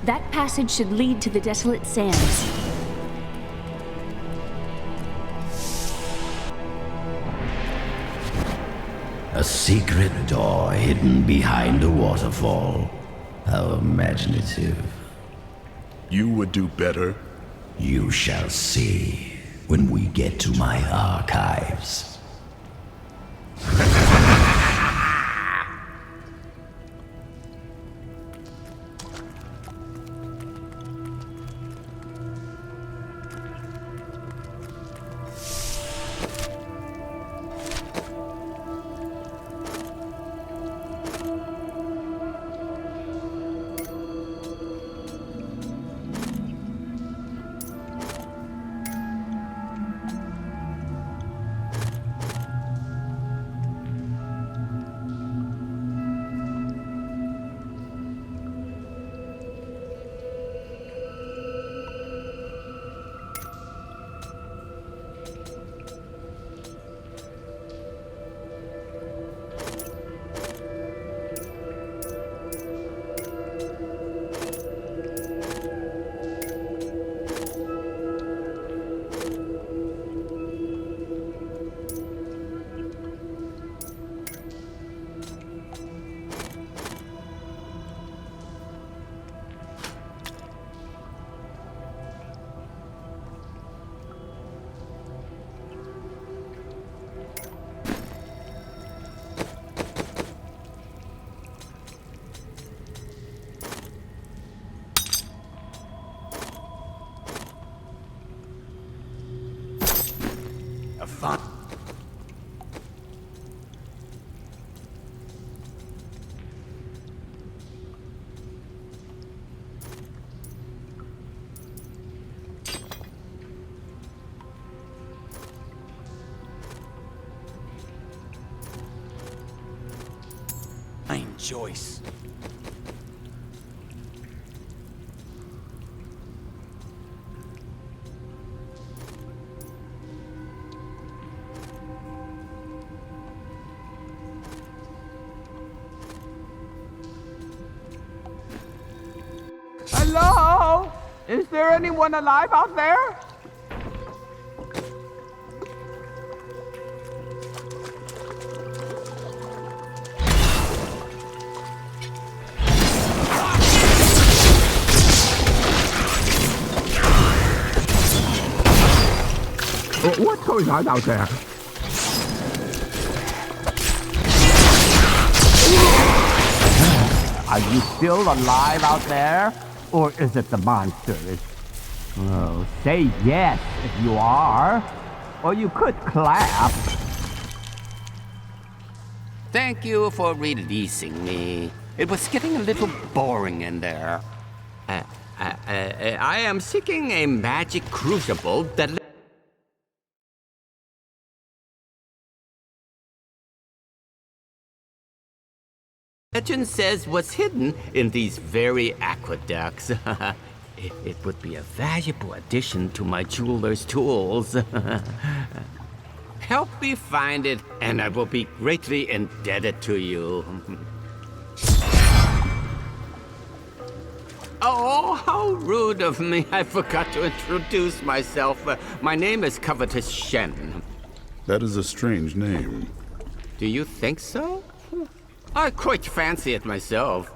That passage should lead to the Desolate Sands. A secret door hidden behind a waterfall. How imaginative. You would do better? You shall see when we get to my archives. Fun. Joyce. Hello? Is there anyone alive out there? What's going on out there? Are you still alive out there? Or is it the monsters? Oh, say yes if you are. Or you could clap. Thank you for releasing me. It was getting a little boring in there. I am seeking a magic crucible that... Legend says was hidden in these very aqueducts. It would be a valuable addition to my jeweler's tools. Help me find it, and I will be greatly indebted to you. Oh, how rude of me. I forgot to introduce myself. My name is Covetous Shen. That is a strange name. Do you think so? I quite fancy it myself.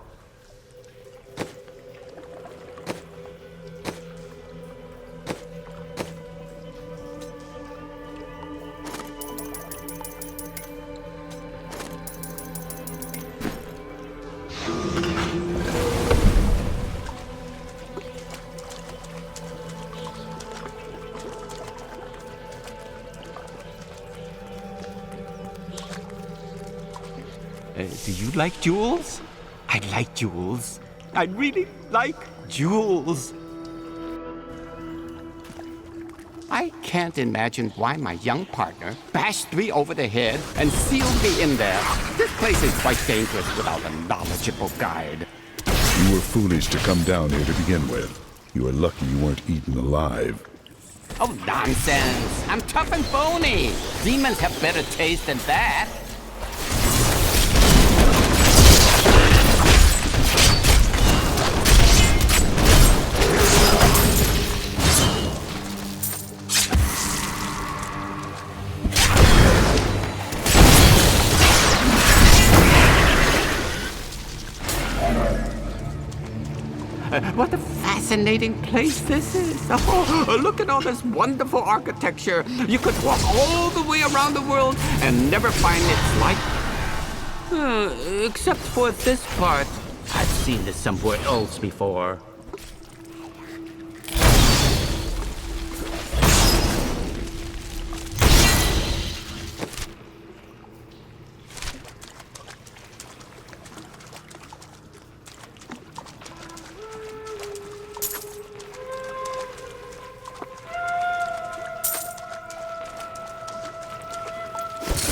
Do you like jewels? I like jewels. I really like jewels. I can't imagine why my young partner bashed me over the head and sealed me in there. This place is quite dangerous without a knowledgeable guide. You were foolish to come down here to begin with. You are lucky you weren't eaten alive. Oh, nonsense. I'm tough and bony. Demons have better taste than that. What a fascinating place this is. Oh, look at all this wonderful architecture. You could walk all the way around the world and never find its like. Except for this part. I've seen this somewhere else before.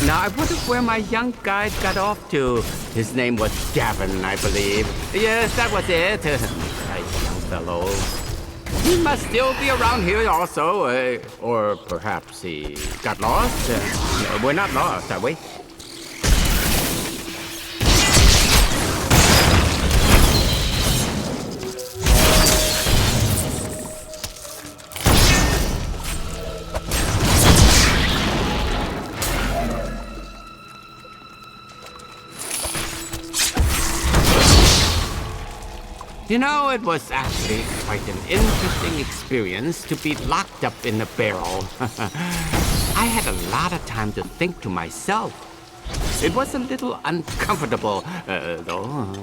Now, I wonder where my young guide got off to. His name was Gavin, I believe. Yes, that was it. Nice young fellow. He must still be around here also. Or perhaps he got lost. We're not lost, are we? You know, it was actually quite an interesting experience to be locked up in a barrel. I had a lot of time to think to myself. It was a little uncomfortable, though.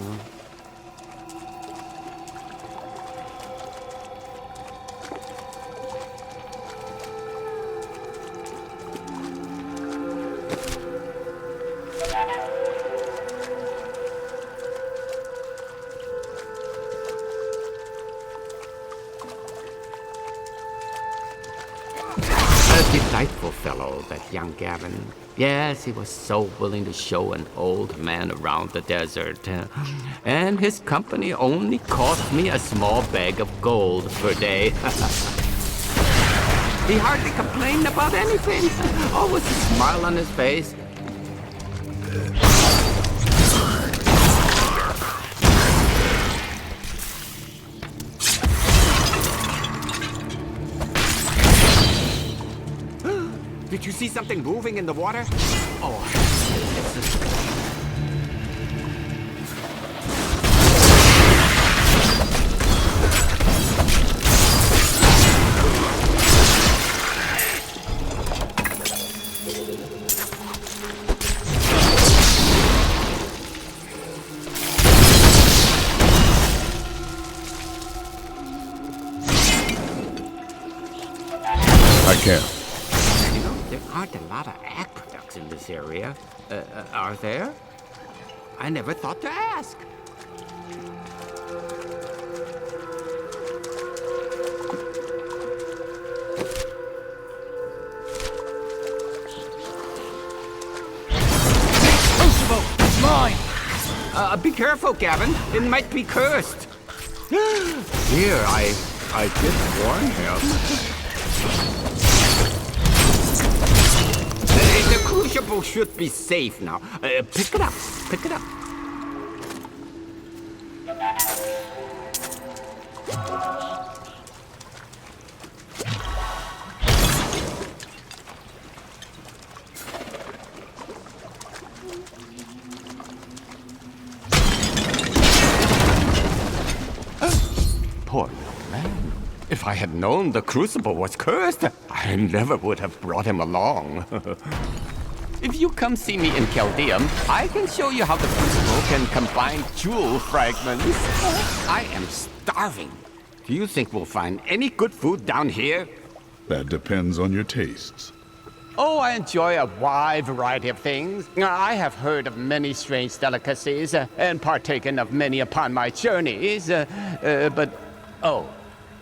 Delightful fellow, that young Gavin. Yes, he was so willing to show an old man around the desert. And his company only cost me a small bag of gold per day. He hardly complained about anything. Always a smile on his face. Did you see something moving in the water? Oh, I can't. you know, there aren't a lot of aqueducts in this area. Are there? I never thought to ask. Crucible! It's mine! Be careful, Gavin. It might be cursed. Here, I did warn him. The crucible should be safe now. Pick it up. Pick it up. Poor little man. If I had known the crucible was cursed, I never would have brought him along. If you come see me in Chaldeum, I can show you how the crucible can combine jewel fragments. I am starving. Do you think we'll find any good food down here? That depends on your tastes. Oh, I enjoy a wide variety of things. I have heard of many strange delicacies and partaken of many upon my journeys. But, oh,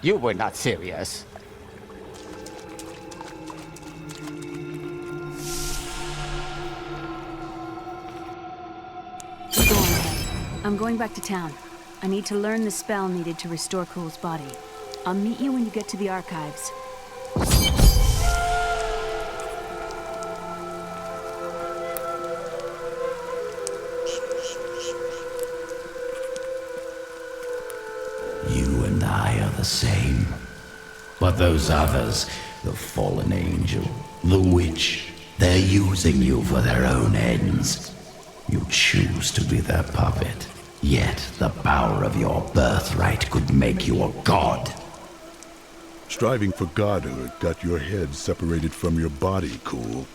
you were not serious. Go on ahead. I'm going back to town. I need to learn the spell needed to restore Cool's body. I'll meet you when you get to the archives. You and I are the same. But those others, the fallen angel, the witch, they're using you for their own ends. You choose to be their puppet, yet the power of your birthright could make you a god. Striving for godhood got your head separated from your body, Cool.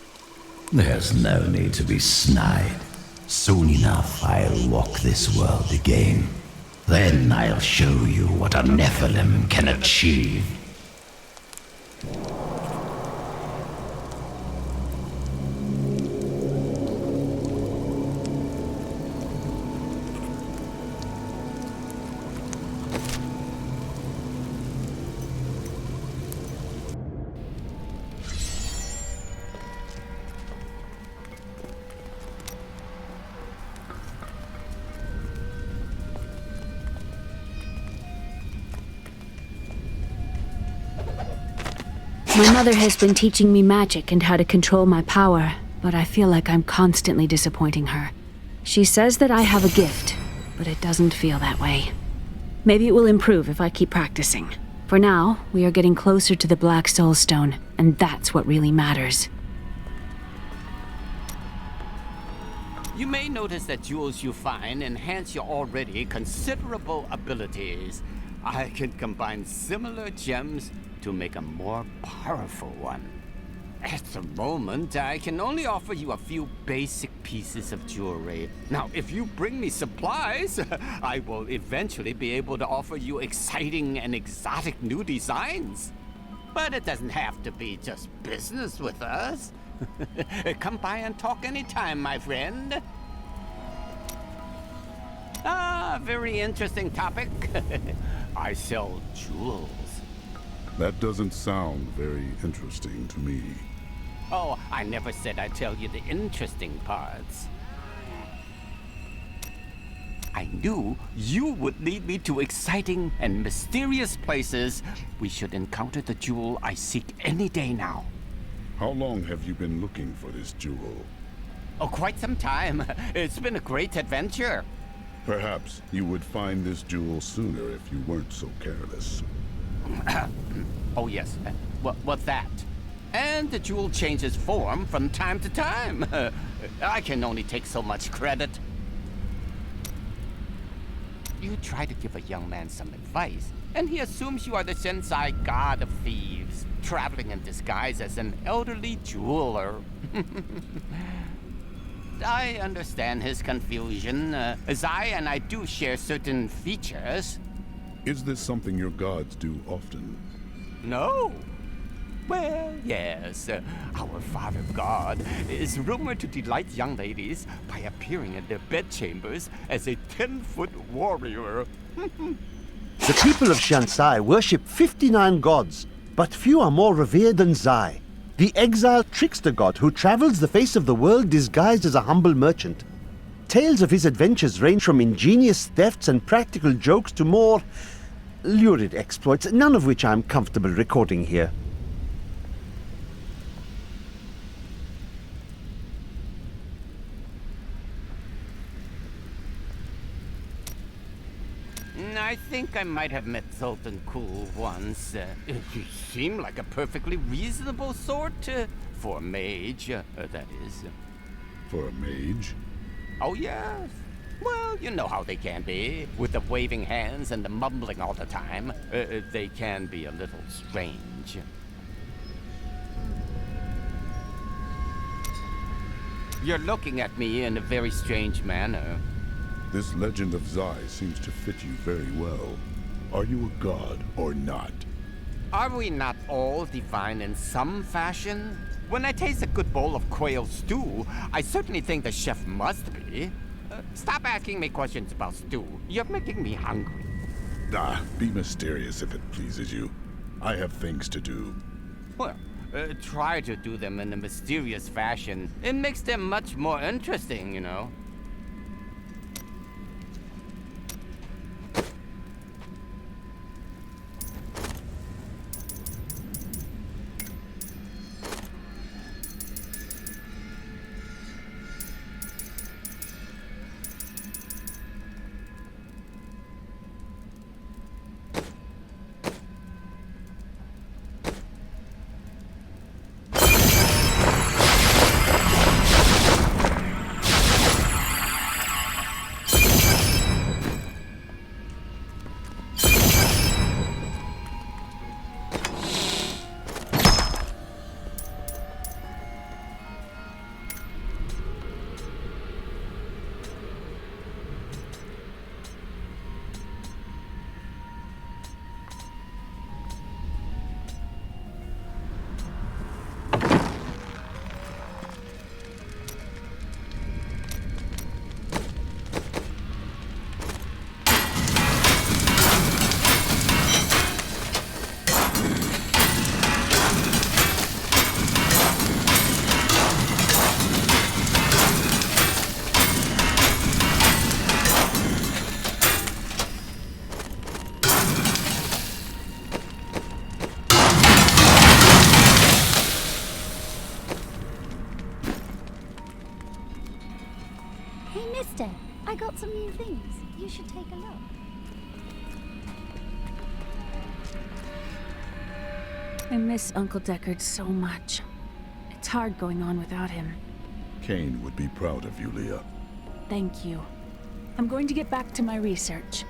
There's no need to be snide. Soon enough, I'll walk this world again. Then I'll show you what a Nephilim can achieve. My mother has been teaching me magic and how to control my power, but I feel like I'm constantly disappointing her. She says that I have a gift, but it doesn't feel that way. Maybe it will improve if I keep practicing. For now, we are getting closer to the Black Soul Stone, and that's what really matters. You may notice that jewels you find enhance your already considerable abilities. I can combine similar gems to make a more powerful one. At the moment, I can only offer you a few basic pieces of jewelry. Now, if you bring me supplies, I will eventually be able to offer you exciting and exotic new designs. But it doesn't have to be just business with us. Come by and talk anytime, my friend. Ah, very interesting topic. I sell jewels. That doesn't sound very interesting to me. Oh, I never said I'd tell you the interesting parts. I knew you would lead me to exciting and mysterious places. We should encounter the jewel I seek any day now. How long have you been looking for this jewel? Oh, quite some time. It's been a great adventure. Perhaps you would find this jewel sooner if you weren't so careless. Oh, yes. What's that? And the jewel changes form from time to time. I can only take so much credit. You try to give a young man some advice, and he assumes you are the Sensei god of thieves, traveling in disguise as an elderly jeweler. I understand his confusion. Zai and I do share certain features. Is this something your gods do often? No. Well, yes. Our father god is rumored to delight young ladies by appearing in their bedchambers as a 10-foot warrior. The people of Shansai worship 59 gods, but few are more revered than Zai, the exiled trickster god who travels the face of the world disguised as a humble merchant. Tales of his adventures range from ingenious thefts and practical jokes to more lurid exploits, none of which I am comfortable recording here. I think I might have met Sultan Kul once. He seemed like a perfectly reasonable sort, for a mage, that is. For a mage? Oh, yes. Well, you know how they can be, with the waving hands and the mumbling all the time. They can be a little strange. You're looking at me in a very strange manner. This legend of Zai seems to fit you very well. Are you a god or not? Are we not all divine in some fashion? When I taste a good bowl of quail stew, I certainly think the chef must be. Stop asking me questions about stew. You're making me hungry. Be mysterious if it pleases you. I have things to do. Well, try to do them in a mysterious fashion. It makes them much more interesting, you know. Hey, mister, I got some new things. You should take a look. I miss Uncle Deckard so much. It's hard going on without him. Kane would be proud of you, Leah. Thank you. I'm going to get back to my research.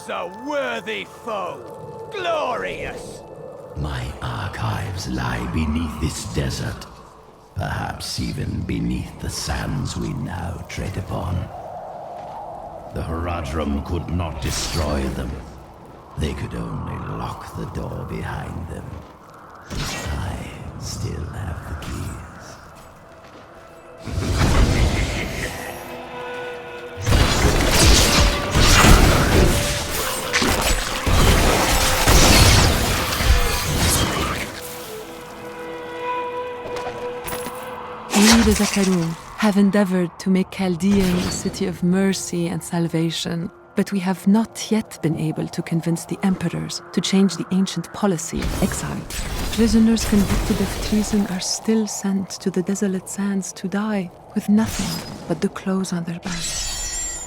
A worthy foe! Glorious! My archives lie beneath this desert. Perhaps even beneath the sands we now tread upon. The Horadrim could not destroy them. They could only lock the door behind them. I still have the keys. We, the Zakarum, have endeavored to make Chaldean a city of mercy and salvation, but we have not yet been able to convince the emperors to change the ancient policy of exile. Prisoners convicted of treason are still sent to the desolate sands to die, with nothing but the clothes on their backs.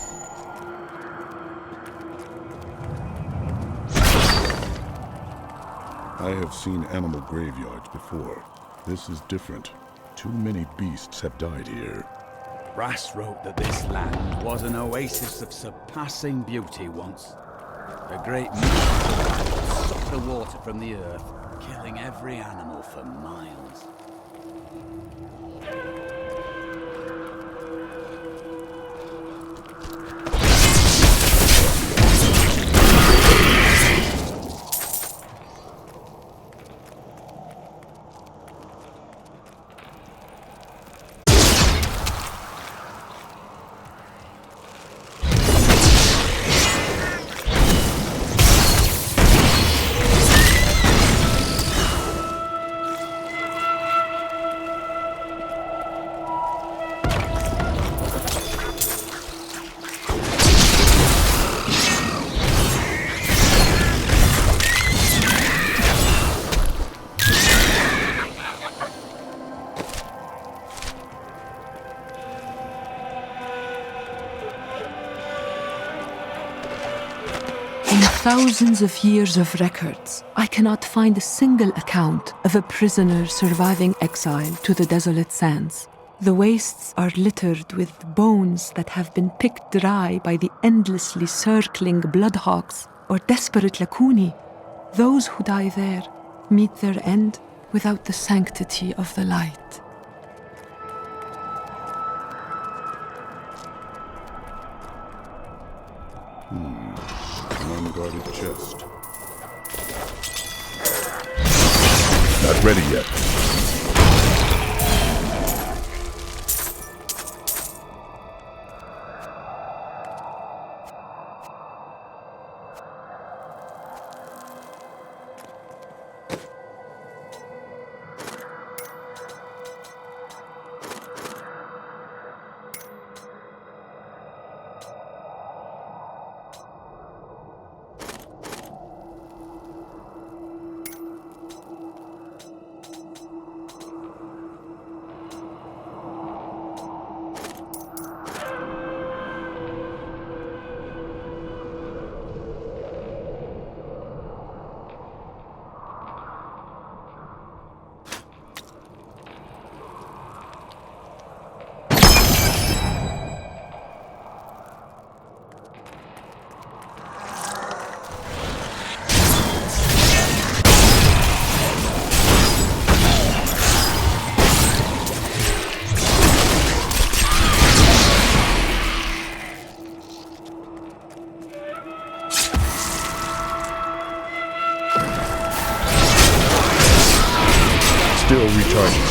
I have seen animal graveyards before. This is different. Too many beasts have died here. Brass wrote that this land was an oasis of surpassing beauty once. A great mountain sucked the water from the earth, killing every animal for miles. Thousands of years of records, I cannot find a single account of a prisoner surviving exile to the desolate sands. The wastes are littered with bones that have been picked dry by the endlessly circling bloodhawks or desperate Lakuni. Those who die there meet their end without the sanctity of the light. An unguarded chest. Not ready yet. Still recharging.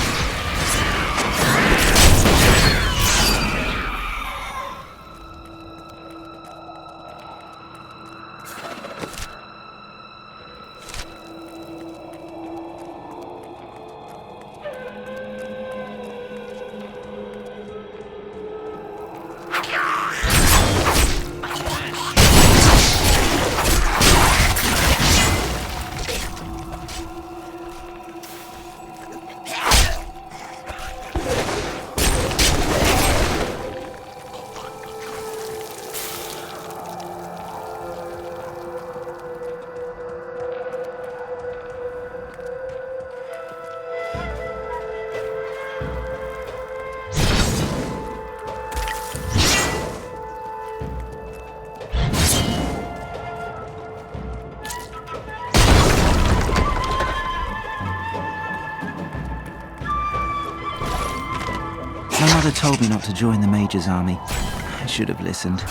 Father told me not to join the Major's army. I should have listened.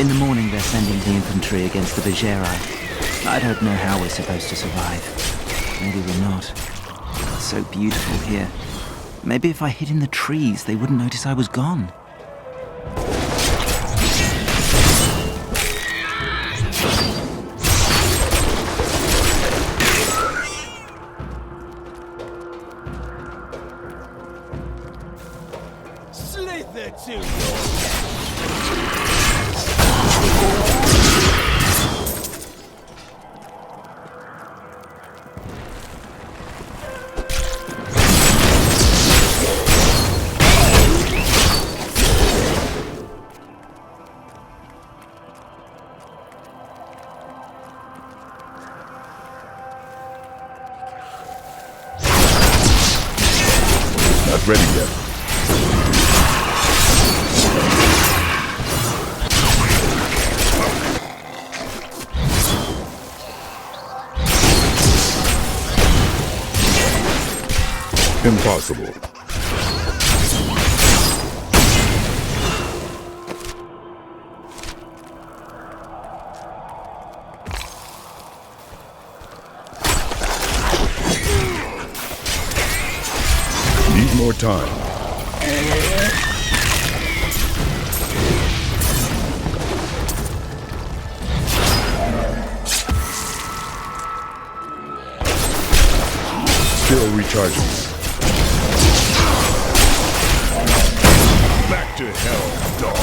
In the morning, they're sending the infantry against the Bergerae. I don't know how we're supposed to survive. Maybe we're not. It's so beautiful here. Maybe if I hid in the trees, they wouldn't notice I was gone. Slither to your Not ready yet. Impossible. Need more time. Still recharging. Back to hell, dog.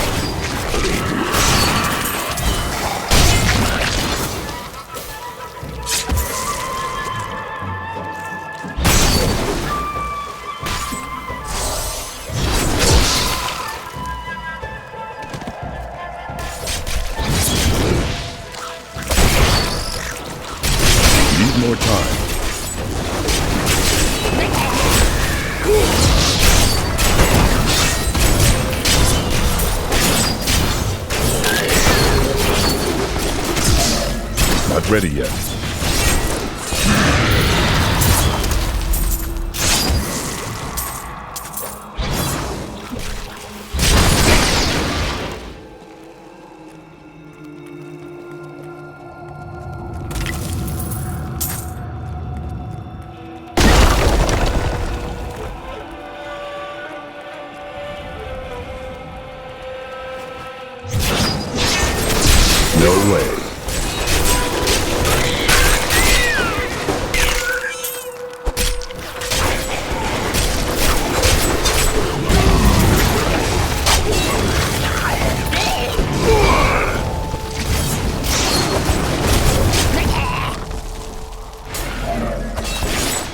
Need more time. Not ready yet. No way.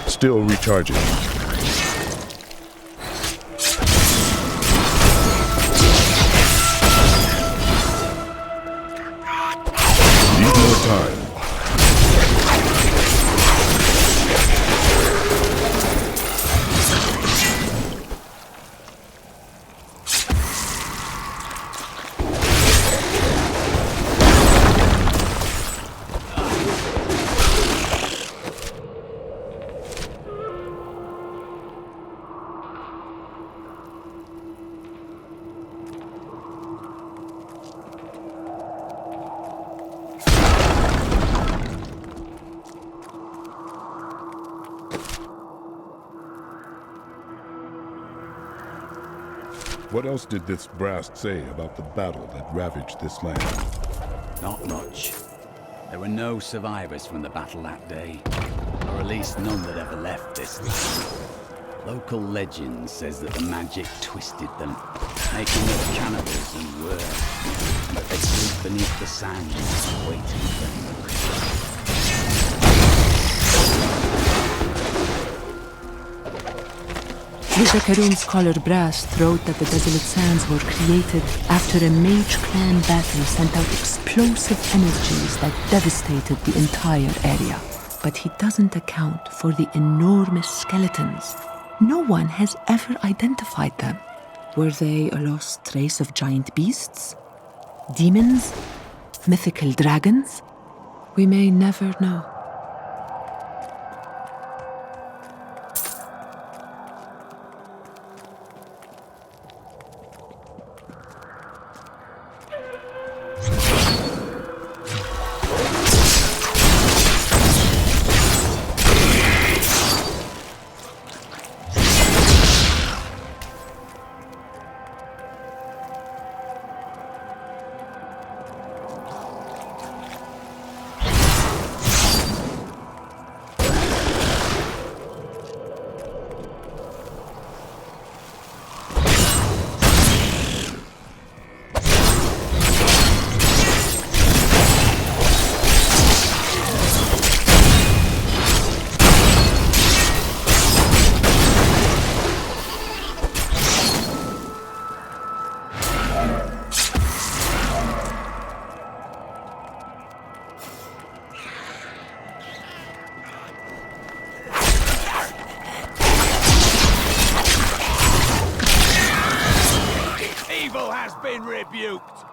Still recharging. Need more time. What else did this brass say about the battle that ravaged this land? Not much. There were no survivors from the battle that day, or at least none that ever left this land. Local legend says that the magic twisted them, making them cannibals and worse, and that they sleep beneath the sand, waiting for them. The Jackaroon scholar Brass wrote that the Desolate Sands were created after a mage clan battle sent out explosive energies that devastated the entire area. But he doesn't account for the enormous skeletons. No one has ever identified them. Were they a lost race of giant beasts? Demons? Mythical dragons? We may never know. rebuked.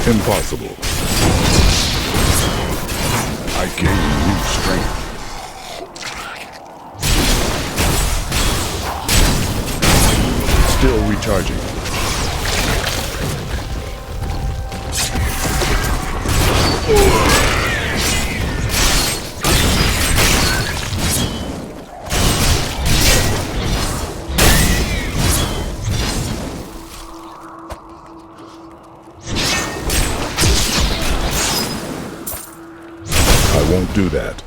Impossible. I gain new strength. Still recharging. I won't do that.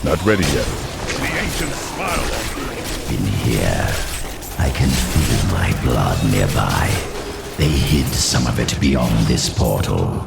Not ready yet. The ancient smile on me. In here, I can feel my blood nearby. They hid some of it beyond this portal.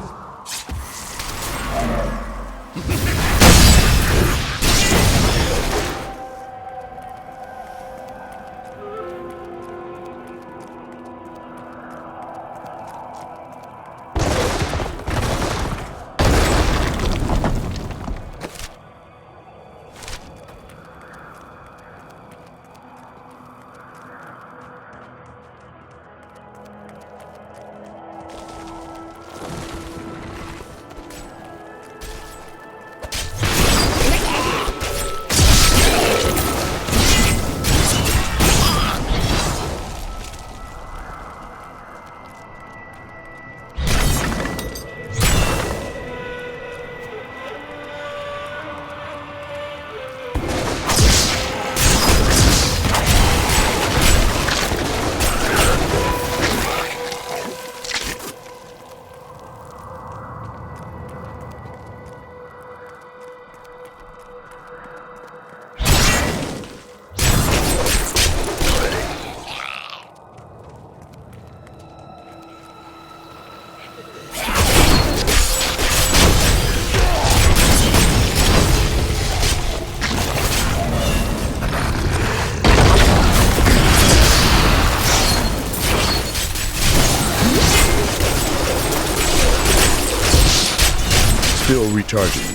Still recharging.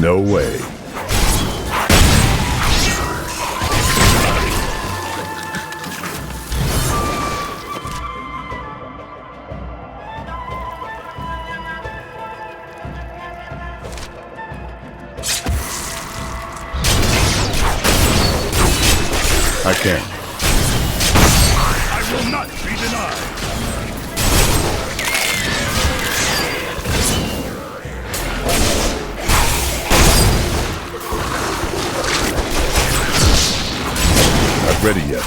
No way. I can. I will not be denied. Not ready yet.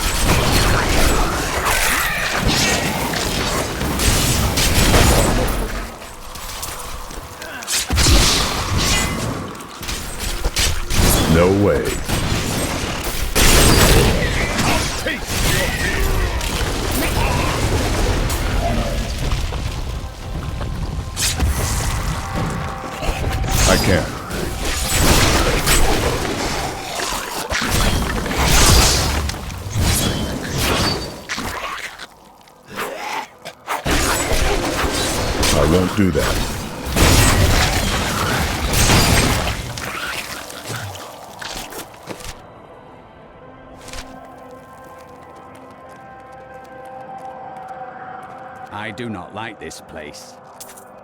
No way. I can't. I won't do that. I do not like this place.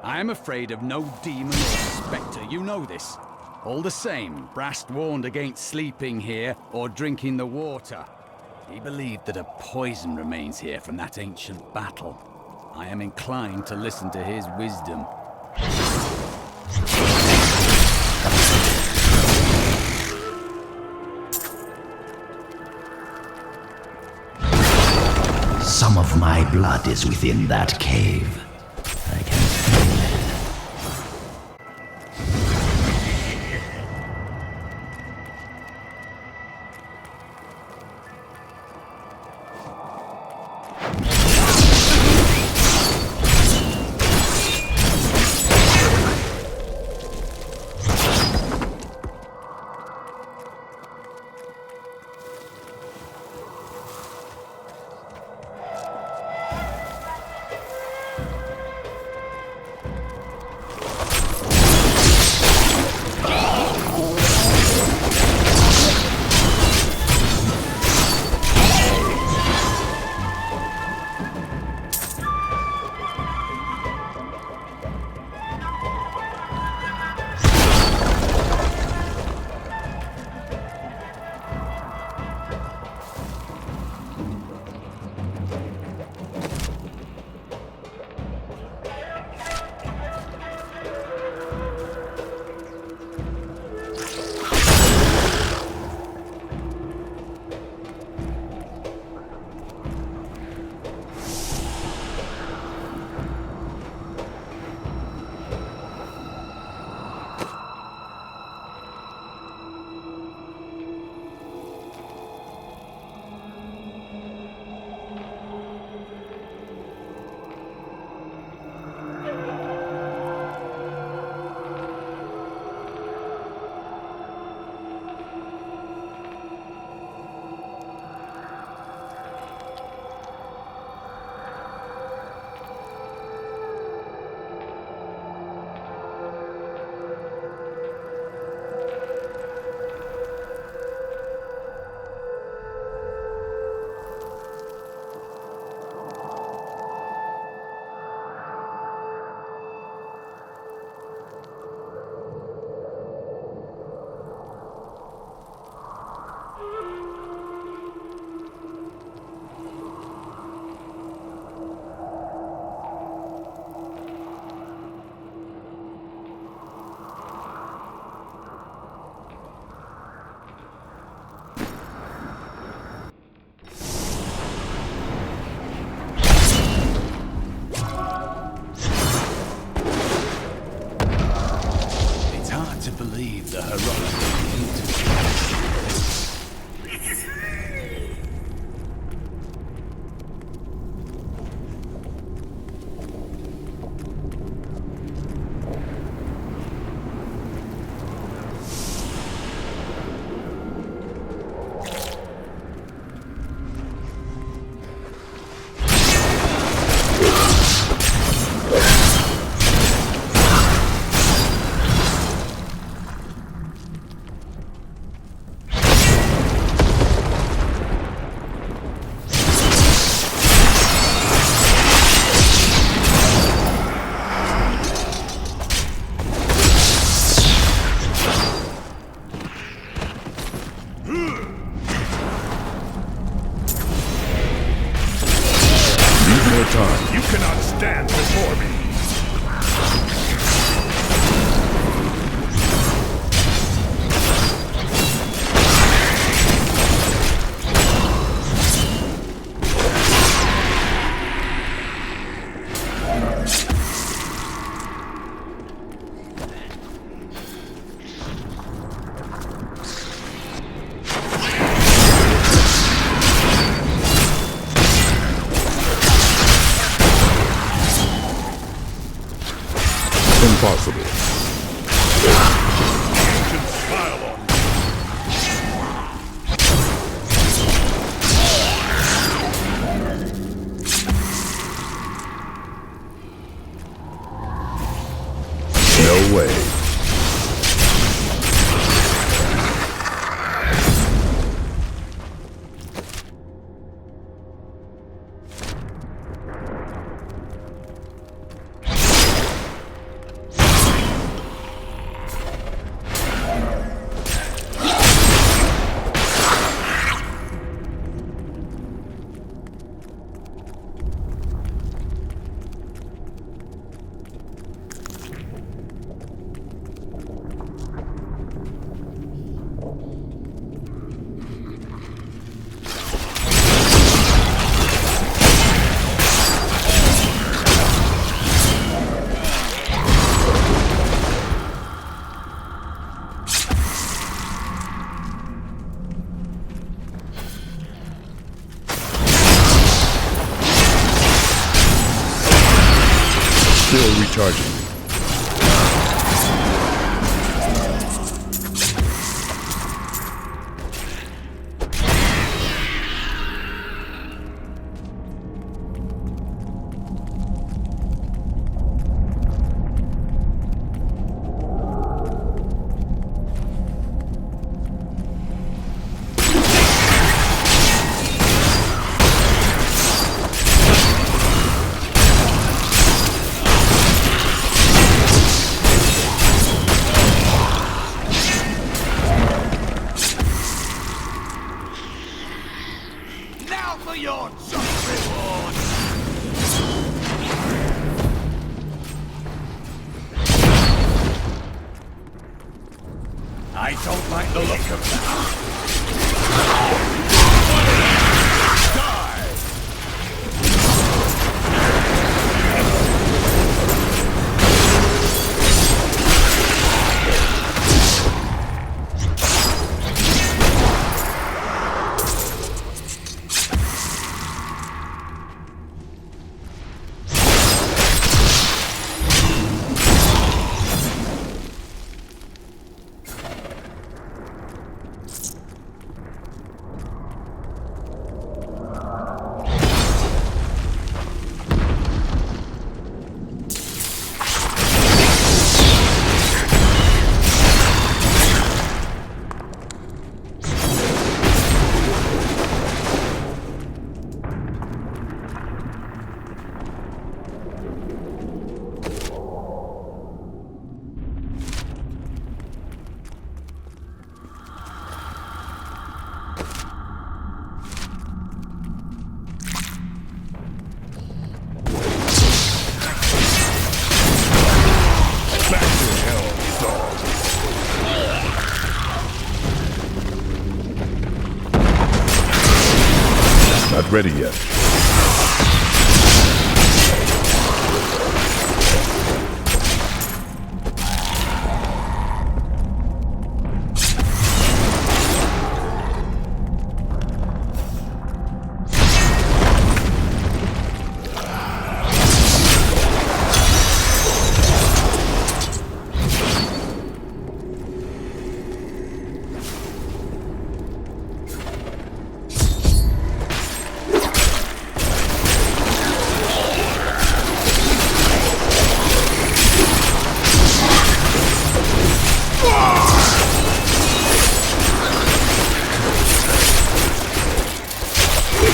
I am afraid of no demon or spectre, you know this. All the same, Brast warned against sleeping here or drinking the water. He believed that a poison remains here from that ancient battle. I am inclined to listen to his wisdom. Some of my blood is within that cave. I can feel it. believe the heroic time. You cannot stand before me. Impossible. No way. Still recharging. I don't like the look of that. Not ready yet.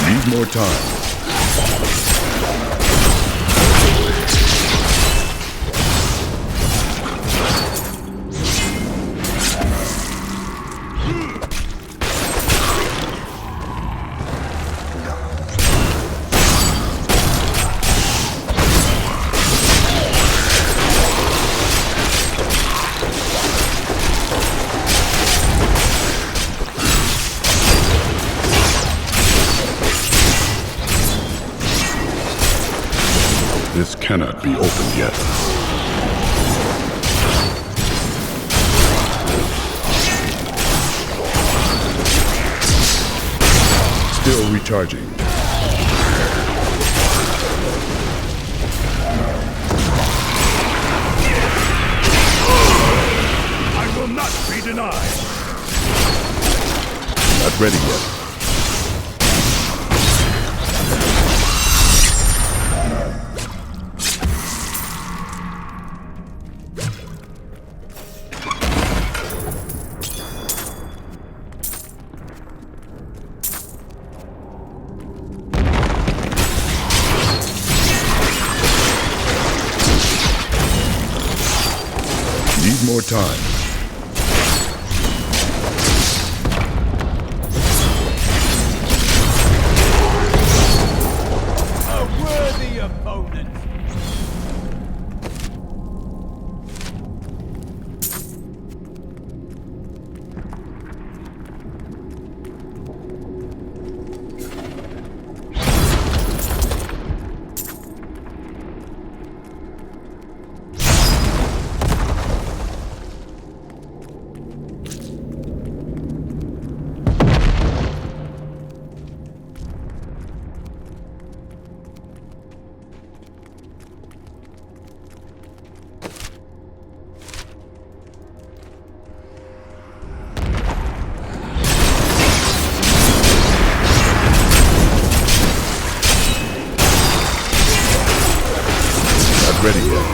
Need more time. This cannot be opened yet. Still recharging. will not be denied. Not ready yet. Need more time. A worthy opponent. Not ready yet.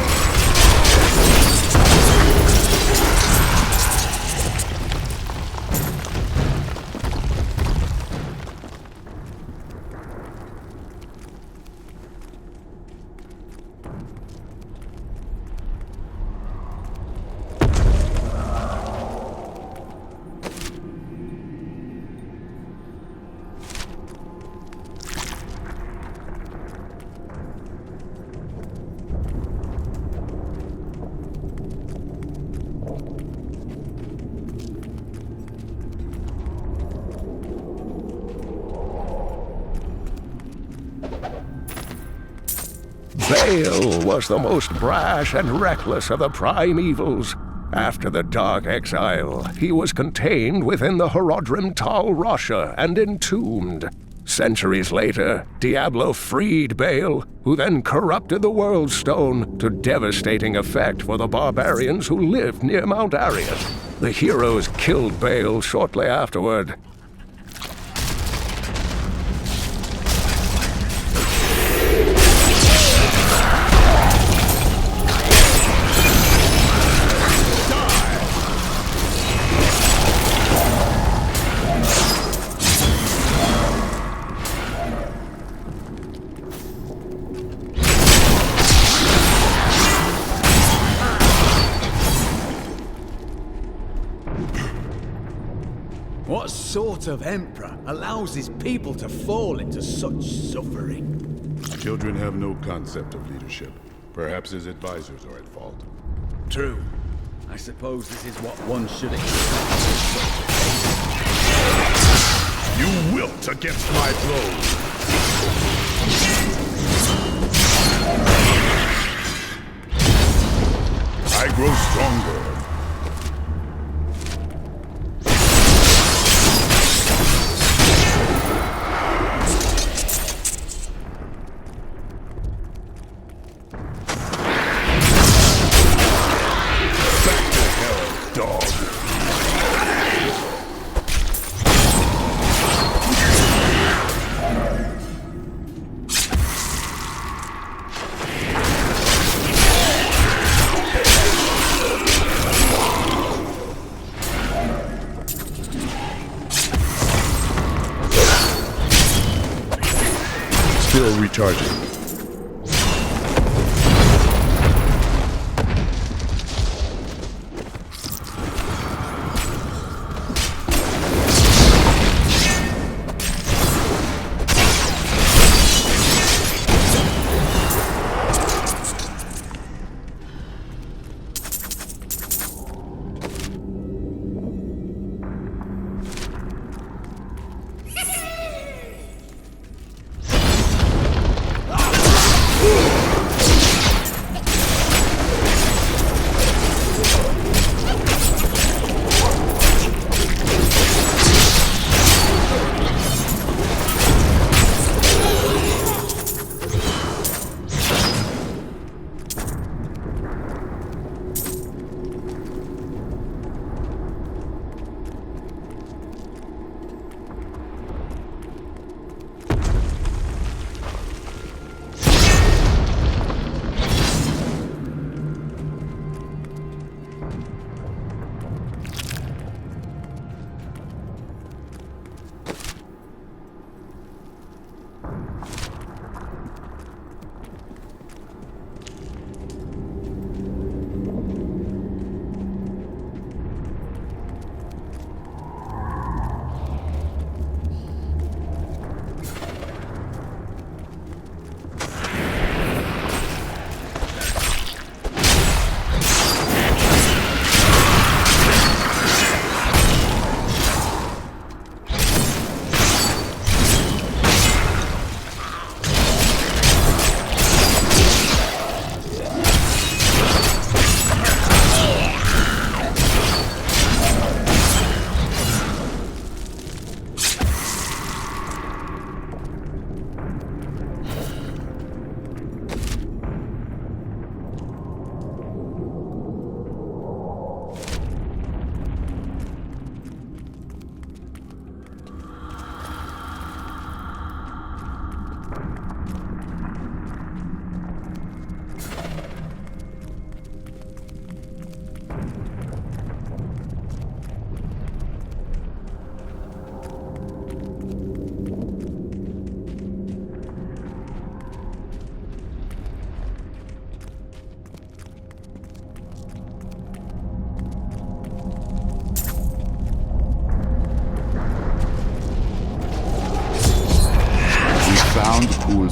Baal was the most brash and reckless of the primevals. After the Dark Exile, he was contained within the Horodrim Tal Rasha and entombed. Centuries later, Diablo freed Baal, who then corrupted the World Stone to devastating effect for the barbarians who lived near Mount Arius. The heroes killed Baal shortly afterward. What sort of emperor allows his people to fall into such suffering? Children have no concept of leadership. Perhaps his advisors are at fault. True. I suppose this is what one should expect. You wilt against my blows. I grow stronger. Still recharging.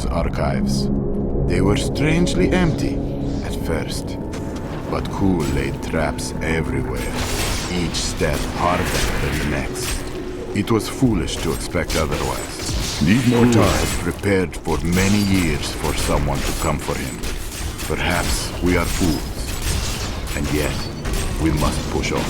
Kuhl's archives. They were strangely empty at first, but Kuhl laid traps everywhere, each step harder than the next. It was foolish to expect otherwise. Need more Kuhl time. has prepared for many years for someone to come for him. Perhaps we are fools, and yet we must push on.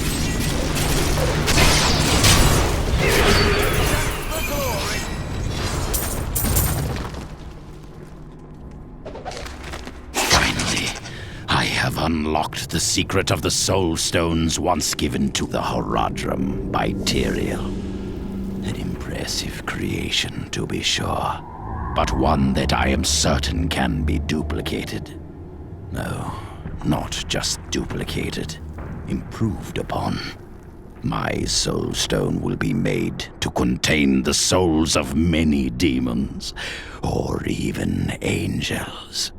I have unlocked the secret of the Soul Stones once given to the Horadrim by Tyrael. An impressive creation, to be sure, but one that I am certain can be duplicated. No, not just duplicated, improved upon. My Soul Stone will be made to contain the souls of many demons, or even angels.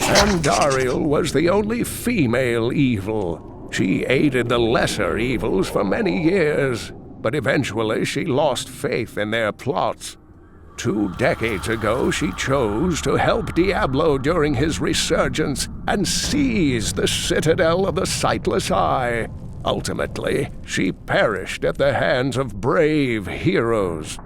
Andariel was the only female evil. She aided the lesser evils for many years, but eventually she lost faith in their plots. 2 decades ago, she chose to help Diablo during his resurgence and seize the citadel of the Sightless Eye. Ultimately, she perished at the hands of brave heroes.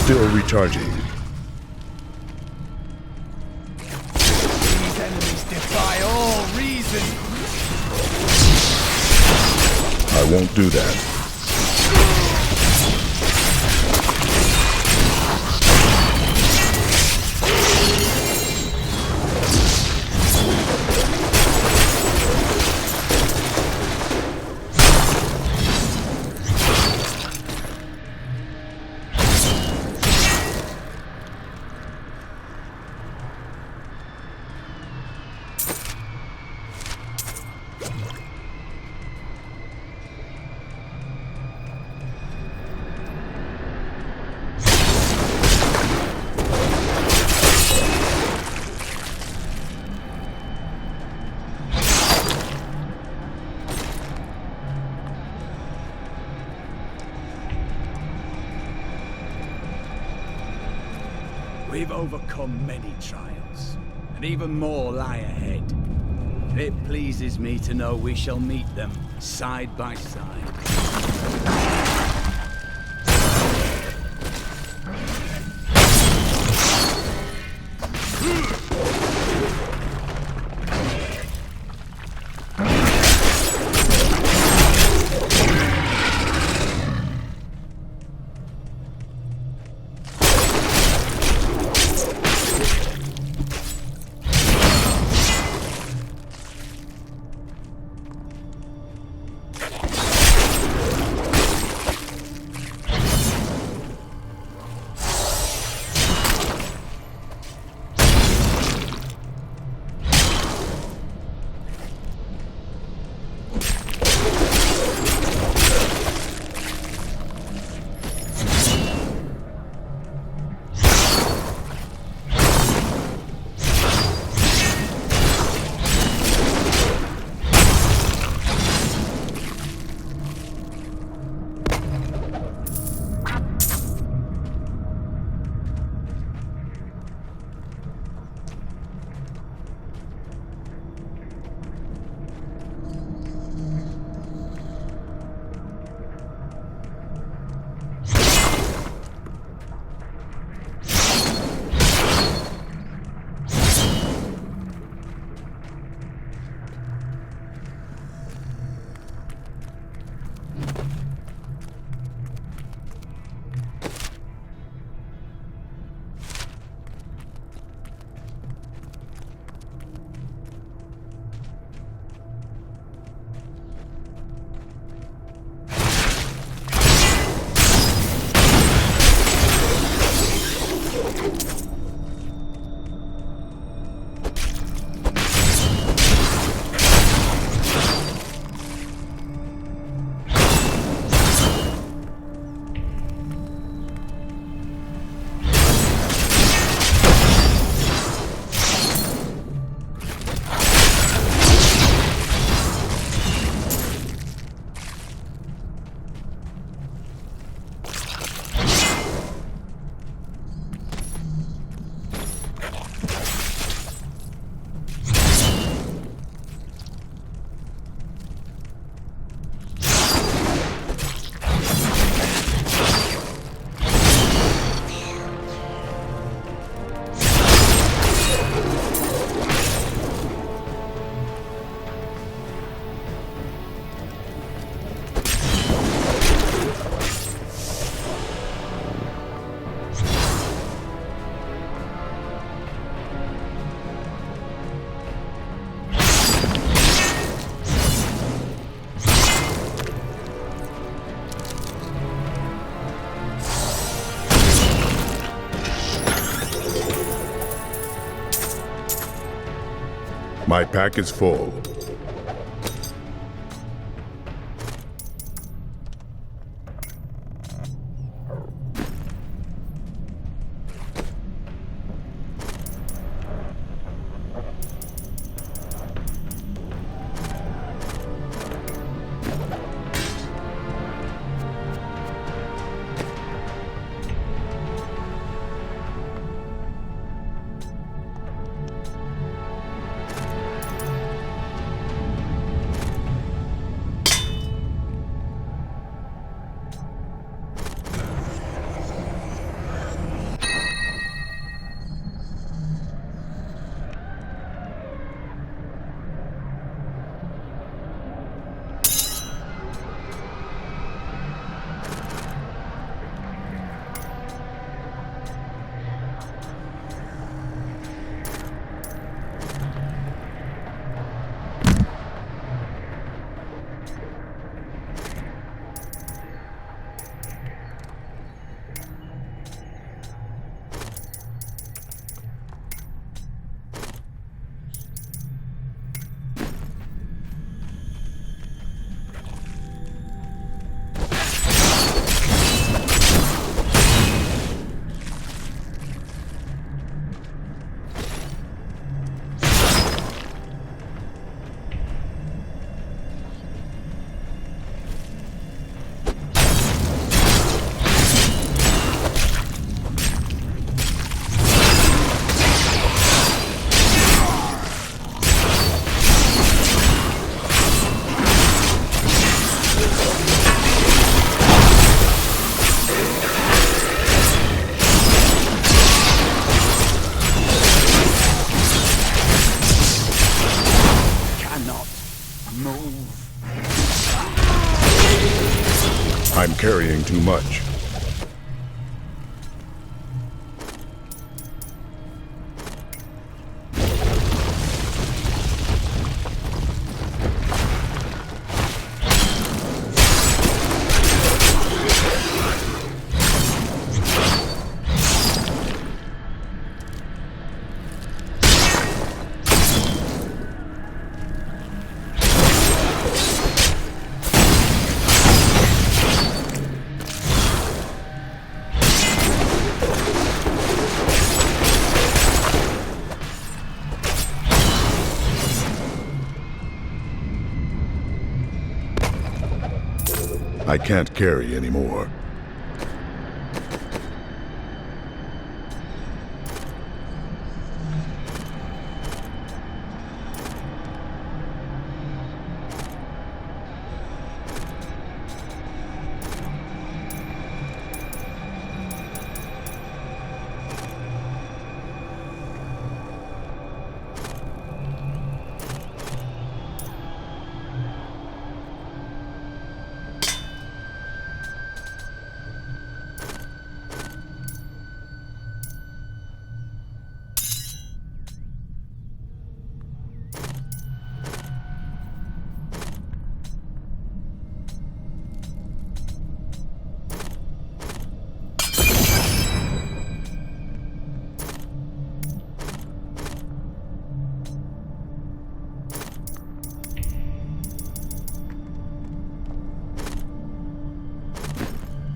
Still recharging. These enemies defy all reason. I won't do that. We've overcome many trials, and even more lie ahead. It pleases me to know we shall meet them side by side. My pack is full. I'm carrying too much. I can't carry anymore.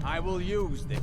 I will use this.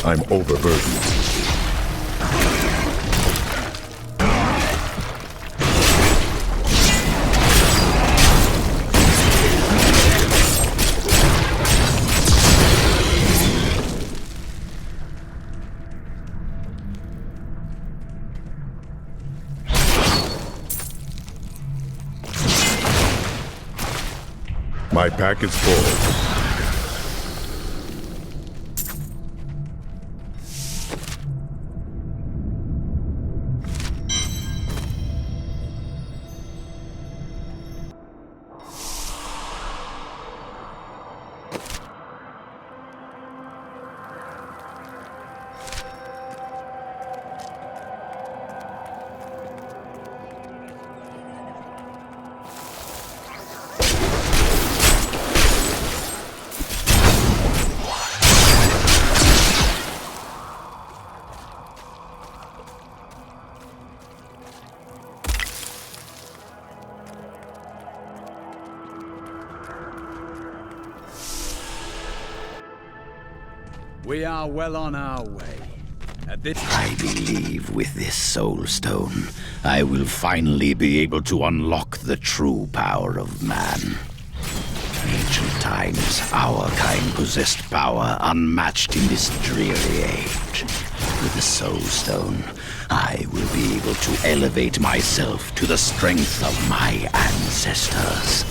I'm overburdened. My pack is full. We are well on our way. I believe with this soul stone, I will finally be able to unlock the true power of man. In ancient times, our kind possessed power unmatched in this dreary age. With the soul stone, I will be able to elevate myself to the strength of my ancestors.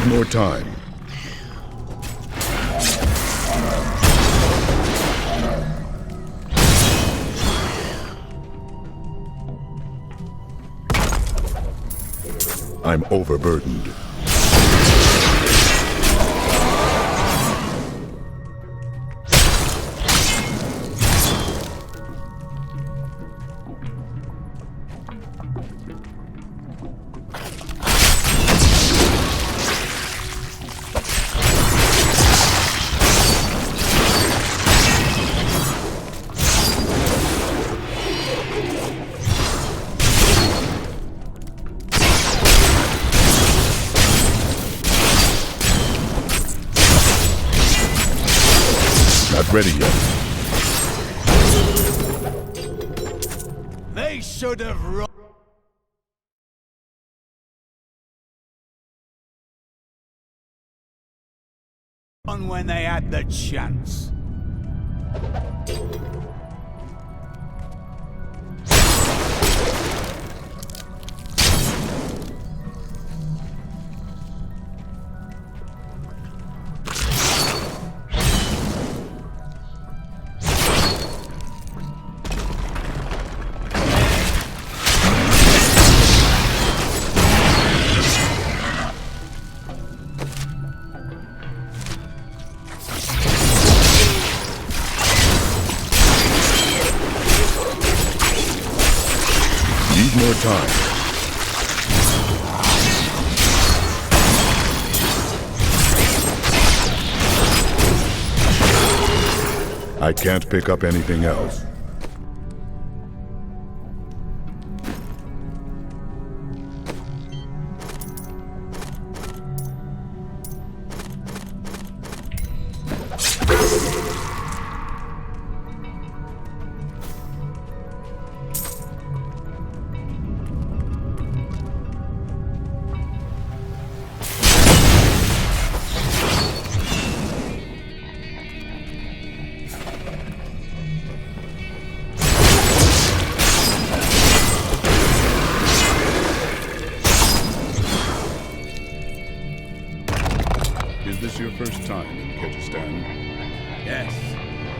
More time. I'm overburdened. Not ready yet. They should have run when they had the chance. Need more time. I can't pick up anything else. Is this your first time in Kyrgyzstan? Yes.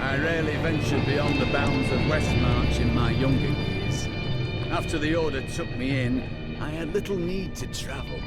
I rarely ventured beyond the bounds of Westmarch in my younger years. After the Order took me in, I had little need to travel.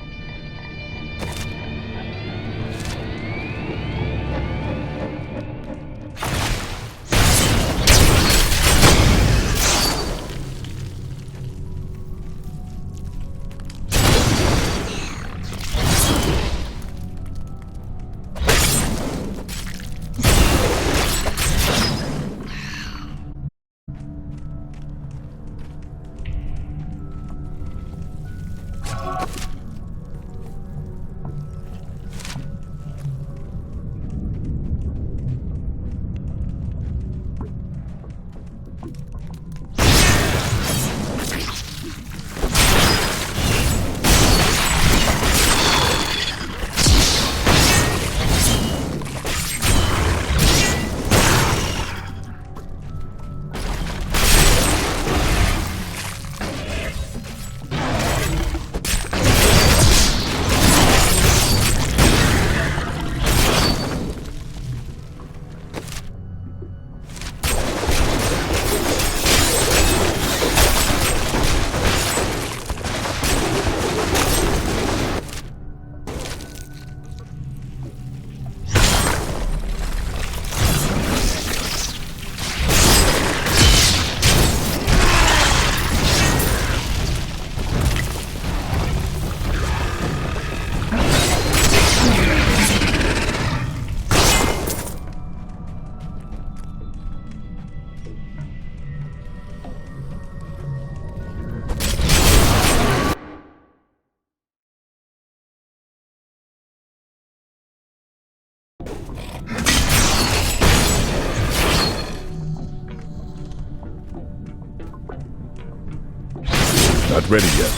Not ready yet.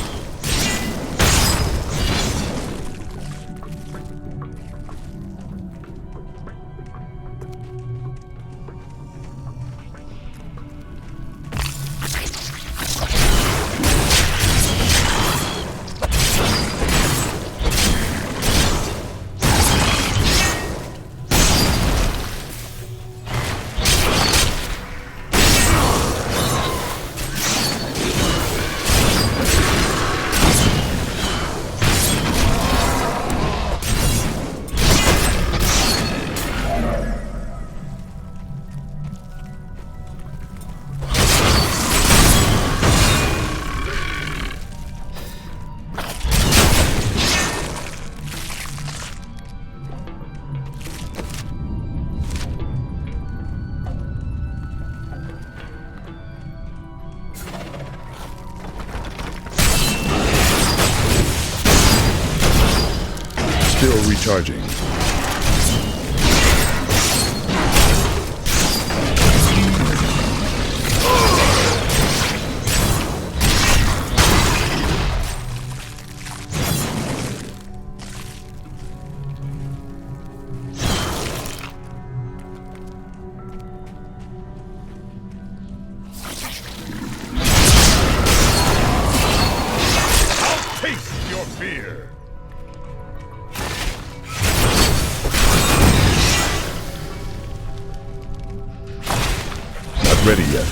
Still recharging. fear. Not ready yet.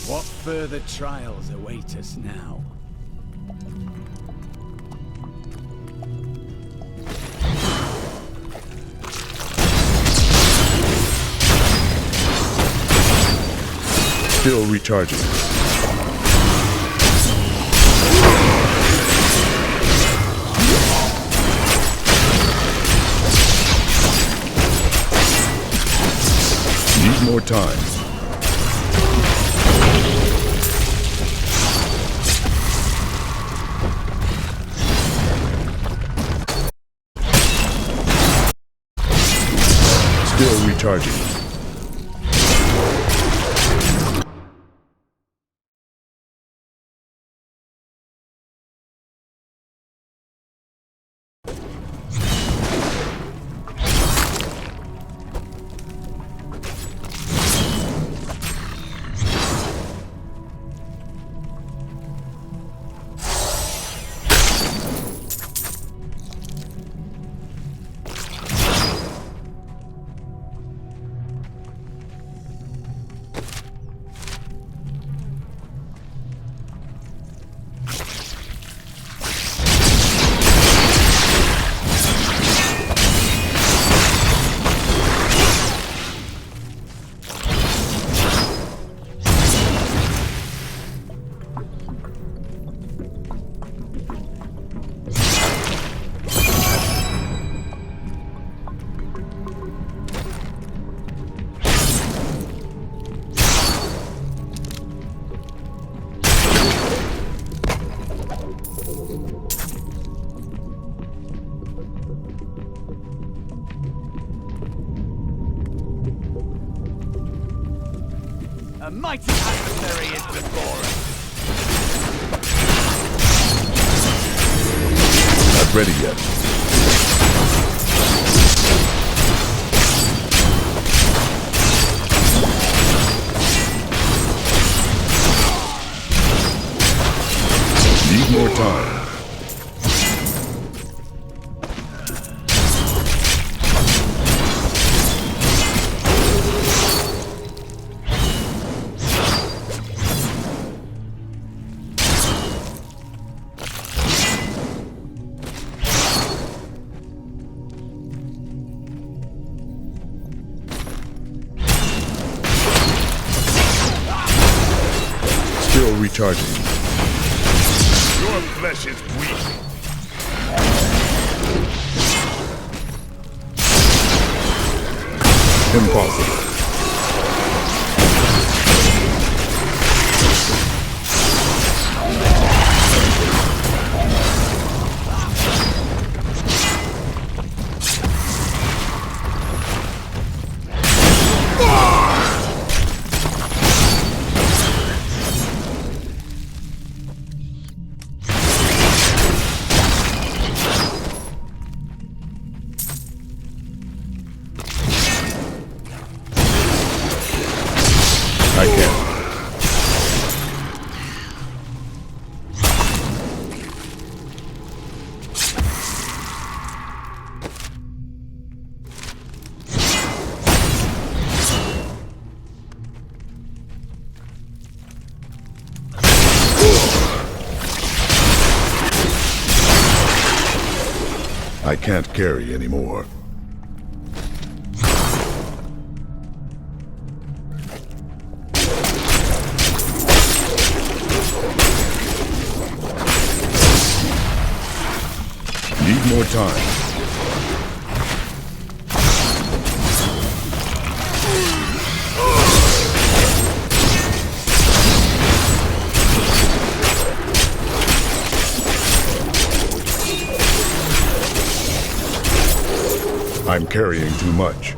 What further trials await us now? Still recharging. Need more time. Still recharging. A mighty adversary is before us. Not ready yet. Need more time. Still recharging. Your flesh is weak. Impossible. I can. I can't carry anymore. time. I'm carrying too much.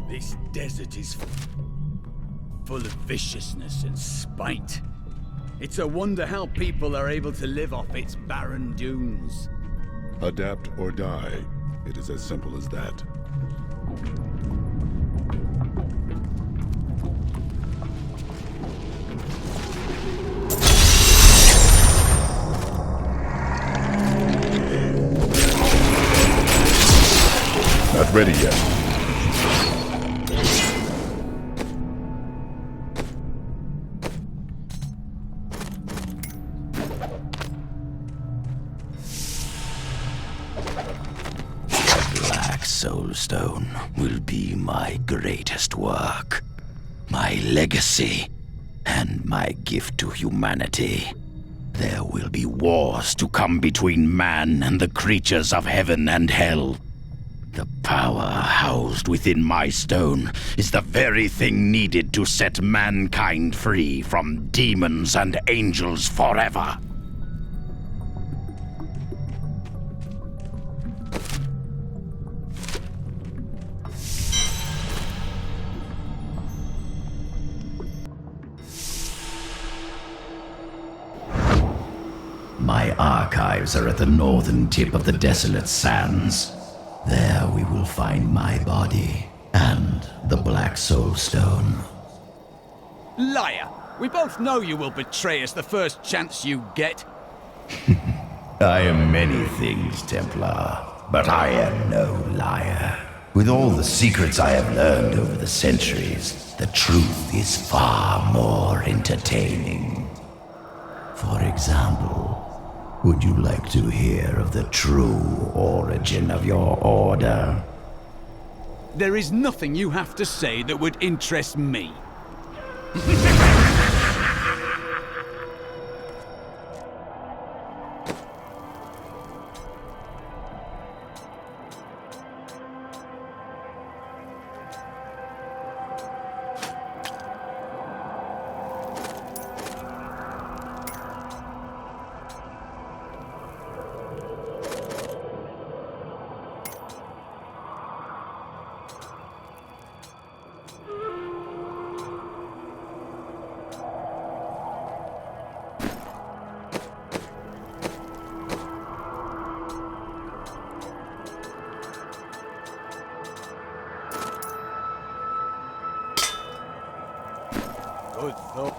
This desert is full of viciousness and spite. It's a wonder how people are able to live off its barren dunes. Adapt or die. It is as simple as that. Not ready yet. Soulstone will be my greatest work, my legacy, and my gift to humanity. There will be wars to come between man and the creatures of heaven and hell. The power housed within my stone is the very thing needed to set mankind free from demons and angels forever. My archives are at the northern tip of the desolate sands. There we will find my body and the Black Soulstone. Liar! We both know you will betray us the first chance you get. I am many things, Templar, but I am no liar. With all the secrets I have learned over the centuries, the truth is far more entertaining. For example, would you like to hear of the true origin of your order? There is nothing you have to say that would interest me. Good thought.